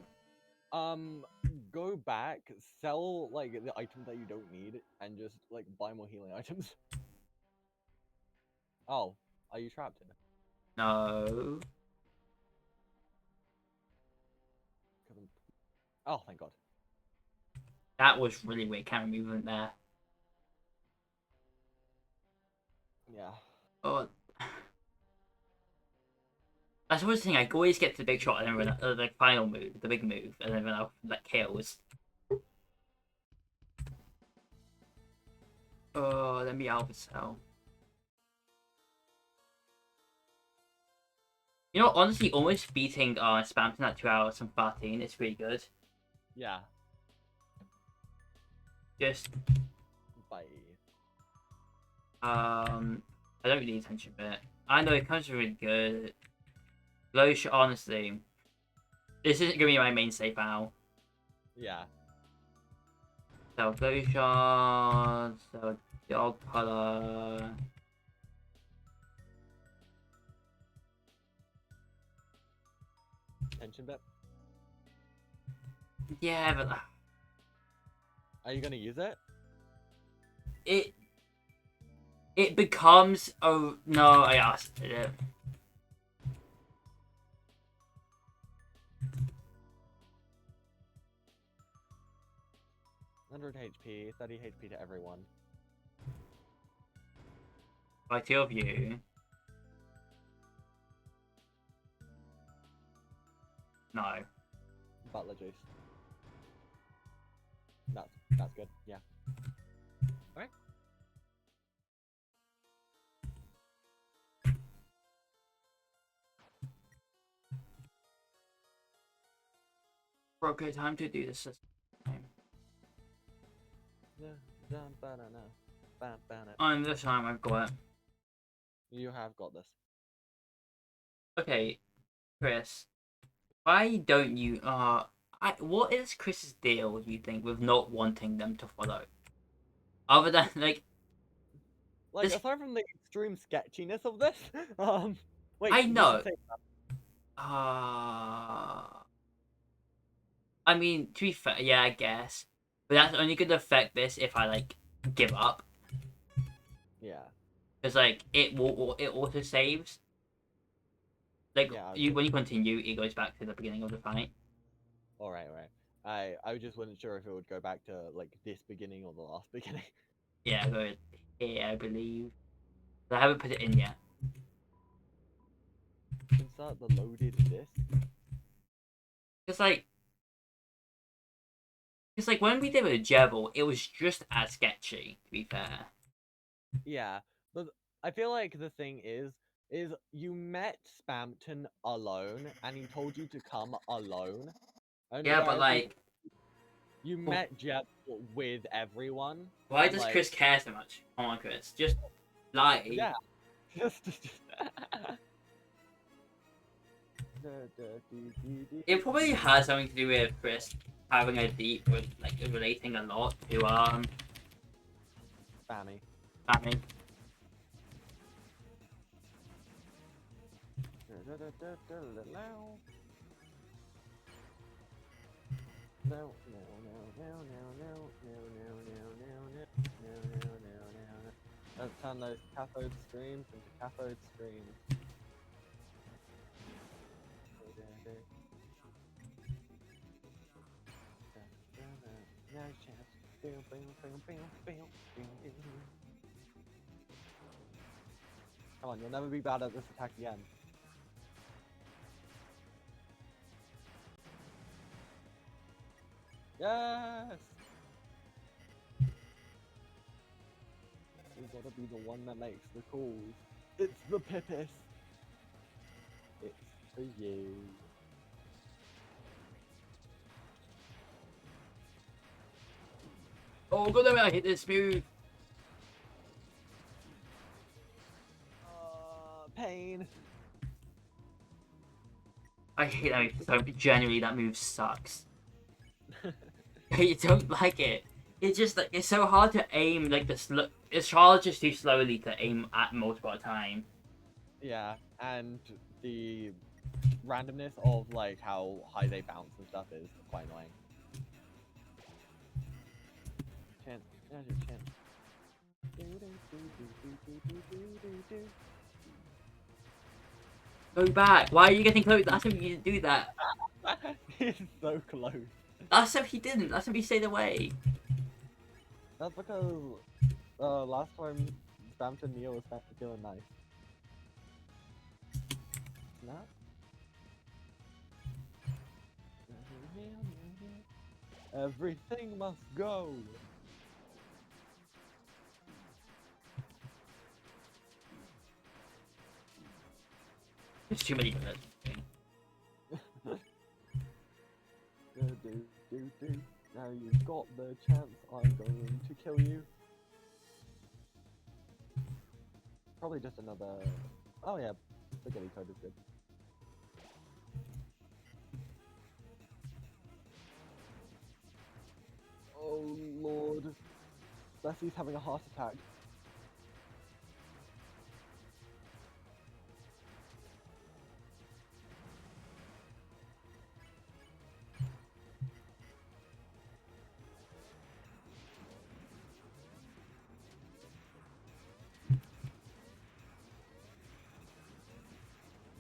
Go back, sell like the items that you don't need, and just like buy more healing items. Oh, are you trapped in it? No. Oh, thank God. That was really weird camera movement there. Yeah. Oh. That's always the thing. I always get to the big shot and then run out, the final move, the big move, and then run out like kills. Oh, let me alpha cell. You know, honestly, almost beating Spamton at 2 hours and 13 is pretty good. Yeah. Just Bye. I don't need attention bit. I know it comes really good. Low shot, honestly. This isn't gonna be my mainstay now. Yeah. So glow shot, so dog color. Tension bit. Yeah, but Are you gonna use it? it becomes oh no, I asked it. 100 HP, 30 HP to everyone. By two of you. No. Butler juice. That's good. Yeah. Alright. Okay, time to do this. And this time I've got it. You have got this. Okay, Kris, why don't you? What is Chris's deal? Do you think with not wanting them to follow? Other than like, Like, this, aside from the extreme sketchiness of this, wait, I you should know. say I mean, to be fair, yeah, I guess, but that's only gonna affect this if I like give up, yeah, because like it auto saves. Like yeah. you when you continue, it goes back to the beginning of the fight. All right, right. I just wasn't sure if it would go back to like this beginning or the last beginning. Yeah, good. Yeah, I believe. But I haven't put it in yet. Insert the loaded disc. It's like when we did with Jebel, it was just as sketchy. To be fair. Yeah, but I feel like the thing is you met Spamton alone, and he told you to come alone. And Yeah, but whereas like, you met Jeb with everyone, why and does like, Kris care so much? Come on, Kris, just lie. yeah, just It probably has something to do with Kris having a deep, like relating a lot to Spammy. Sammy. Let's turn those cathode streams into cathode streams. No chance. Come on, you'll never be bad at this attack again. Yes! You gotta be the one that makes the calls. It's the Pipis. It's for you. Oh god damn it, I hit this move. Pain. I hate that move so genuinely that move sucks. I don't like it. It's just like it's so hard to aim like it's hard just too slowly to aim at multiple at a time. Yeah, and the randomness of like how high they bounce and stuff is quite annoying. Chance, there's your chance. Go back. Why are you getting close? Last time you didn't do that. He's so close. Last time he didn't. Last time he stayed away. That's because last time Spamton Neo was feeling nice. Snap. Everything must go. There's too many bullets. Now you've got the chance, I'm going to kill you. Probably just another... Oh yeah, spaghetti code is good. Oh lord. Bessie's having a heart attack.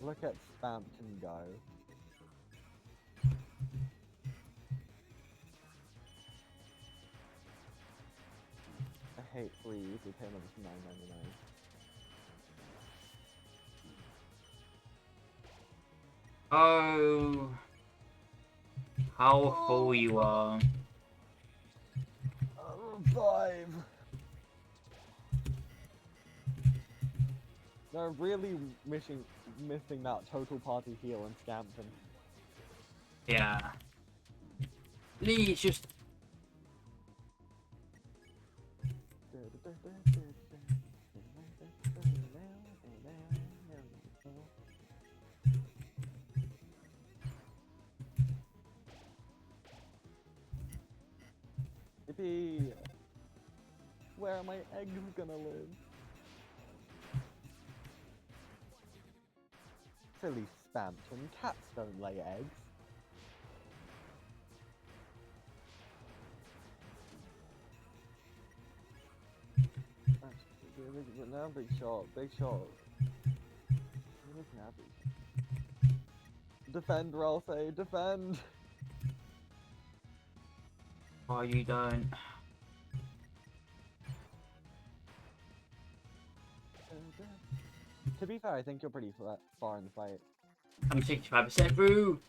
Look at Spamton go. I hate freeze, we pay him $9.99. Oh. How full you are. 5. They're really missing that total party heal in Scampton. Yeah. Please just. Yippee! Where are my eggs gonna live? Silly Spamton, cats don't lay eggs. Now big shot, big shot. Defend, Kralsei, defend! Oh, you don't. To be fair, I think you're pretty far in the fight. I'm 65% through.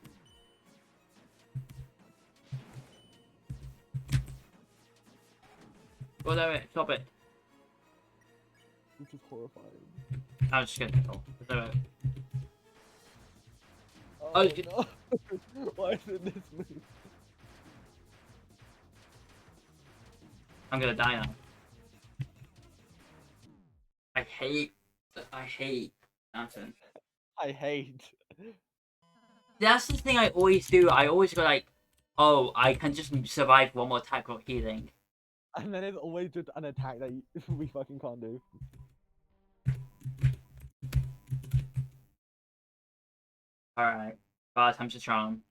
Go there, it. Stop it. This is horrifying. I'm just gonna go. Go there, it. Oh shit. no! Why did this move? I'm gonna die now. I hate Anton. I hate. That's the thing I always do. I always go like, oh, I can just survive one more attack of healing. And then it's always just an attack that we fucking can't do. Alright. Time to charm.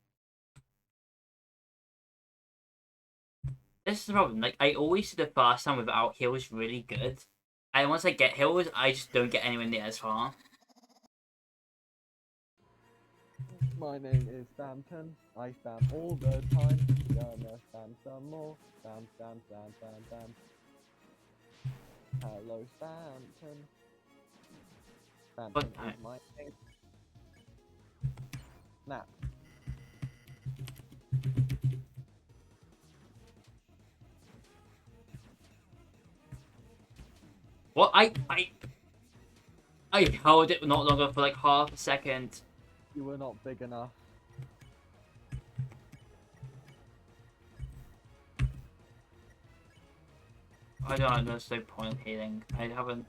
This is the problem. Like, I always do the first time without heals really good. And once I get heals, I just don't get anywhere near as far. My name is Spamton. I spam all the time. Gonna spam some more. Spam, spam, spam, spam, spam. Hello, Spamton. Spamton is my name. Snap. What? I held it not longer for like half a second. You were not big enough. I don't know, there's no point in healing. I haven't.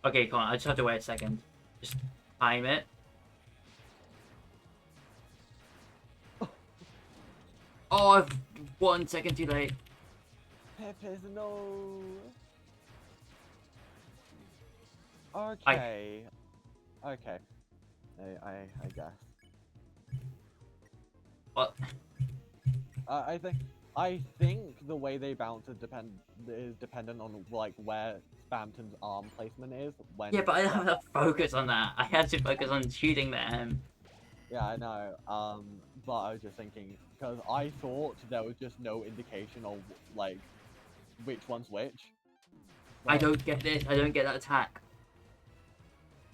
Okay, come on, I just have to wait a second. Just time it. Oh, I've 1 second too late. Pepe's no. Okay. Okay. I guess. What? I think the way they bounce is dependent on like where Spamton's arm placement is when. Yeah, but I don't have enough focus on that. I have to focus on shooting them. Yeah, I know. But I was just thinking because I thought there was just no indication of like which one's which. I don't get this. I don't get that attack.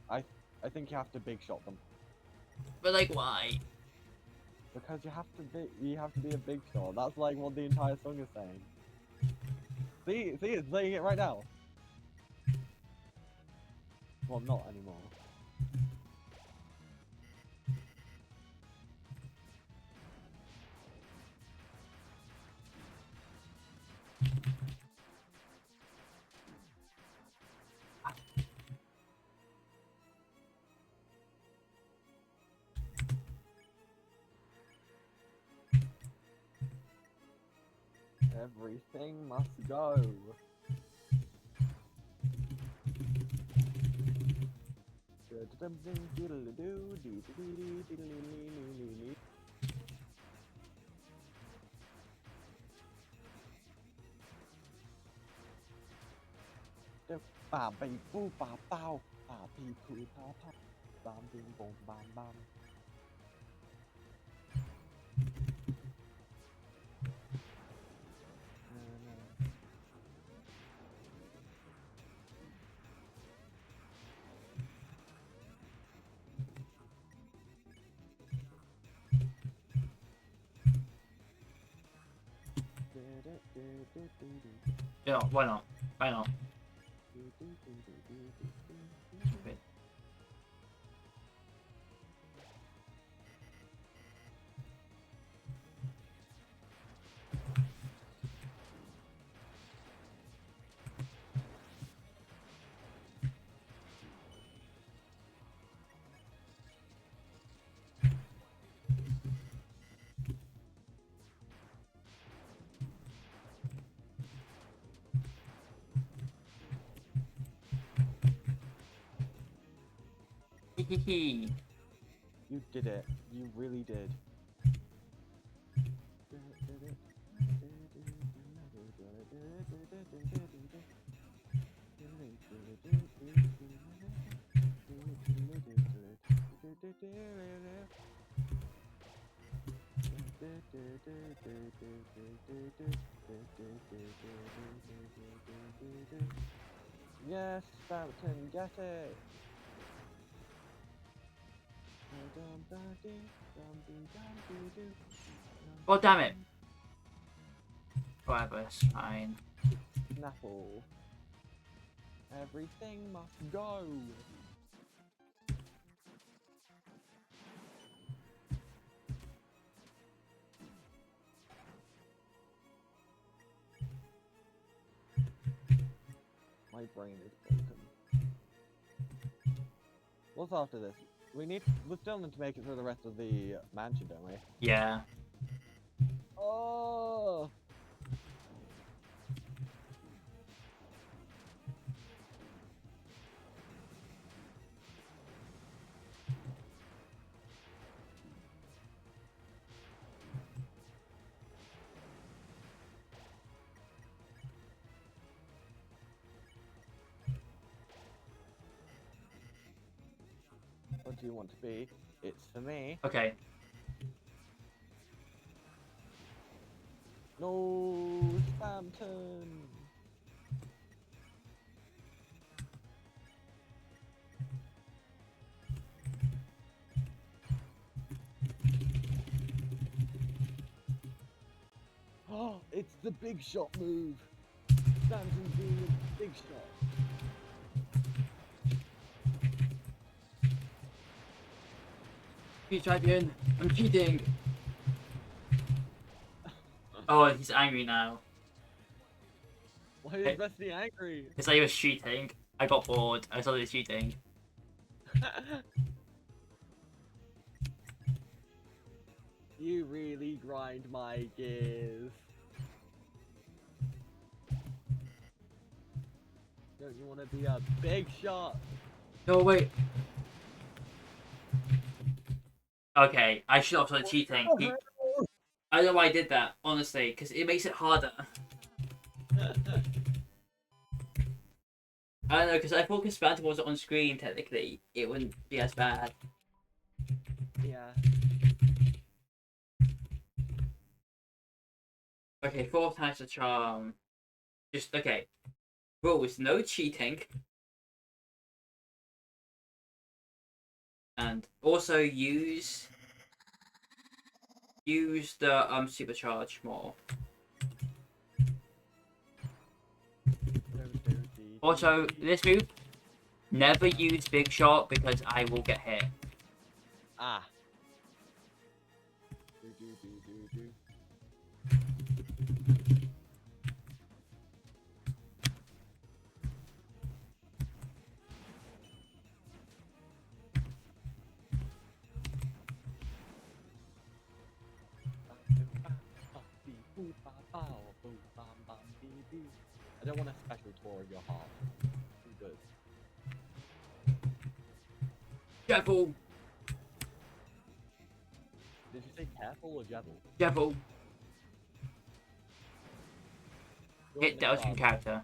I think you have to big shot them But like, why? because you have to be a big shot. That's like what the entire song is saying. See, it's saying it right now. Well, not anymore. Everything must go. Bam, bam, boo, bam, bow, bam, bee, poo, pow, pow, bam, bing, boom, bam, bam. Yeah, why not? Why not? Wait. Hehehe. You did it. You really did. Yes, Spamton, get it! God damn it. Whatever, it's fine. Snapple. Everything must go! My brain is broken. What's after this? We still need to make it through the rest of the mansion, don't we? Yeah. Oh! What do you want to be? It's for me. Okay. No, Spamton! Oh, it's the big shot move! Spamton's doing a big shot. Hey, champion, I'm cheating. Oh, he's angry now. Why is Berdly angry? It's like he was cheating. I got bored. I saw he was cheating. You really grind my gears. Don't you want to be a big shot? No, wait. Okay, I should have started cheating. I don't know why I did that, honestly, because it makes it harder. I don't know, because I thought if Spamton wasn't on screen, technically, it wouldn't be as bad. Yeah. Okay, 4 times the charm. Just, okay. Rules, no cheating. And also use the supercharge more. Also, this move, never use big shot because I will get hit. Ah. I don't want a special tour of your heart. Too good. Devil! Did you say careful or devil? Devil! Hit Join the Deltarune club. character.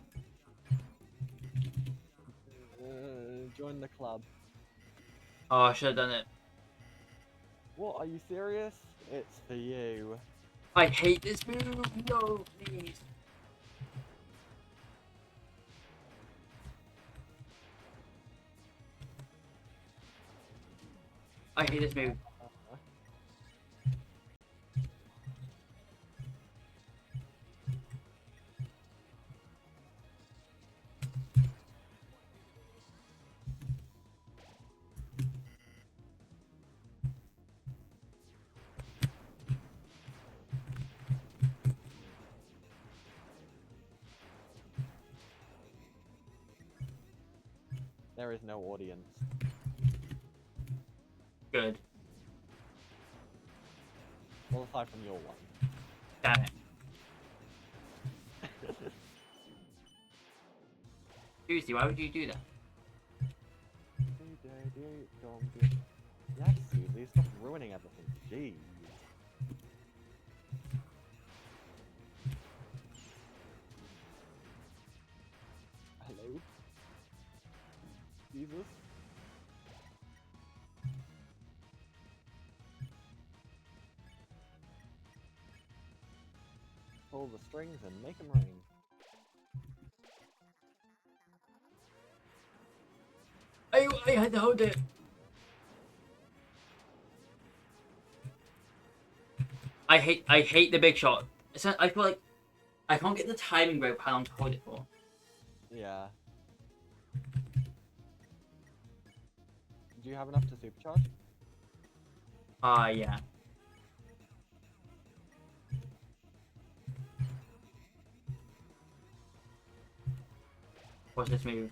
Join the club. Oh, I should have done it. What, are you serious? It's for you. I hate this move! No, please! I hate this move. There is no audience. Good. Well, aside from your one. Damn it. Seriously, why would you do that? Yes, Susie, stop ruining everything. Jeez. Hello? Jesus? Pull the strings and make them ring. I had to hold it. I hate the big shot. I feel like I can't get the timing right of how long to hold it for. Yeah. Do you have enough to supercharge? Yeah. What's this move?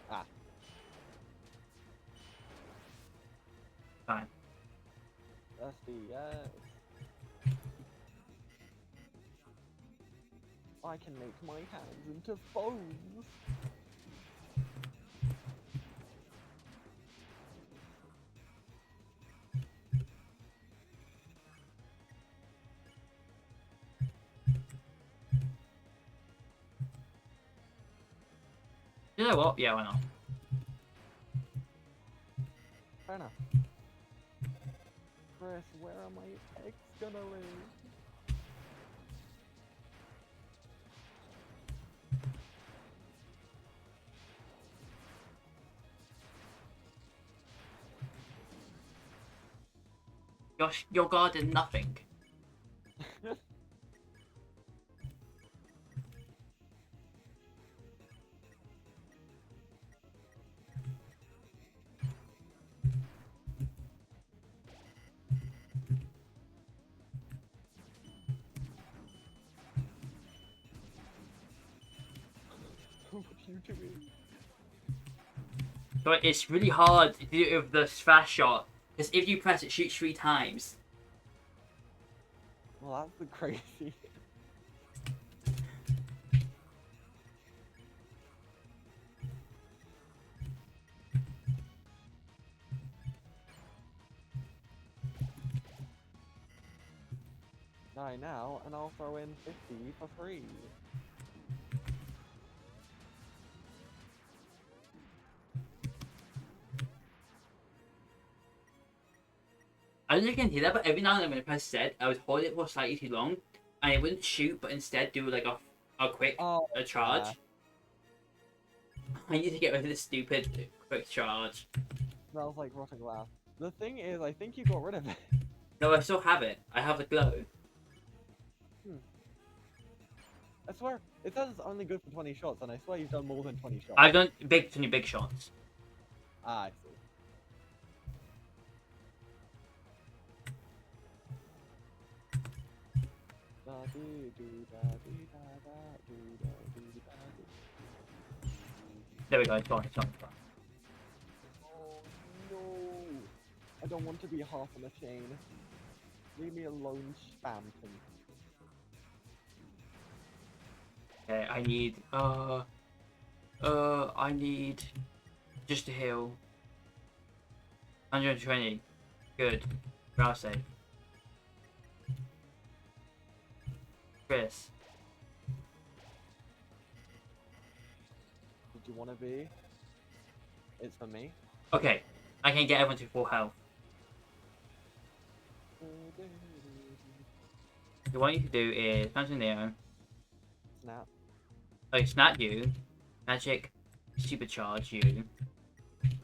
Ah. Fine. Dusty, yes. I can make my hands into foams. You know what? Yeah, why not? Fair enough. Kris, where are my eggs gonna live? Your guard did nothing. What are you doing? But it's really hard to do it with the fast shot, because if you press it, shoots 3 times. Well, that's the crazy. Die now, and I'll throw in 50 for free. I don't know if you can hear that, but every now and then when I press Z, I would hold it for slightly too long, and it wouldn't shoot, but instead do like a quick charge. Yeah. I need to get rid of this stupid quick charge. Smells like rotten glass. The thing is, I think you got rid of it. No, I still have it. I have the glow. I swear, it says it's only good for 20 shots, and I swear you've done more than 20 shots. I've done big shots. Ah, I see. There we go. It's gone. It's gone. It's gone. Oh no! I don't want to be half on a chain. Leave me alone, Spamton. Okay, I need just a heal. 120. Good. Kralsei. Kris. Did you want to be? It's for me. Okay, I can get everyone to full health. So what you can do is Phantom Neo. Snap. Oh, snap you. Magic supercharge you.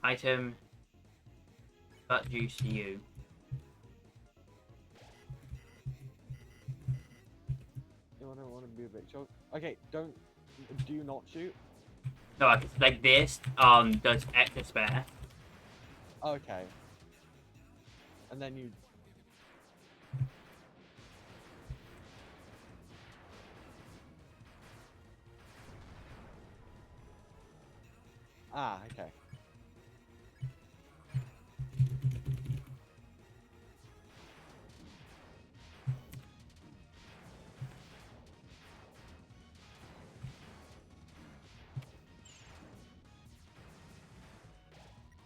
Item cut juice you. I don't want to be a big choke. Okay, do not shoot. No, like this does extra spare. Okay. And then you. Ah, okay.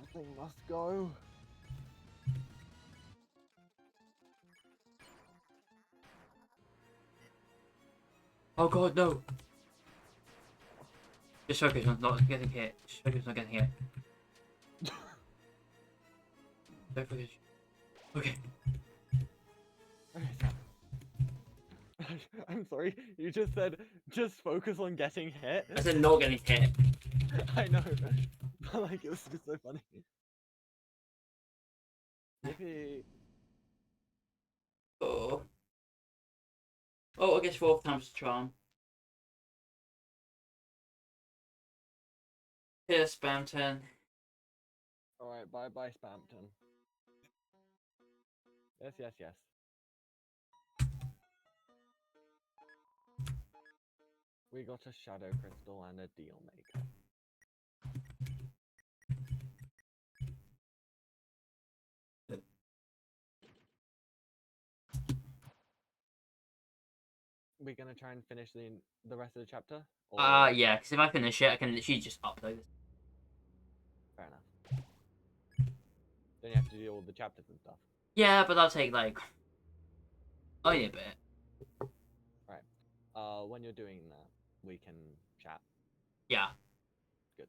The thing must go. Oh god, no! Just focus on not getting hit. Just focus on not getting hit. Don't focus. Okay. I'm sorry, you just said just focus on getting hit. I said not getting hit. I know, but like it was just so funny. Yippee! Oh. Oh, I guess fourth time's the charm. Heal Spamton. Alright, bye bye Spamton. Yes, yes, yes. We got a shadow crystal and a deal maker. We're gonna try and finish the rest of the chapter? Or... Yeah, because if I finish it, I can literally just upload it. Fair enough. Then you have to do all the chapters and stuff. Yeah, but that'll take like only a bit. Right. When you're doing that, we can chat. Yeah. Good.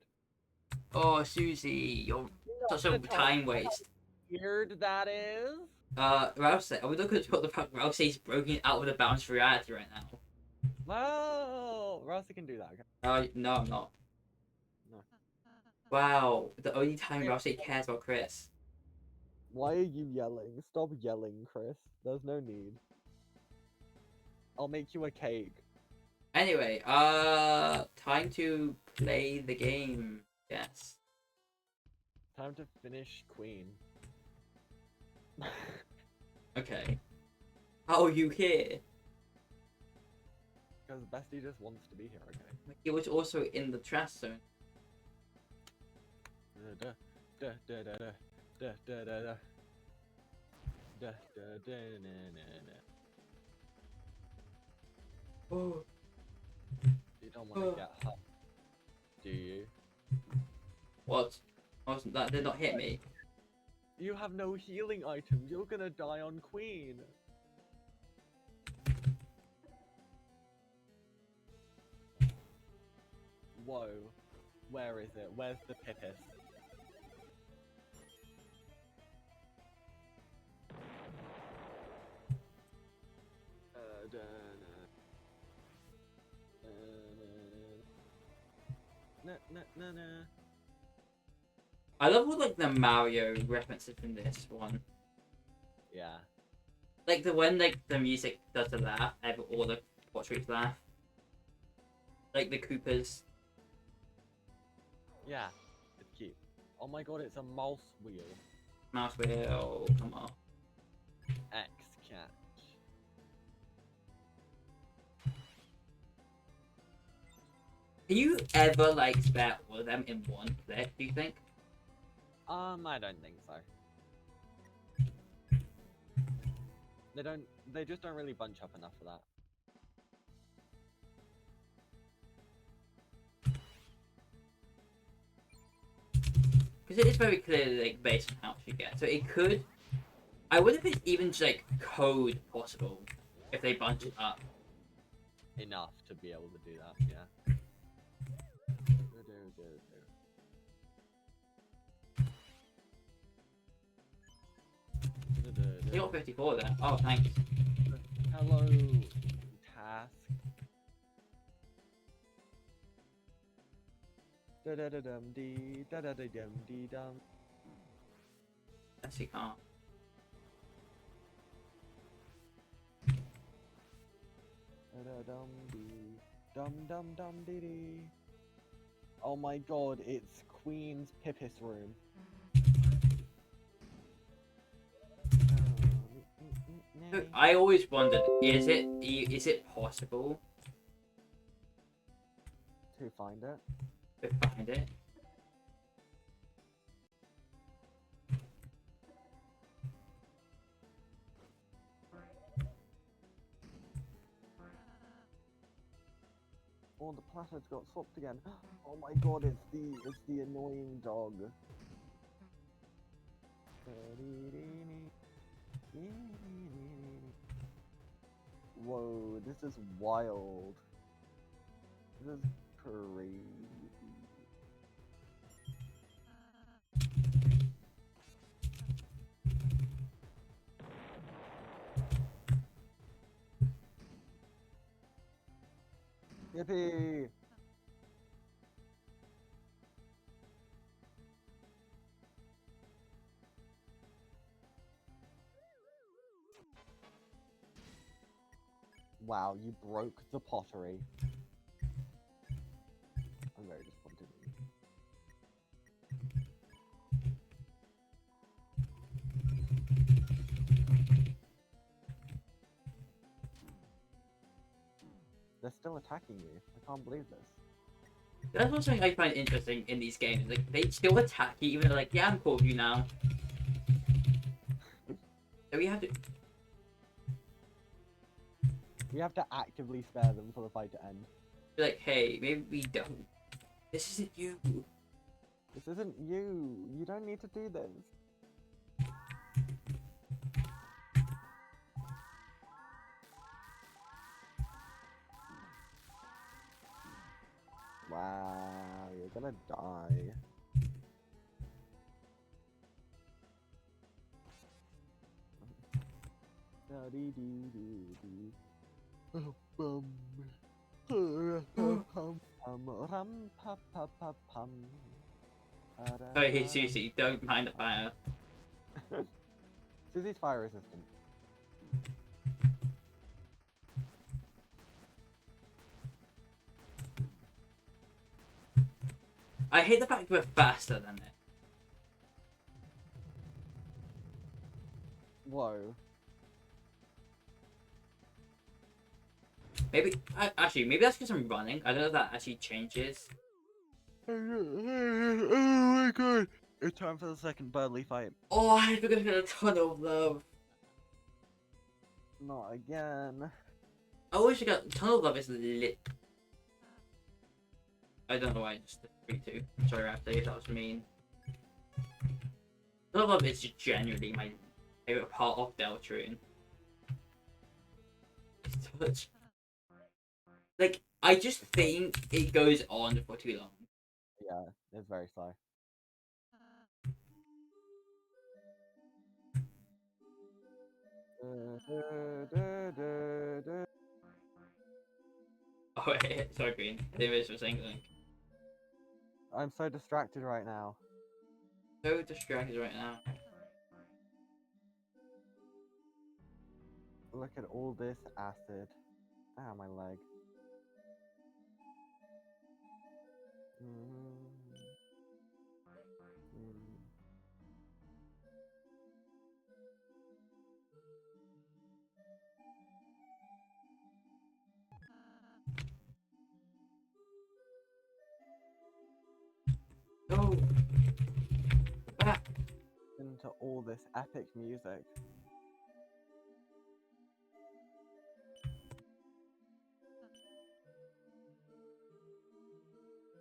Oh, Susie, you're such a time waste. Weird that is. Kralsei, are we looking at the fact Kralsei's broken out of the bounds reality right now? Well, Rossi can do that. Okay? No, I'm not. No. Wow, the only time Kralsei cares about Kris. Why are you yelling? Stop yelling, Kris. There's no need. I'll make you a cake. Anyway, time to play the game. Yes. Time to finish Queen. Okay. How are you here? Because Bestie just wants to be here, okay? He was also in the trash zone. Oh. You don't want to get hurt, do you? What? That did not hit me. You have no healing items. You're gonna die on Queen. Whoa. Where is it? Where's the Pipis? I love all like the Mario references in this one. Yeah. Like the when like the music does the laugh, all the portraits laugh. Like the Koopas. Yeah. It's cute. Oh my god, it's a mouse wheel. Mouse wheel, come on. X catch. Can you ever like spare all of them in one clip, do you think? I don't think so. They just don't really bunch up enough for that. Because it is very clearly like based on how much you get. So it could I wonder if it's even just like code possible if they bunch it up. Enough to be able to do that, yeah. You got 54 there. Oh, thanks. Hello, task. Da da da dum dee da da da dum dee dum. Yes, you can't. Da da dum dee dum dum dum dee dee. Oh my god, it's Queen's Pipis room. I always wondered, is it possible to find it? to find it? Oh, the planets got swapped again. Oh my god, it's the annoying dog. Whoa, this is wild. This is crazy. Yippee! Wow, you broke the pottery. I'm very disappointed in you. They're still attacking you. I can't believe this. That's one thing I find interesting in these games. Like, they still attack you, even though, like, yeah, I'm cool with you now. So we have to. We have to actively spare them for the fight to end. Be like, hey, maybe we don't. This isn't you. This isn't you. You don't need to do this. Wow, you're gonna die. Sorry, Susie, don't mind the fire. Susie's fire resistant. I hate the fact we're faster than it. Whoa. Maybe, actually, maybe that's because I'm running. I don't know if that actually changes. Oh my god. It's time for the second Berdly fight. Oh, I forgot to get a ton of love. Not again. I always forget, ton of love is lit. I don't know why I just did 3-2. Sorry, Raptor, that was mean. Ton of love is just genuinely my favorite part of Deltarune. It's such. Like, I just think it goes on for too long. Yeah, it's very slow. Oh, wait, sorry, Green. David was saying something. I'm so distracted right now. So distracted right now. Look at all this acid. Ah, my leg. Oh! Back! Into all this epic music.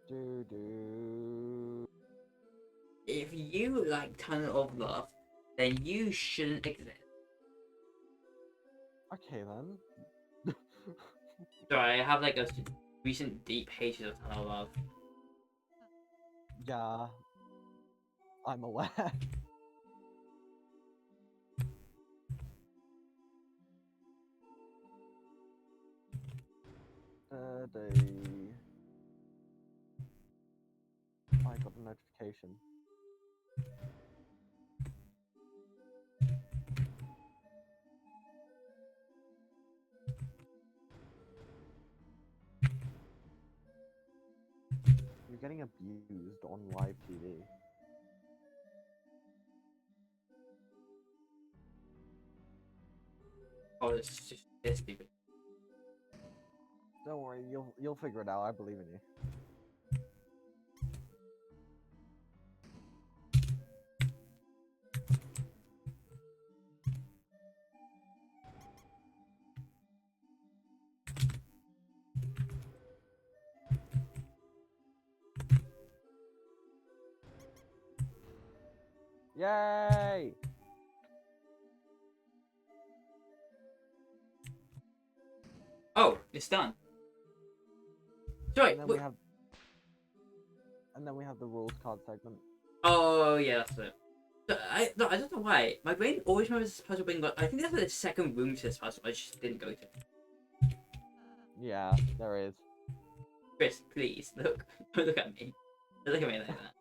Do do. If you like Ton of Love, then you shouldn't exist. Okay then. Sorry, I have like a recent deep hatred of Ton of Love. Yeah, I'm aware. I got a notification. You're getting abused on live TV. Oh, it's just this stupid. Don't worry, you'll figure it out. I believe in you. Yay! Oh, it's done. Sorry. And then we have. And then we have the rules card segment. Oh yeah, that's it. I don't know why. My brain always remembers this puzzle being like, I think there's a second room to this puzzle I just didn't go to. Yeah, there is. Kris, please look. Don't look at me. Don't look at me like that.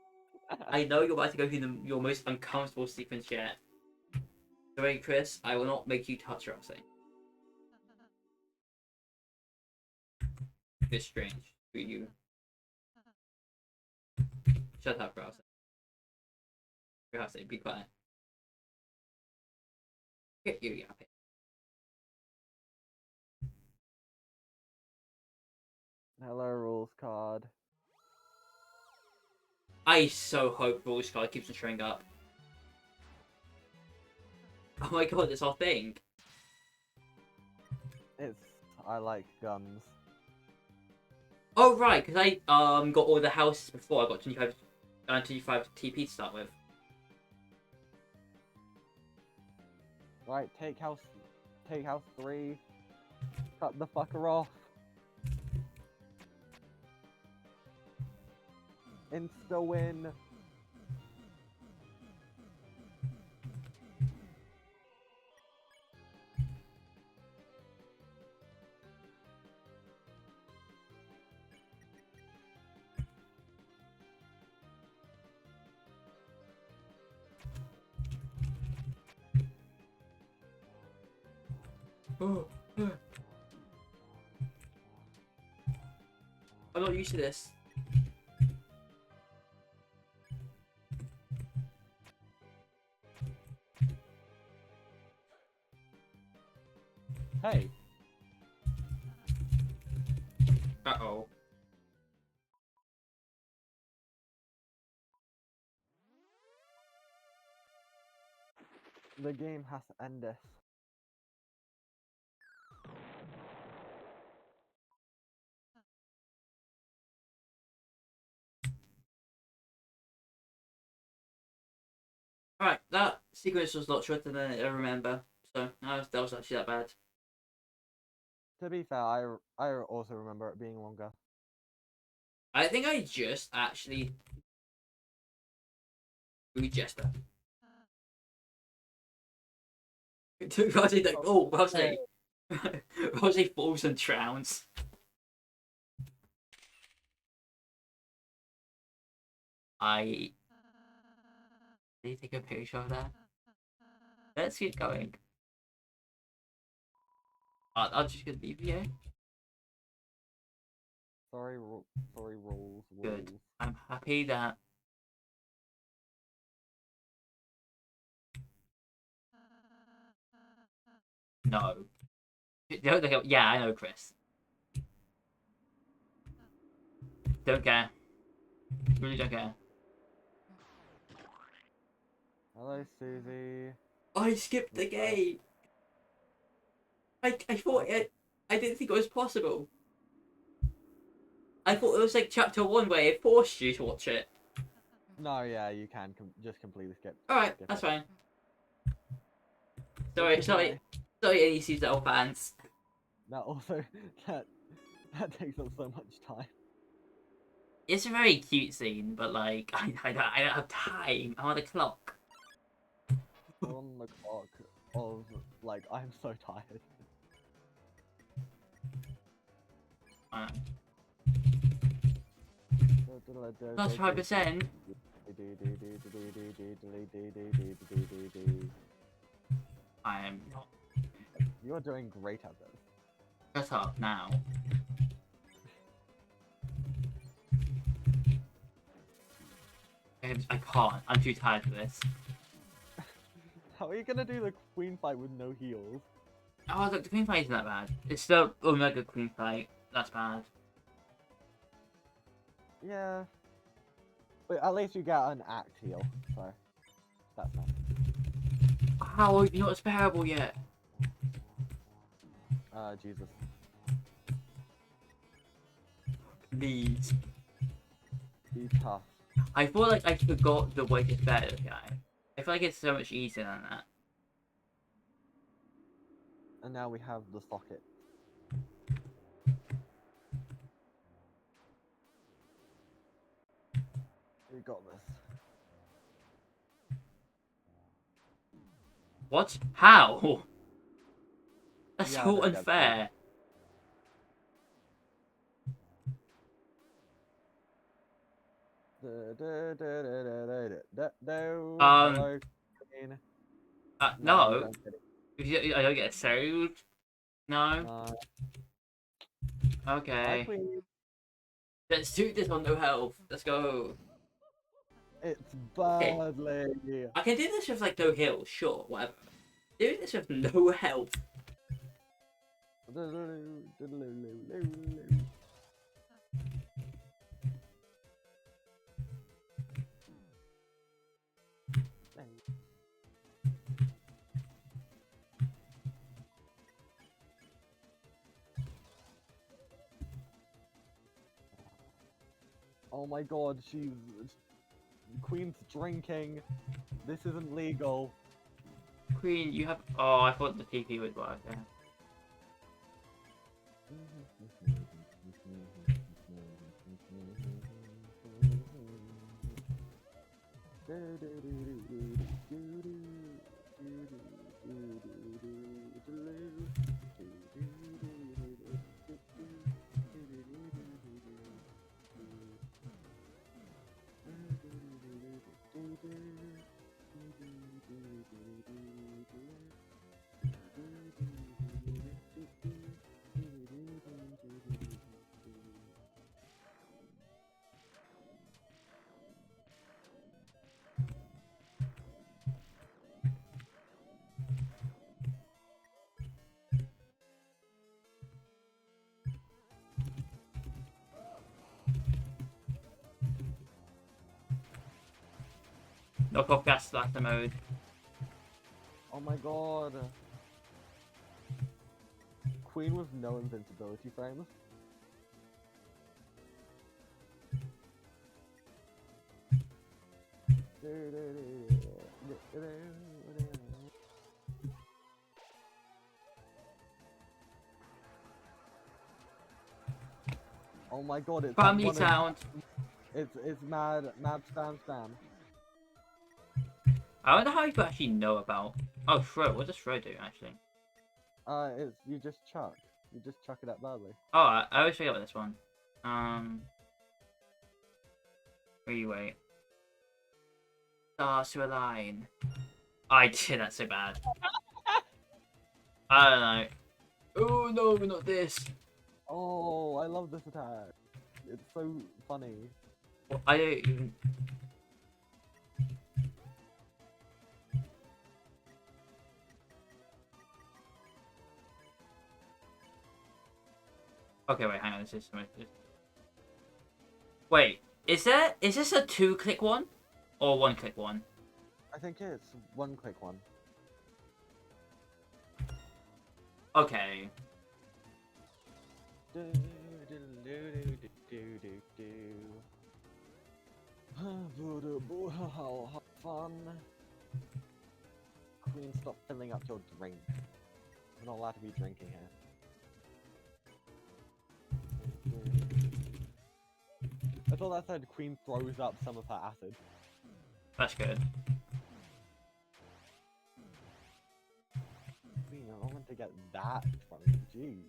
I know you're about to go through your most uncomfortable sequence yet. Sorry, Kris, I will not make you touch Kralsei. It's strange for you. Shut up, Kralsei. Kralsei, be quiet. Get you, yapping. Hello, rules card. I so hope Rules card keeps on showing up. Oh my god, it's our thing. I like guns. Oh right, because I got all the houses before. I got 25 TP to start with. Right, take house 3. Cut the fucker off. Insta win. I'm not used to this. Hey. Uh-oh. The game has to end this. Alright, that sequence was a lot shorter than I remember. So, that was actually that bad. To be fair, I also remember it being longer. I think I just actually... Jester. Kralsei like, oh, Kralsei. Kralsei falls and drowns. Did you take a picture of that? Let's keep going. I'll just gonna leave here. Sorry, rules. Good. I'm happy that. No. Yeah, I know, Kris. Don't care. Really don't care. Hello, Susie. I skipped the game. I thought I didn't think it was possible. I thought it was like chapter 1 where it forced you to watch it. No, yeah, you can just completely skip. Alright, skip that's it. fine. Sorry, any Seasonal fans. That also that takes up so much time. It's a very cute scene, but like I don't have time. I'm on the clock. On the clock of like I'm so tired. Plus 5%. I am not. You're doing great at this. Shut up now. I can't. I'm too tired for this. How are you gonna do the queen fight with no heals? Oh, look, the queen fight isn't that bad. It's the Omega queen fight. That's bad. Yeah. But at least you get an act heal, so that's nice. How are you not bearable yet? Jesus. Please. Be tough. I feel like I forgot the way to bear this guy. I feel like it's so much easier than that. And now we have the socket. We got this. What? How? That's Yeah, so no, that's unfair. Um, Hello, Queen. No, you no. don't get it. I don't get sold. No. No. Bye, Okay. Queen. Let's do this on no health. Let's go. It's Okay. Berdly. I can do this with like no heal, sure, whatever. Do this with no health. Oh my god, Queen's drinking. This isn't legal. Queen, you have. Oh, I thought the TP would work. Yeah. Knock off gas blaster mode. Oh my god. Queen with no invincibility frames. Oh my god, it's that Family one sound. it's mad spam. I wonder how you actually know about. Oh, throw. What does throw do actually? It's you just chuck it at Berdly. Oh, I always forget about this one. Wait. Stars to align. I did that so bad. I don't know. Oh no, not this. Oh, I love this attack. It's so funny. I don't even. Okay, wait, hang on. This is Wait, is this a 2-click one or 1-click one? I think it's one click one. Okay. How fun. Queen, stop filling up your drink. We're not allowed to be drinking here. I thought that said Queen throws up some of her acid. That's good. Queen, I don't want to get that drunk, jeez.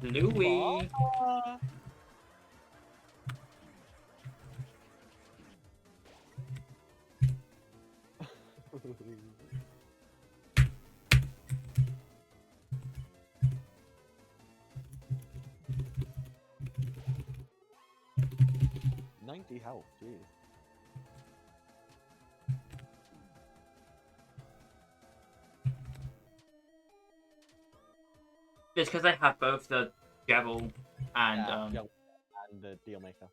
Louis. $90 health, jeez. Just because I have both the Jebel and Yeah, and the deal maker.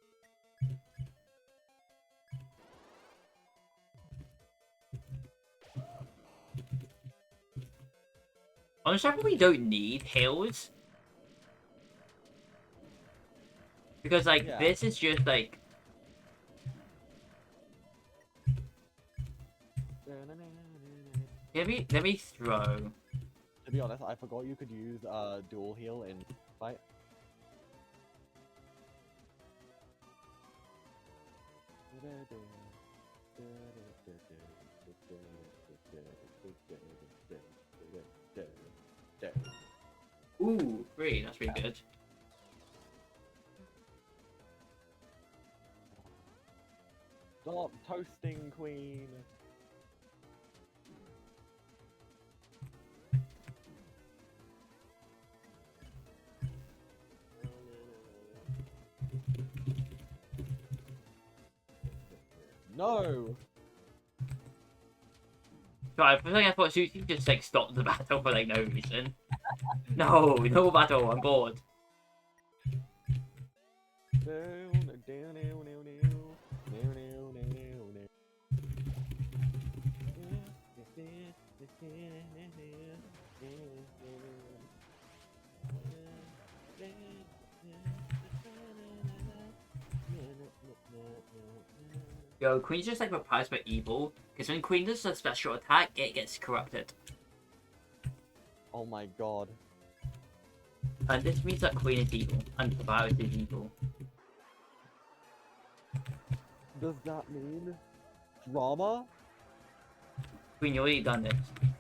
Honestly, I probably don't need heals. Because like Yeah. this is just like let me throw. To be honest, I forgot you could use dual heal in fight. Ooh, three. That's pretty good. Stop toasting, Queen. No. Right, for a second I thought Susie just like stopped the battle for like no reason. No, no battle. I'm bored. Yo, Queen's just like reprised by evil, because when Queen does a special attack, it gets corrupted. Oh my god. And this means that Queen is evil, and the virus is evil. Does that mean drama? Queen, you already done this.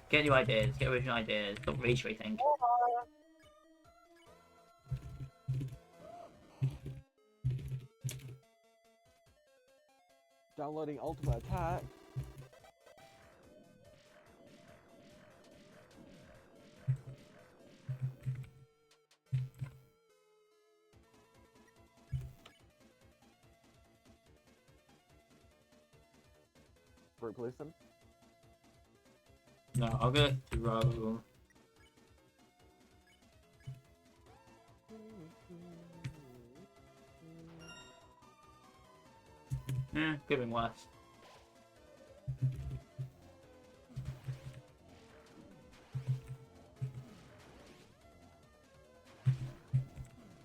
Get new ideas, get original ideas, stop rage rating. Downloading ultimate attack. Group listen. No, I'll go throw. Could have been worse.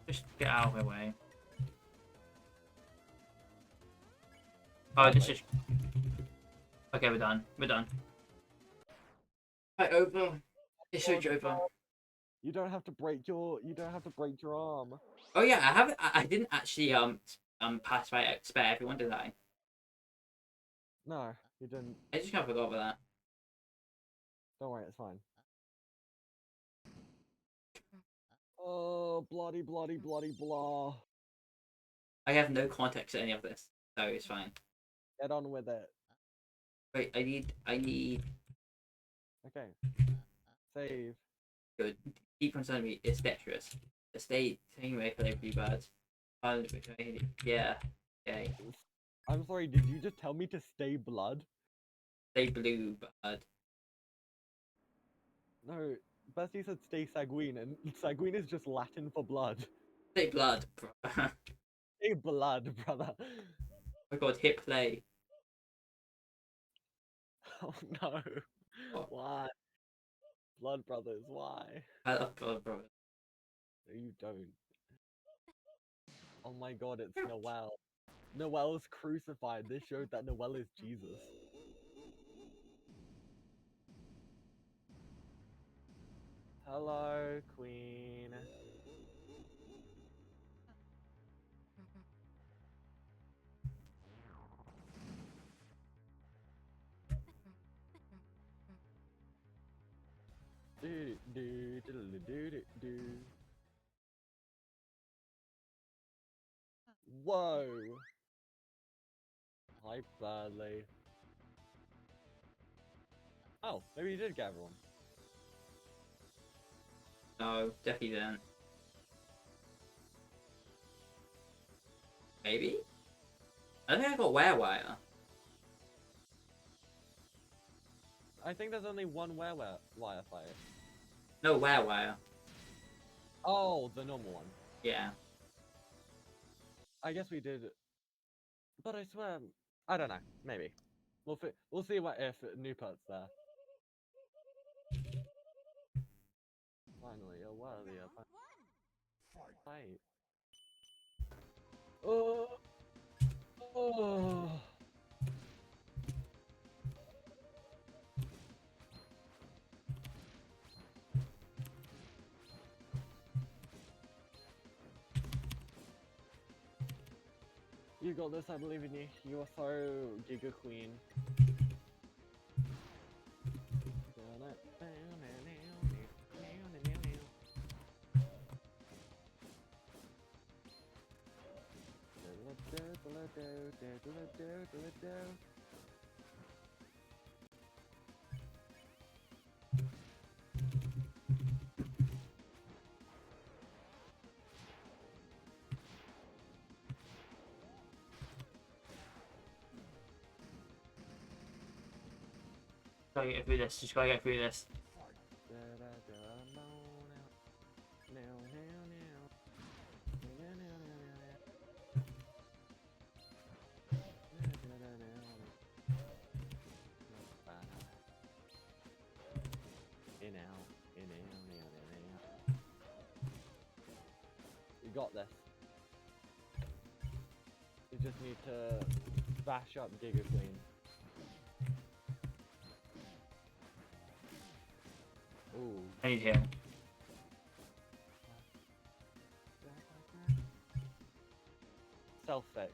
Just get out of my way. Oh, this is. Okay, we're done. We're done. Right, over. It's so over. You don't have to break your arm. Oh yeah, I haven't. I didn't actually pass by spare everyone, did I? No, you didn't. I just kind of forgot about that. Don't worry, it's fine. Oh, bloody, bloody, bloody, blah. I have no context to any of this, so it's fine. Get on with it. Wait, I need. Okay. Save. Good. Keep concerning me. It's dexterous. The state taking away for every bad. Yeah. Okay. I'm sorry, did you just tell me to stay blood? Stay blue bad. No, Bestie said stay sanguine, and sanguine is just Latin for blood. Stay blood, bro. Oh Stay blood, brother. my god, hit play. Oh no. Oh. Why? Blood brothers, why? I love blood, bro. No, you don't. Oh my god, it's Noelle. Noelle's crucified. This showed that Noelle is Jesus. Hello, Queen. Do do do do do do do. Whoa. Hi, Berdly. Oh, maybe you did get everyone. No, definitely didn't. Maybe? I don't think I got wire. I think there's only one wire fight. No wire. Oh, the normal one. Yeah. I guess we did, but I swear, I don't know. Maybe we'll see what if Newport's there. Finally, a worthy fight. Oh. Oh. You got this, I believe in you. You are so Giga Queen. Gotta get through this. Just gotta get through this. You got this. You just need to bash up Giga Queen. Ooh. I need him. Self-fix.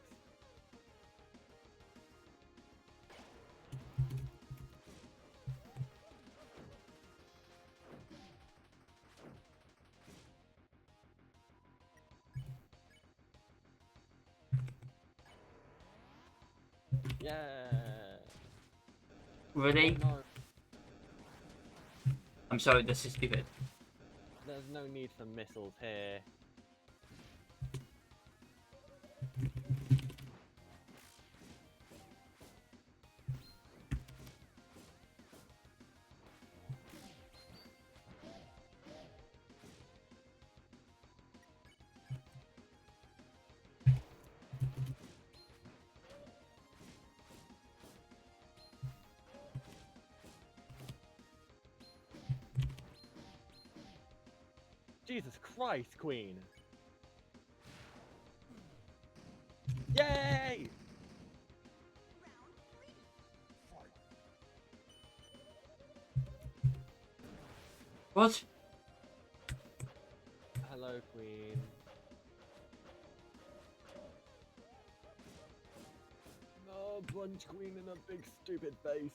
Yeah. Really? Oh, no. I'm sorry, this is stupid. There's no need for missiles here. Jesus Christ, Queen! Yay! What? Hello, Queen. No, punch Queen in a big stupid face.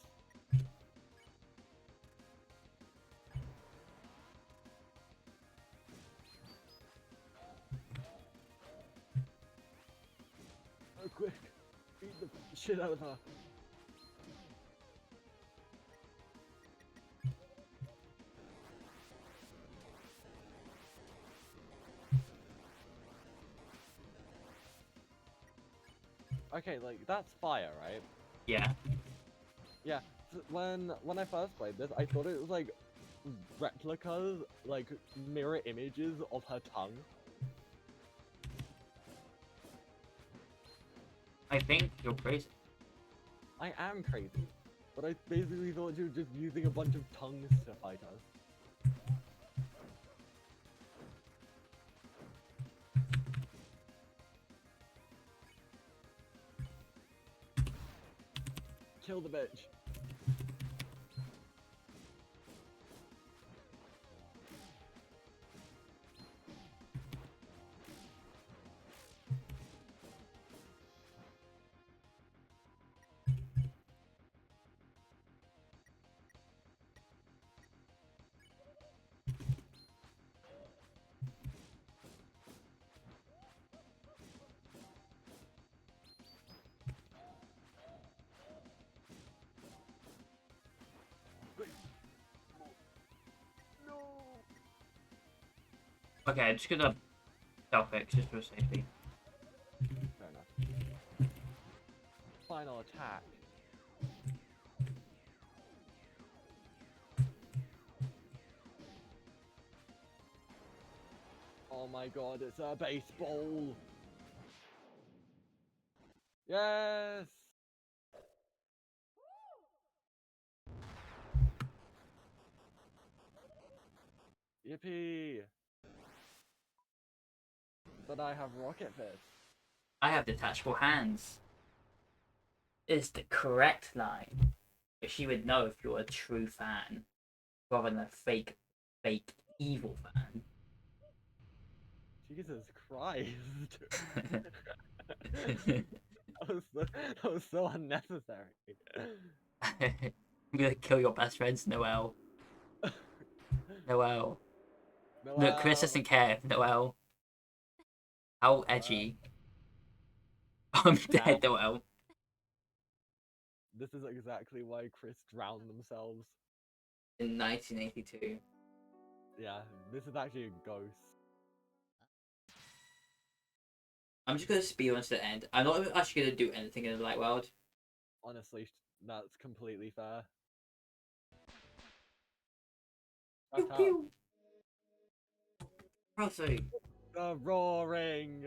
Oh, quick! Beat the shit out of her. Okay, like, that's fire, right? Yeah. Yeah, when I first played this, I thought it was like replicas, like mirror images of her tongue. I think you're crazy. I am crazy, but I basically thought you were just using a bunch of tongues to fight us. Kill the bitch. No. Okay, I'm just gonna self-fix just for safety. Fair enough. Final attack. Oh my god, it's a baseball! Yes! Yippee! But I have rocket fist. I have detachable hands. Is the correct line. But she would know if you're a true fan rather than a fake evil fan. Jesus Christ. That was so unnecessary. I'm gonna kill your best friends, Noelle. Noelle. Look, Kris Noelle. doesn't care. Noelle. How edgy. I'm Now, dead, Noelle. this is exactly why Kris drowned themselves. In 1982. Yeah, this is actually a ghost. I'm just gonna speed on to the end. I'm not actually gonna do anything in the light world. Honestly, that's completely fair. Pew Shut up. pew. Kralsei. The roaring!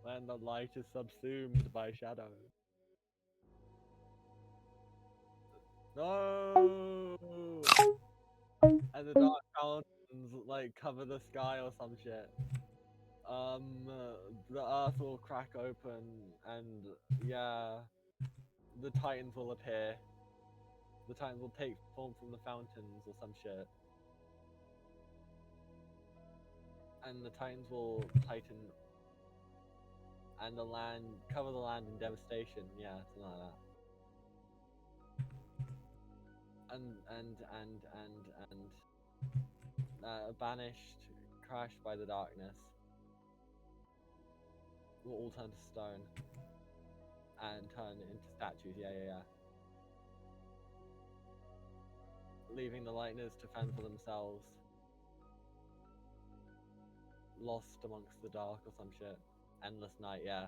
When the light is subsumed by shadow. No! And the dark mountains like cover the sky or some shit. The earth will crack open and yeah, the titans will appear. The titans will take form from the fountains or some shit. And the titans will titan and cover the land in devastation. Yeah, something like that. And banished, crashed by the darkness, will all turn to stone and turn into statues. Yeah. Leaving the lightners to fend for themselves, lost amongst the dark or some shit. Endless night. Yeah.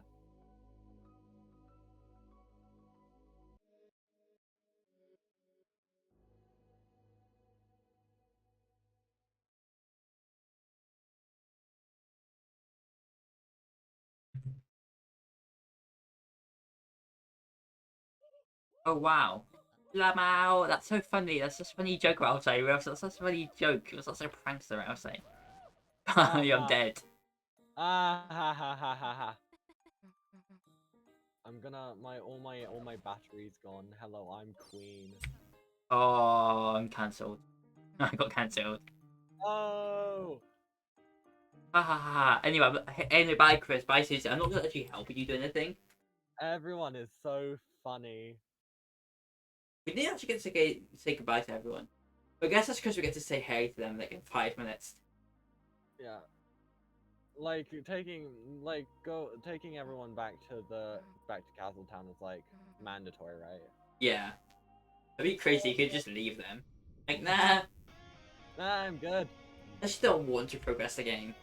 Oh wow. Lamau. That's so funny. That's such a funny joke, Kralsei. That's such a funny joke. It was such a prankster, Kralsei. I'm dead. Ha ha ha. I'm gonna all my batteries gone. Hello, I'm Queen. Oh, I'm cancelled. I got cancelled. Oh. Ha ha ha ha. Anyway, bye, Kris. Bye, Susie. I'm not gonna actually help you do anything. Everyone is so funny. We didn't actually get to say goodbye to everyone. But I guess that's because we get to say hey to them like in 5 minutes. Yeah. Like taking everyone back to Castletown is like mandatory, right? Yeah. It'd be crazy. You could just leave them. Like, nah. Nah, I'm good. I still want to progress the game.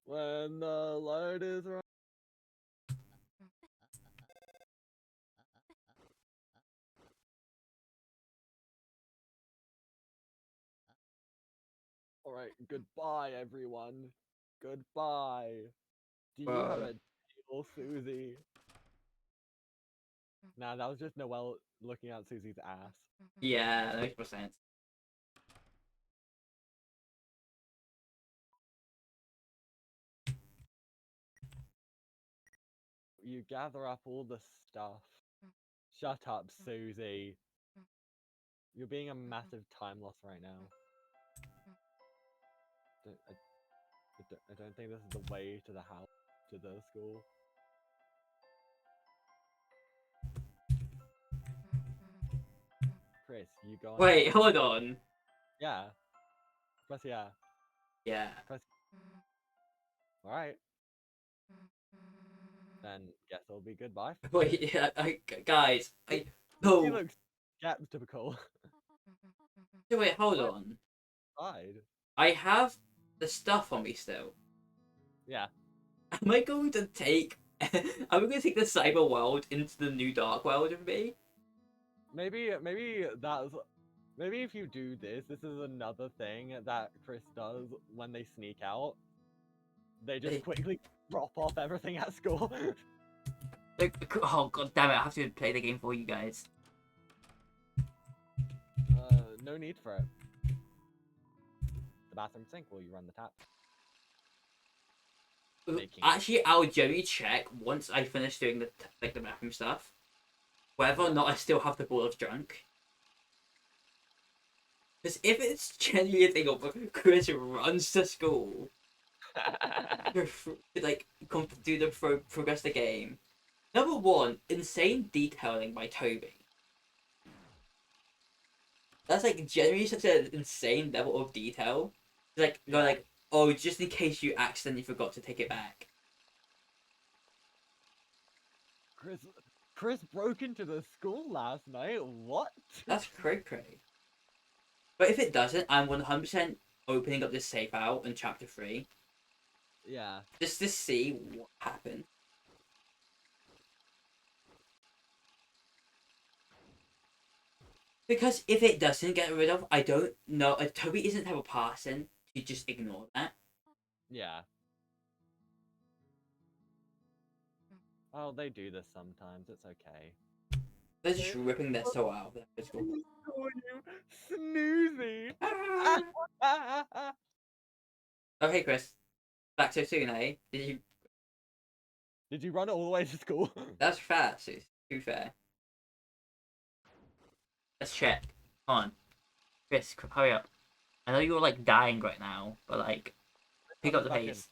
When the light is right. Alright, goodbye everyone. Goodbye. Do you have a deal, Susie? Nah, that was just Noelle looking at Susie's ass. Yeah, that makes more sense. You gather up all the stuff. Shut up, Susie. You're being a massive time loss right now. I don't think this is the way to the house, to the school. Kris, you go on. Wait, hold on. Yeah. Press yeah. Yeah. Press. Alright. Then guess it'll be goodbye. Wait, yeah, guys, He no. looks skeptical. Wait, hold What? on. Side. I have the stuff on me still. Yeah. Am I going to take? Am I going to take the cyber world into the new dark world with me? Maybe if you do this is another thing that Kris does when they sneak out. They just quickly drop off everything at school. Like, oh god damn it! I have to play the game for you guys. No need for it. The bathroom sink while you run the tap. Making Actually, I'll generally check once I finish doing the bathroom stuff, whether or not I still have the ball of drunk. Because if it's genuinely a thing of Kris runs to school to like do the progress the game. Number one, insane detailing by Toby. That's like generally such an insane level of detail. Like you're like, oh, just in case you accidentally forgot to take it back. Kris broke into the school last night. What? That's cray. But if it doesn't, I'm 100% opening up this safe out in chapter 3. Yeah. Just to see what happened. Because if it doesn't get rid of, I don't know. Toby isn't the type of person to just ignore that. Yeah. Oh, they do this sometimes. It's okay. They're just ripping their soul out of their physical. Snoozy. Okay, Kris. Back so soon, eh? Did you run it all the way to school? That's fair, Sus. Too fair. Let's check. Come on. Kris, hurry up. I know you're like dying right now, but like, pick up the pace.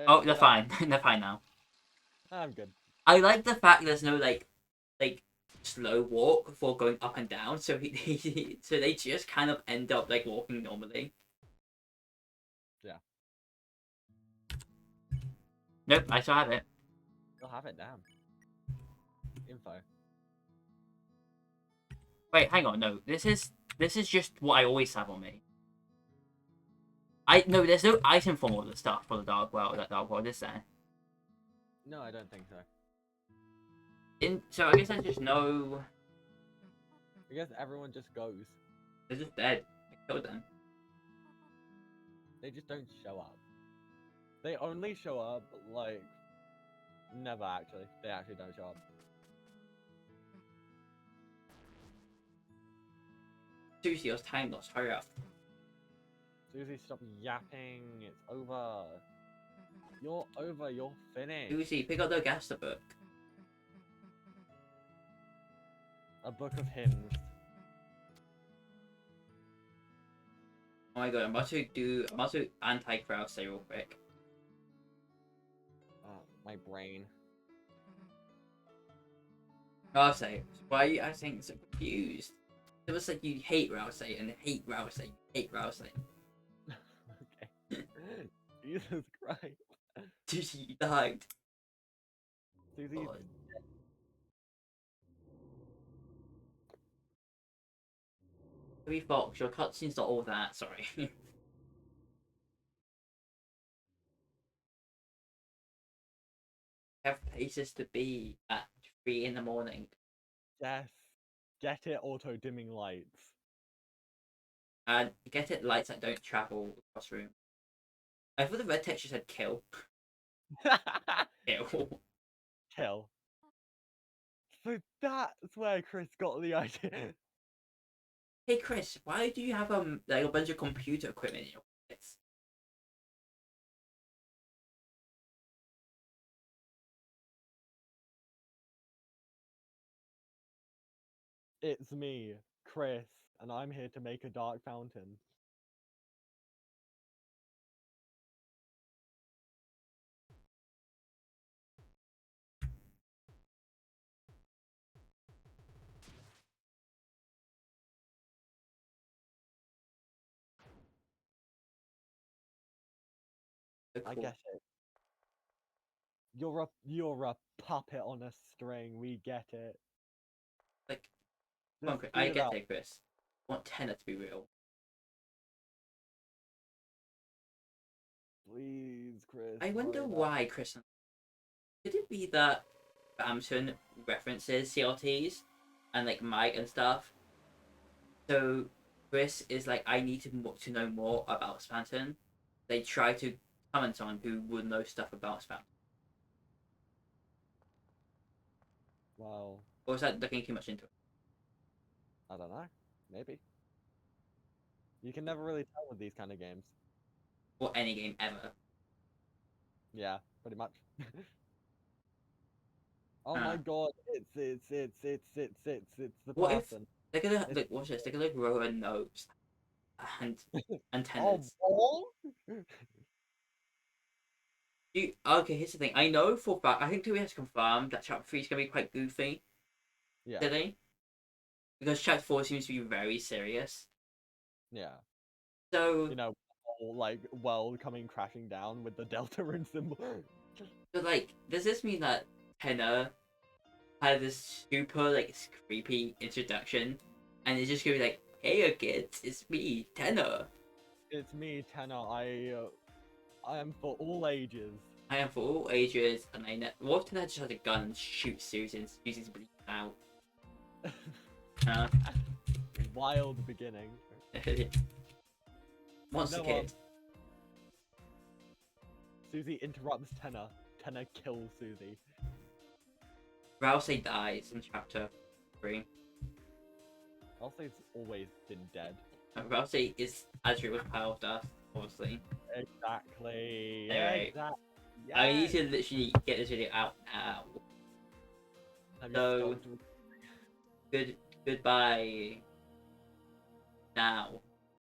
Oh, they're fine. They're fine now. I'm good. I like the fact there's no like slow walk for going up and down, so so they just kind of end up like walking normally. Yeah. Nope, I still have it. You'll have it, damn. Info. Wait, hang on, no. This is just what I always have on me. No, there's no item for all the stuff for the Dark World, is there? No, I don't think so. So I guess I just know I guess everyone just goes. they're just dead. I killed them. They just don't show up. They only show up, like... Never, actually. They actually don't show up. Susie, it's time lost. Hurry up. Susie, stop yapping. It's over. You're over. You're finished. Susie, pick up the Gaster book. A book of hymns. Oh my god, I'm about to anti-Kralsei real quick. My brain. Kralsei, why are you acting so confused? It was like you hate Kralsei and hate Kralsei, hate Kralsei. Okay. Jesus Christ. Susie, you died. Susie. God. Toby Fox, your cutscene's not all that, sorry. Have places to be at 3 in the morning. Yes. Get it, auto dimming lights. And get it lights that don't travel across room. I thought the red texture said kill. Kill. Kill. So that's where Kris got the idea. Hey Kris, why do you have like a bunch of computer equipment in your pockets? It's me, Kris, and I'm here to make a dark fountain. So I cool. get it. You're a puppet on a string. We get it. Like, Just I speed get up. it, Kris. I want Tenor to be real. Please, Kris. I wonder hurry up. why, Kris. Could it be that Spamton references CRTs and like Mike and stuff? So Kris is like, I need to know more about Spamton. they try to comment on who would know stuff about spam. Well, Or is that looking too much into it? I don't know. Maybe. You can never really tell with these kind of games. Or any game ever. Yeah, pretty much. Oh my god, it's the What if person. they're gonna It's- like watch this? They're gonna grow a nose and Oh, antennas. what? Okay, here's the thing. I know for a fact. I think we have to confirm that chapter 3 is gonna be quite goofy Yeah, today, because chapter 4 seems to be very serious. yeah. So, You know, whole, like, world coming crashing down with the Deltarune symbol. but like, does this mean that Tenor had this super like creepy introduction, and it's just gonna be like, "Hey, kids, it's me, Tenor. It's me, Tanner. I am for all ages. I am for all ages, and I know." What if Tenor just had a gun and shoot Susan? Susan's bleeding out. Uh, Wild beginning. Monster No, kid. Susie interrupts Tenor. Tenor kills Susie. Kralsei dies in chapter 3. Kralsei's always been dead. Kralsei is Azrael's pile of dust, obviously. Exactly. Anyway, Exactly. I need to literally get this video out now. Have you So, stopped? goodbye. Now.